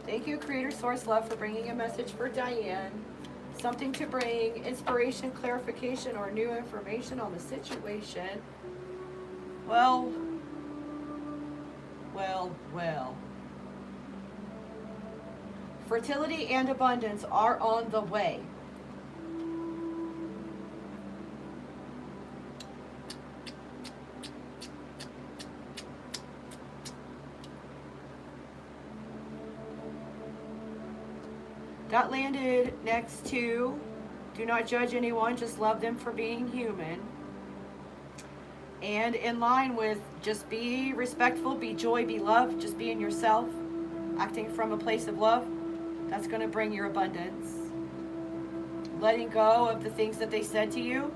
Thank you, Creator Source Love, for bringing a message for Diane. Something to bring inspiration, clarification, or new information on the situation. Well. Fertility and abundance are on the way. That landed next to do not judge anyone, just love them for being human. And in line with just be respectful, be joy, be love, just being yourself, acting from a place of love. That's going to bring your abundance. Letting go of the things that they said to you,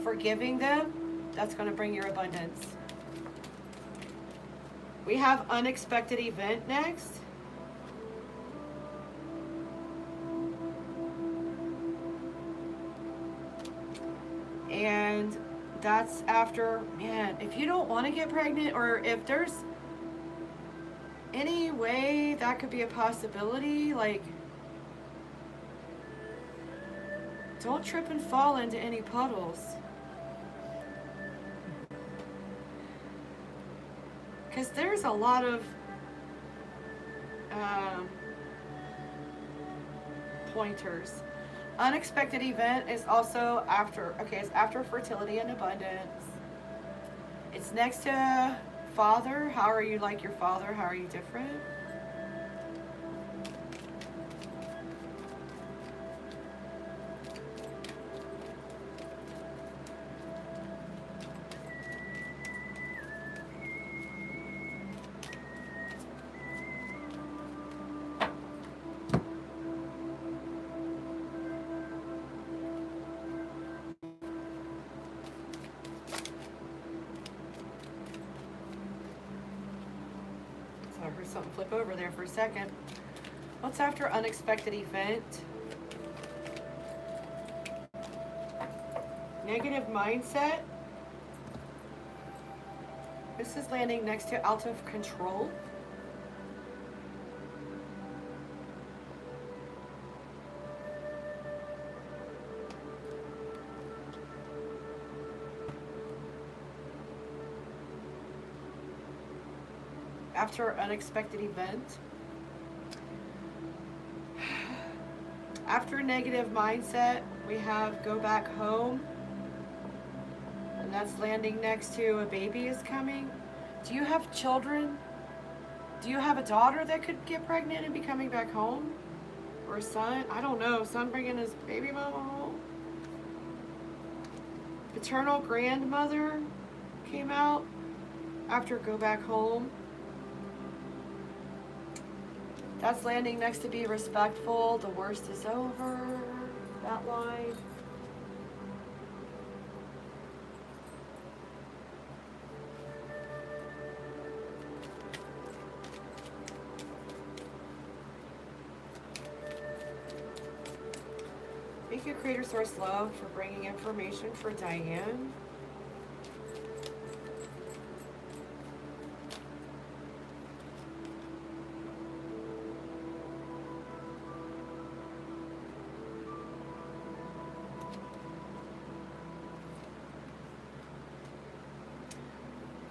forgiving them, that's going to bring your abundance. We have unexpected event next. And that's after, man, if you don't want to get pregnant, or if there's any way that could be a possibility, like, don't trip and fall into any puddles. Because there's a lot of pointers. Unexpected event is also after, okay, it's after fertility and abundance. It's next to Father. How are you like your father? How are you different? I heard something flip over there for a second. What's after unexpected event? Negative mindset. This is landing next to out of control. After unexpected event. After negative mindset, we have go back home. And that's landing next to a baby is coming. Do you have children? Do you have a daughter that could get pregnant and be coming back home? Or a son? I don't know. Son bringing his baby mama home? Paternal grandmother came out after go back home. That's landing next to be respectful. The worst is over. That line. Thank you, Creator Source Love, for bringing information for Diane.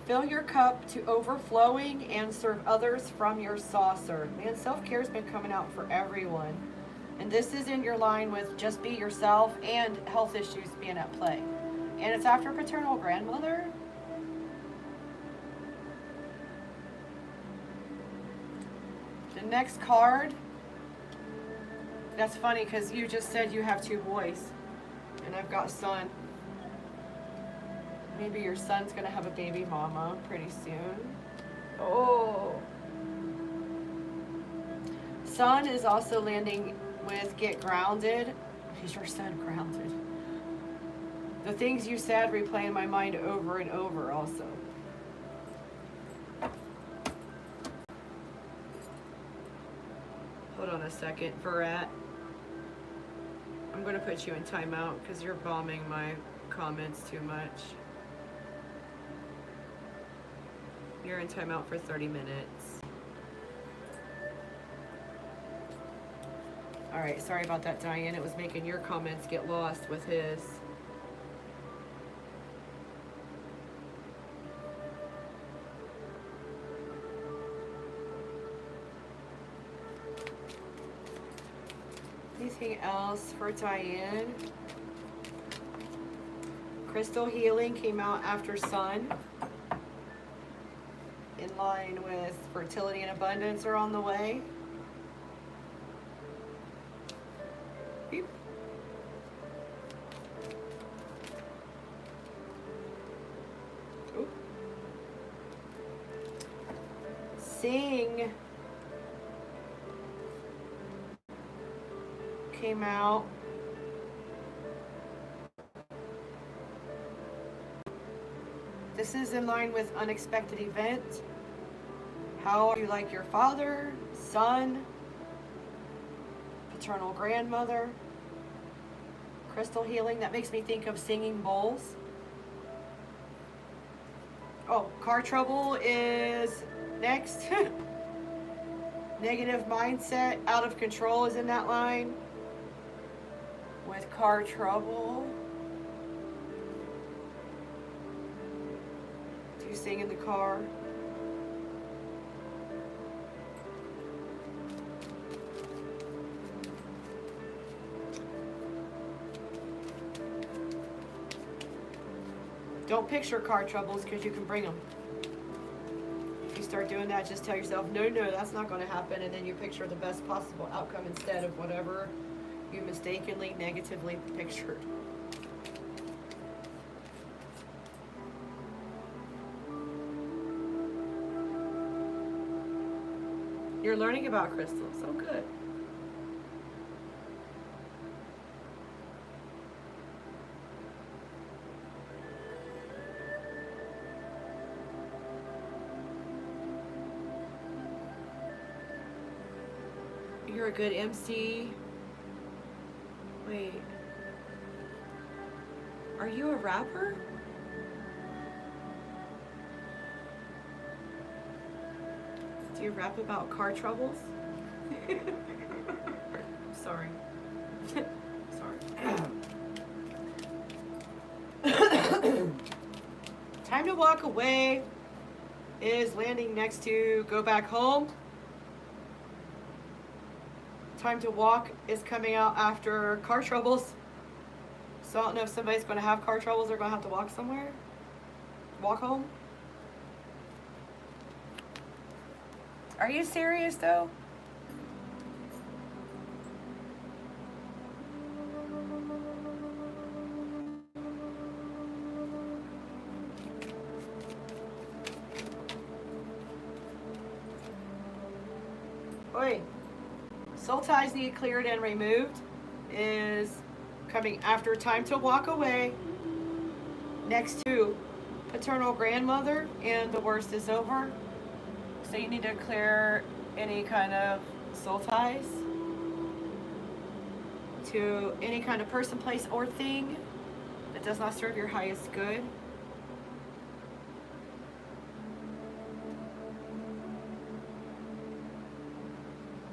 Fill your cup to overflowing and serve others from your saucer. Man, self-care has been coming out for everyone. And this is in your line with just be yourself and health issues being at play. And it's after paternal grandmother. The next card, that's funny because you just said you have 2 boys. And I've got son. Maybe your son's gonna have a baby mama pretty soon. Oh. Son is also landing with get grounded. Is your son grounded? The things you said replay in my mind over and over also. Hold on a second, Virat. I'm gonna put you in timeout because you're bombing my comments too much. You're in timeout for 30 minutes. All right, sorry about that, Diane. It was making your comments get lost with his. Anything else for Diane? Crystal healing came out after sun. In line with fertility and abundance are on the way. Beep. Ooh. Sing came out. This is in line with unexpected event. How are you like your father, son, paternal grandmother? Crystal healing, that makes me think of singing bowls. Oh, car trouble is next. Negative mindset, out of control is in that line. With car trouble. Do you sing in the car? Don't picture car troubles because you can bring them. If you start doing that, just tell yourself, no, that's not going to happen. And then you picture the best possible outcome instead of whatever you mistakenly, negatively pictured. You're learning about crystals. So good. You're a good MC. Wait. Are you a rapper? Do you rap about car troubles? Sorry. Sorry. Time to walk away is landing next to go back home. Time to walk is coming out after car troubles. So I don't know if somebody's going to have car troubles. They're going to have to walk somewhere. Walk home. Are you serious though? Oi. Soul ties need cleared and removed is coming after time to walk away next to paternal grandmother and the worst is over. So you need to clear any kind of soul ties to any kind of person, place, or thing that does not serve your highest good.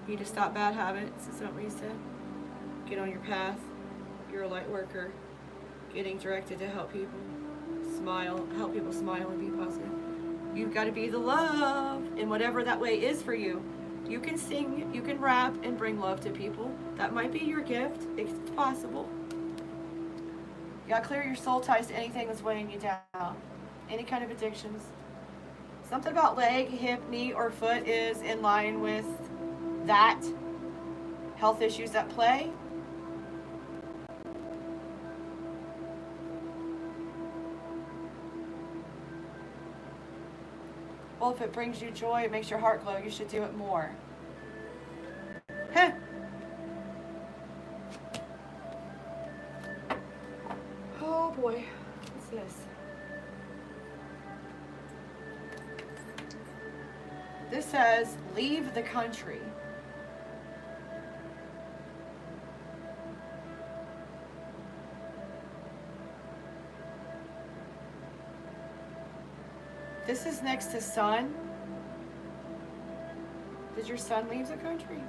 You need to stop bad habits. Is that what you said? Get on your path. You're a light worker. Getting directed to help people. Smile. Help people smile and be positive. You've got to be the love in whatever that way is for you. You can sing, you can rap, and bring love to people. That might be your gift. It's possible. You got to clear your soul ties to anything that's weighing you down. Any kind of addictions. Something about leg, hip, knee, or foot is in line with that. Health issues at play. Well, if it brings you joy, it makes your heart glow, you should do it more. Heh. Oh boy, what's this? This says, leave the country. This is next to son. Did your son leave the country?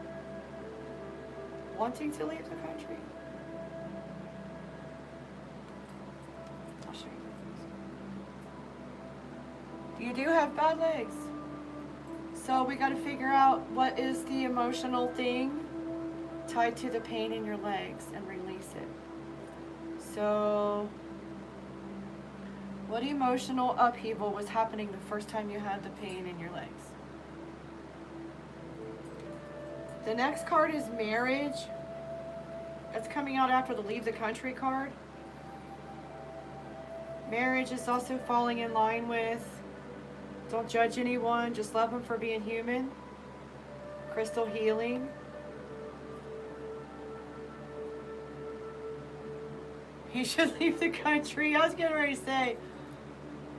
Wanting to leave the country? I'll show you. You do have bad legs. So we got to figure out what is the emotional thing tied to the pain in your legs and release it. So what emotional upheaval was happening the first time you had the pain in your legs? The next card is marriage. That's coming out after the leave the country card. Marriage is also falling in line with don't judge anyone, just love them for being human. Crystal healing. You should leave the country. I was getting ready to say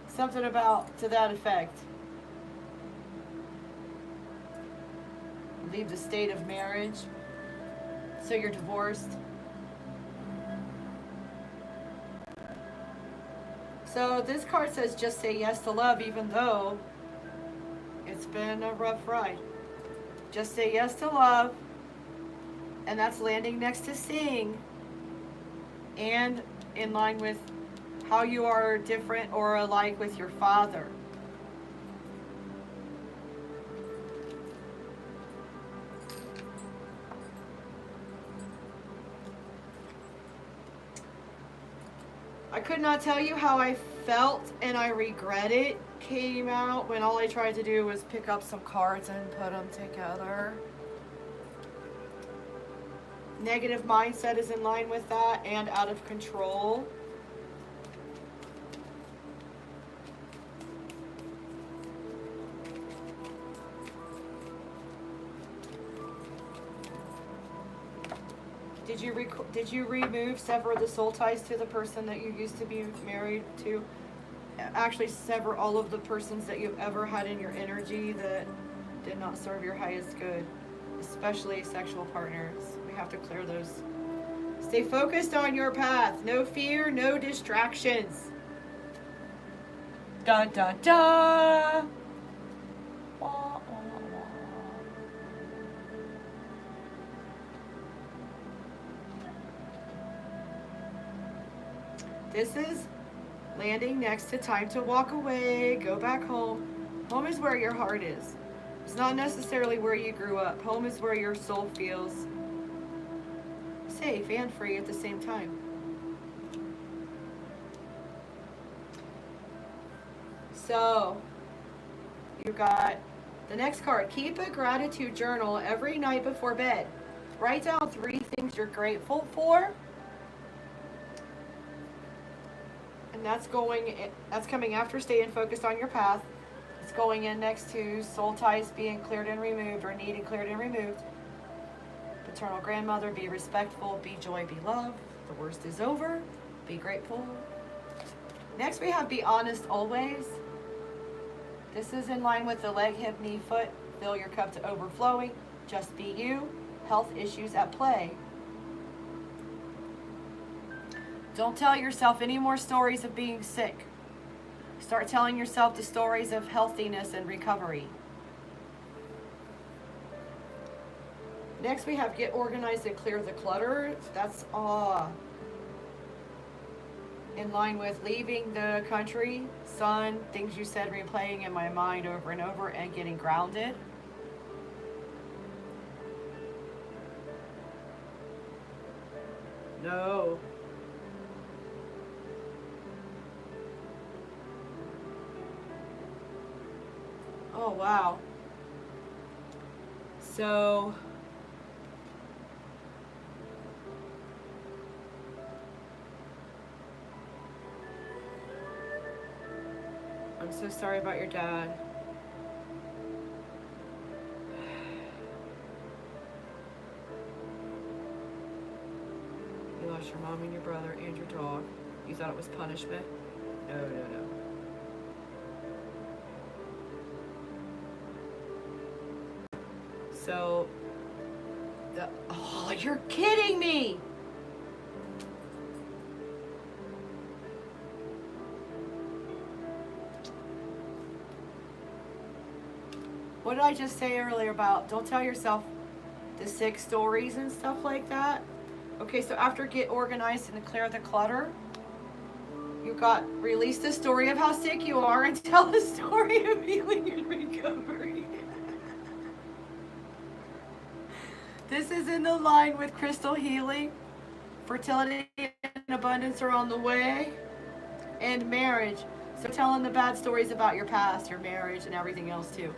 something about to that effect. Leave the state of marriage. So you're divorced. So this card says just say yes to love even though it's been a rough ride. Just say yes to love. And that's landing next to sing. And in line with how you are different or alike with your father. I could not tell you how I felt and I regret it came out when all I tried to do was pick up some cards and put them together. Negative mindset is in line with that and out of control. Did you remove, sever the soul ties to the person that you used to be married to? Actually, sever all of the persons that you've ever had in your energy that did not serve your highest good, especially sexual partners. We have to clear those. Stay focused on your path. No fear, no distractions. Dun dun dun. This is landing next to time to walk away, go back home. Home is where your heart is. It's not necessarily where you grew up. Home is where your soul feels safe and free at the same time. So, you got the next card. Keep a gratitude journal every night before bed. Write down 3 things you're grateful for. And that's coming after staying focused on your path. It's going in next to soul ties being cleared and removed or needing cleared and removed. Paternal grandmother, be respectful, be joy, be love. The worst is over. Be grateful. Next we have be honest always. This is in line with the leg, hip, knee, foot. Fill your cup to overflowing. Just be you. Health issues at play. Don't tell yourself any more stories of being sick. Start telling yourself the stories of healthiness and recovery. Next we have get organized and clear the clutter. That's in line with leaving the country, son, things you said replaying in my mind over and over, and getting grounded. No. Oh, wow. So, I'm so sorry about your dad. You lost your mom and your brother and your dog. You thought it was punishment? No, no, no. So, oh, you're kidding me! What did I just say earlier about don't tell yourself the 6 stories and stuff like that? Okay, so after get organized and clear the clutter, you got release the story of how sick you are and tell the story of healing and recovery. This is in the line with crystal healing, fertility and abundance are on the way, and marriage. So telling the bad stories about your past, your marriage, and everything else too.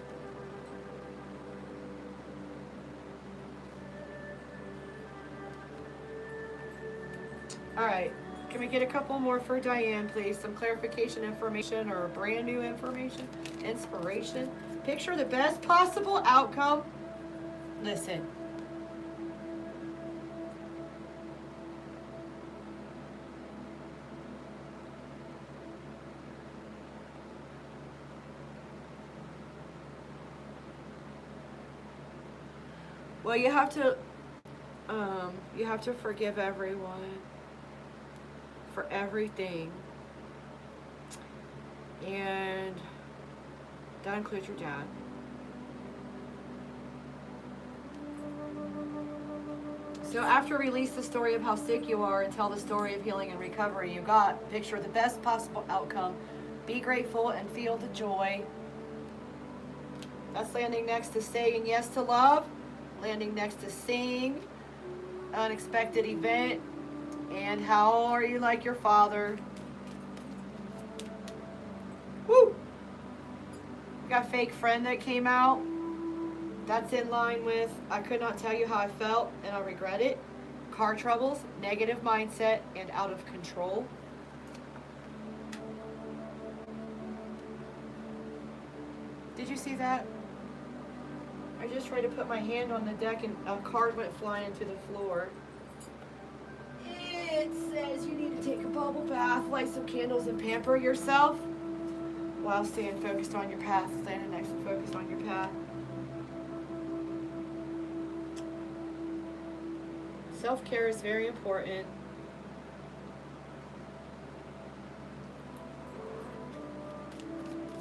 All right, can we get a couple more for Diane, please? Some clarification information or brand new information, inspiration. Picture the best possible outcome. Listen. Well, you have to forgive everyone for everything, and that includes your dad. So after release the story of how sick you are and tell the story of healing and recovery, you got picture the best possible outcome. Be grateful and feel the joy. That's landing next to saying yes to love, landing next to seeing unexpected event, and how are you like your father? Woo! Got fake friend that came out. That's in line with I could not tell you how I felt and I regret it. Car troubles, negative mindset, and out of control. Did you see that? I just tried to put my hand on the deck and a card went flying into the floor. It says you need to take a bubble bath, light some candles, and pamper yourself while staying focused on your path. Standing next and focused on your path. Self-care is very important.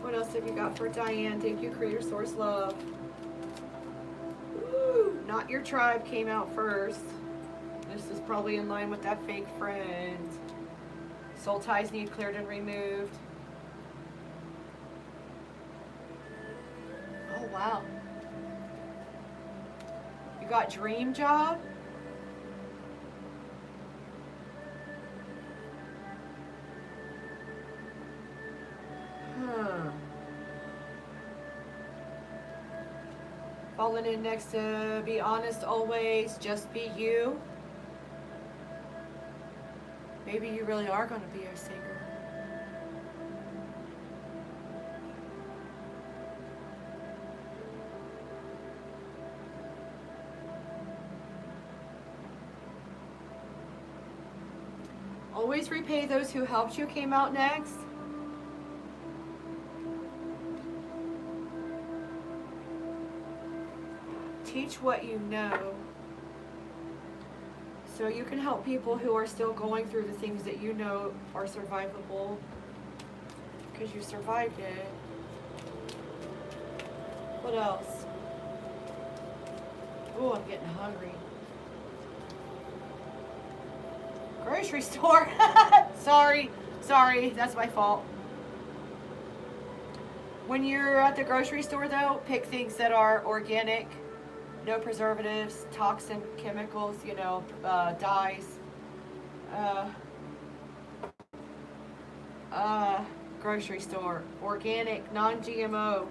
What else have you got for Diane? Thank you, Creator Source Love. Ooh, not your tribe came out first. This is probably in line with that fake friend. Soul ties need cleared and removed. Oh, wow. You got dream job? Falling in next to be honest always, just be you. Maybe you really are going to be a singer. Always repay those who helped you came out next. Teach what you know so you can help people who are still going through the things that you know are survivable because you survived it. What else? Oh, I'm getting hungry. Grocery store. Sorry. Sorry, that's my fault. When you're at the grocery store, though, pick things that are organic, no preservatives, toxin chemicals, dyes. Grocery store, organic, non-GMO.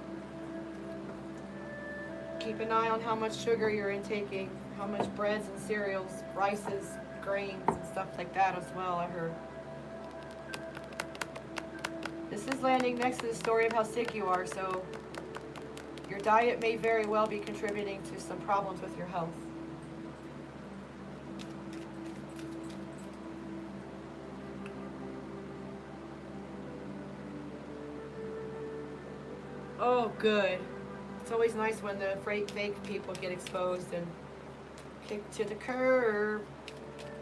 Keep an eye on how much sugar you're intaking, how much breads and cereals, rices, grains, and stuff like that as well, I heard. This is landing next to the story of how sick you are, so your diet may very well be contributing to some problems with your health. Oh, good. It's always nice when the fake people get exposed and kicked to the curb.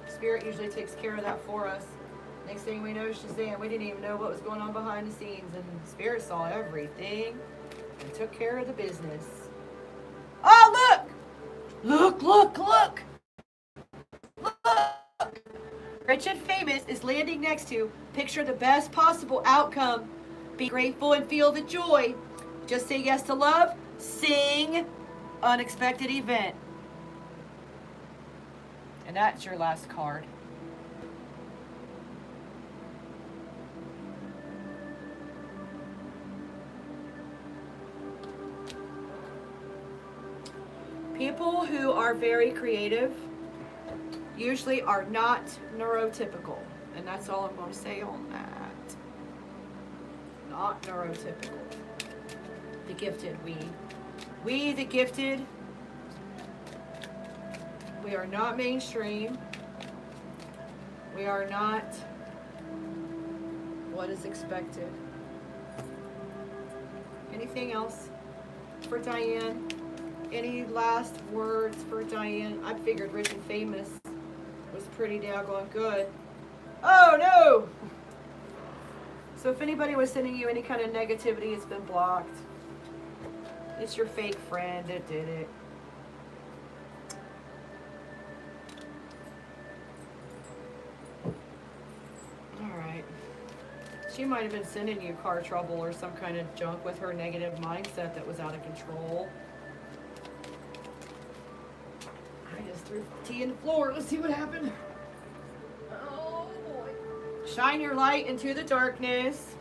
Spirit usually takes care of that for us. Next thing we know, Shazam, we didn't even know what was going on behind the scenes, and Spirit saw everything and took care of the business. Oh, look! Look! Rich and Famous is landing next to picture the best possible outcome. Be grateful and feel the joy. Just say yes to love. Sing unexpected event. And that's your last card. People who are very creative usually are not neurotypical. And that's all I'm going to say on that. Not neurotypical. The gifted, we the gifted, we are not mainstream. We are not what is expected. Anything else for Diane? Any last words for Diane? I figured Rich and Famous was pretty daggone good. Oh no! So if anybody was sending you any kind of negativity, it's been blocked. It's your fake friend that did it. Alright. She might have been sending you car trouble or some kind of junk with her negative mindset that was out of control. I just threw tea in the floor. Let's see what happened. Oh boy. Shine your light into the darkness.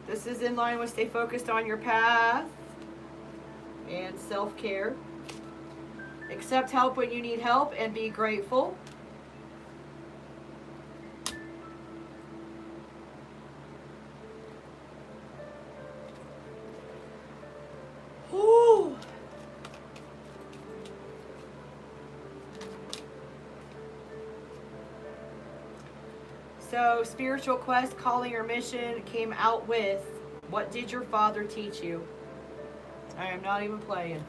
This is in line with stay focused on your path and self-care. Accept help when you need help and be grateful. Whew. So, spiritual quest, calling or mission came out with, what did your father teach you? I am not even playing.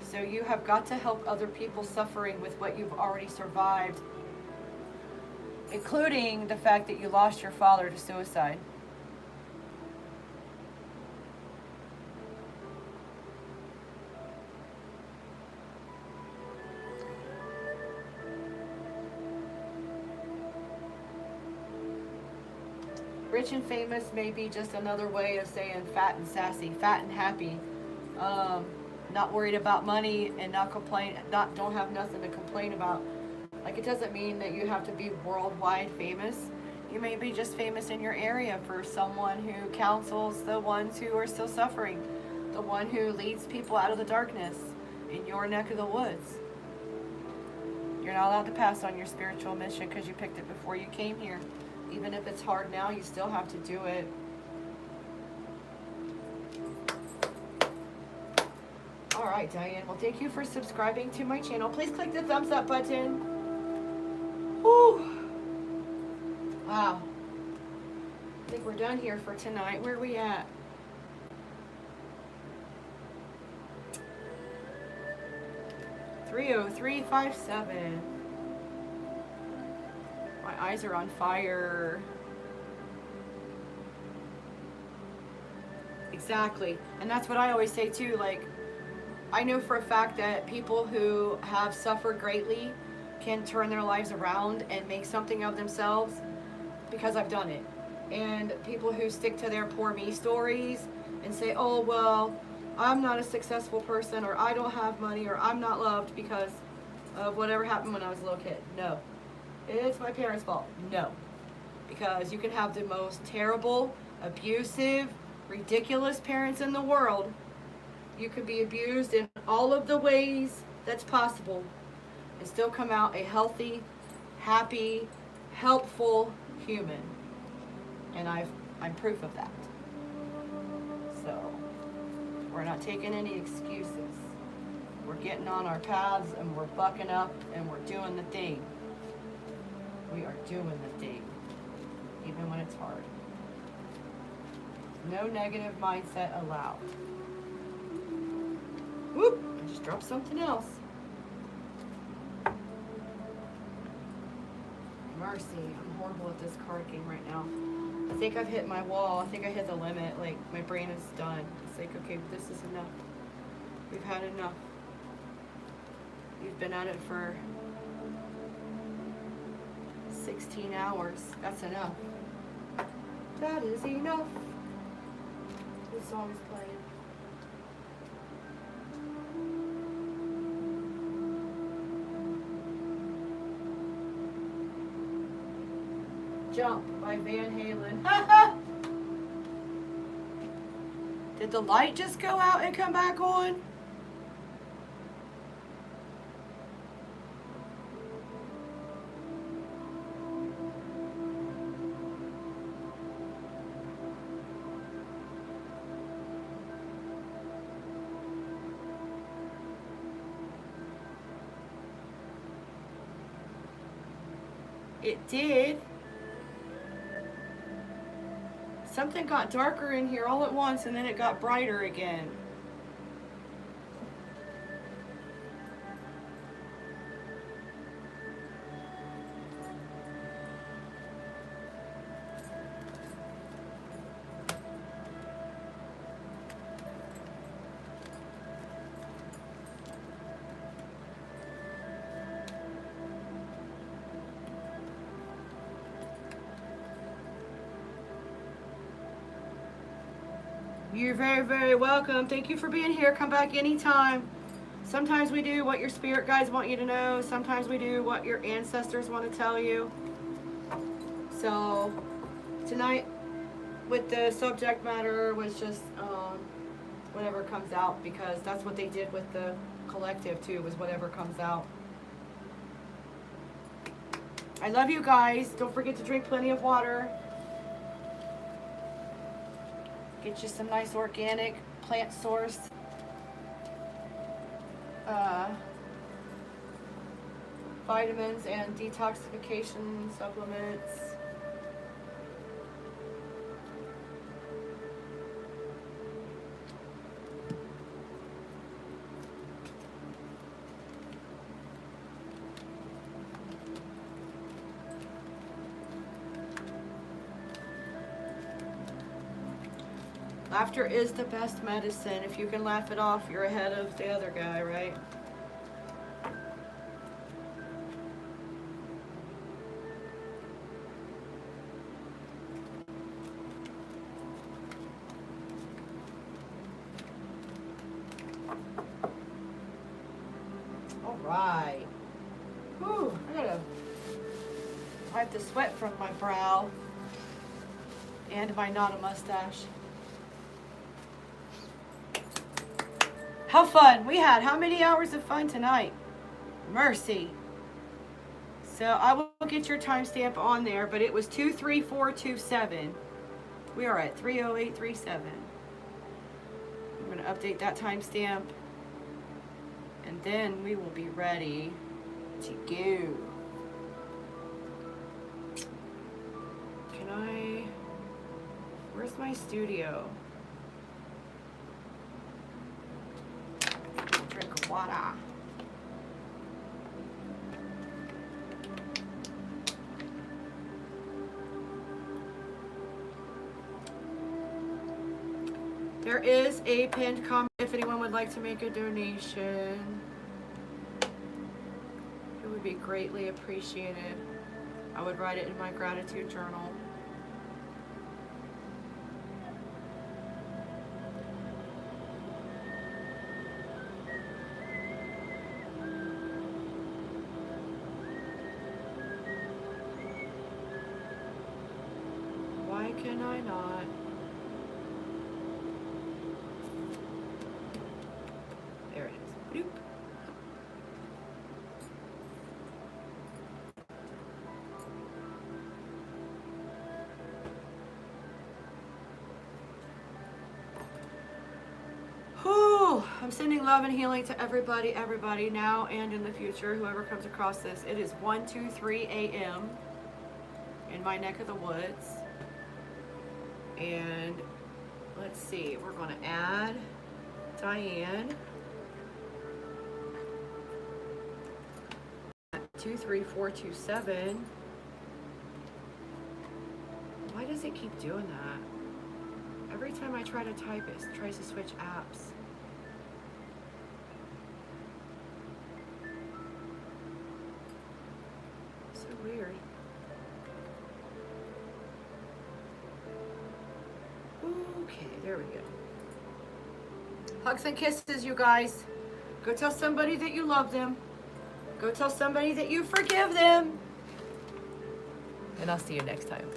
So you have got to help other people suffering with what you've already survived, including the fact that you lost your father to suicide. Rich and famous may be just another way of saying fat and sassy, fat and happy. Not worried about money and don't have nothing to complain about. Like, it doesn't mean that you have to be worldwide famous. You may be just famous in your area for someone who counsels the ones who are still suffering, the one who leads people out of the darkness in your neck of the woods. You're not allowed to pass on your spiritual mission because you picked it before you came here. Even if it's hard now, you still have to do it. Alright, Diane. Well, thank you for subscribing to my channel. Please click the thumbs up button. Whew. Wow. I think we're done here for tonight. Where are we at? $303.57. My eyes are on fire. Exactly. And that's what I always say too. Like, I know for a fact that people who have suffered greatly can turn their lives around and make something of themselves, because I've done it. And people who stick to their poor me stories and say, oh, well, I'm not a successful person, or I don't have money, or I'm not loved because of whatever happened when I was a little kid. No. It's my parents' fault. No. Because you can have the most terrible, abusive, ridiculous parents in the world. You could be abused in all of the ways that's possible and still come out a healthy, happy, helpful human. And I'm proof of that. So, we're not taking any excuses. We're getting on our paths and we're bucking up and we're doing the thing. We are doing the thing, even when it's hard. No negative mindset allowed. Whoop! I just dropped something else. Mercy. I'm horrible at this card game right now. I think I've hit my wall. I think I hit the limit. Like, my brain is done. It's like, okay, this is enough. We've had enough. We've been at it for 16 hours. That's enough. That is enough. This song is playing. Jump by Van Halen. Did the light just go out and come back on? It did. Something got darker in here all at once and then it got brighter again. You're very, very welcome. Thank you for being here. Come back anytime. Sometimes we do what your spirit guides want you to know. Sometimes we do what your ancestors want to tell you. So tonight with the subject matter was just whatever comes out, because that's what they did with the collective too, was whatever comes out. I love you guys. Don't forget to drink plenty of water. Get you some nice organic plant source vitamins and detoxification supplements. Laughter is the best medicine. If you can laugh it off, you're ahead of the other guy, right? All right. Whew, I gotta wipe the sweat from my brow and my not a mustache. How fun. We had how many hours of fun tonight? Mercy. So I will get your timestamp on there, but it was 23427. We are at 30837. I'm going to update that timestamp, and then we will be ready to go. Can I... Where's my studio? Drink water. There is a pinned comment if anyone would like to make a donation. Here we be greatly appreciated. I would write it in my gratitude journal. Why can I not? There it is. Bloop. Whew. I'm sending love and healing to everybody now and in the future, whoever comes across this. It is 1:23 a.m. in my neck of the woods. And let's see, we're going to add Diane. 23427. Why does it keep doing that? Every time I try to type it, it tries to switch apps. So weird. Okay, there we go. Hugs and kisses, you guys. Go tell somebody that you love them. Go tell somebody that you forgive them. And I'll see you next time.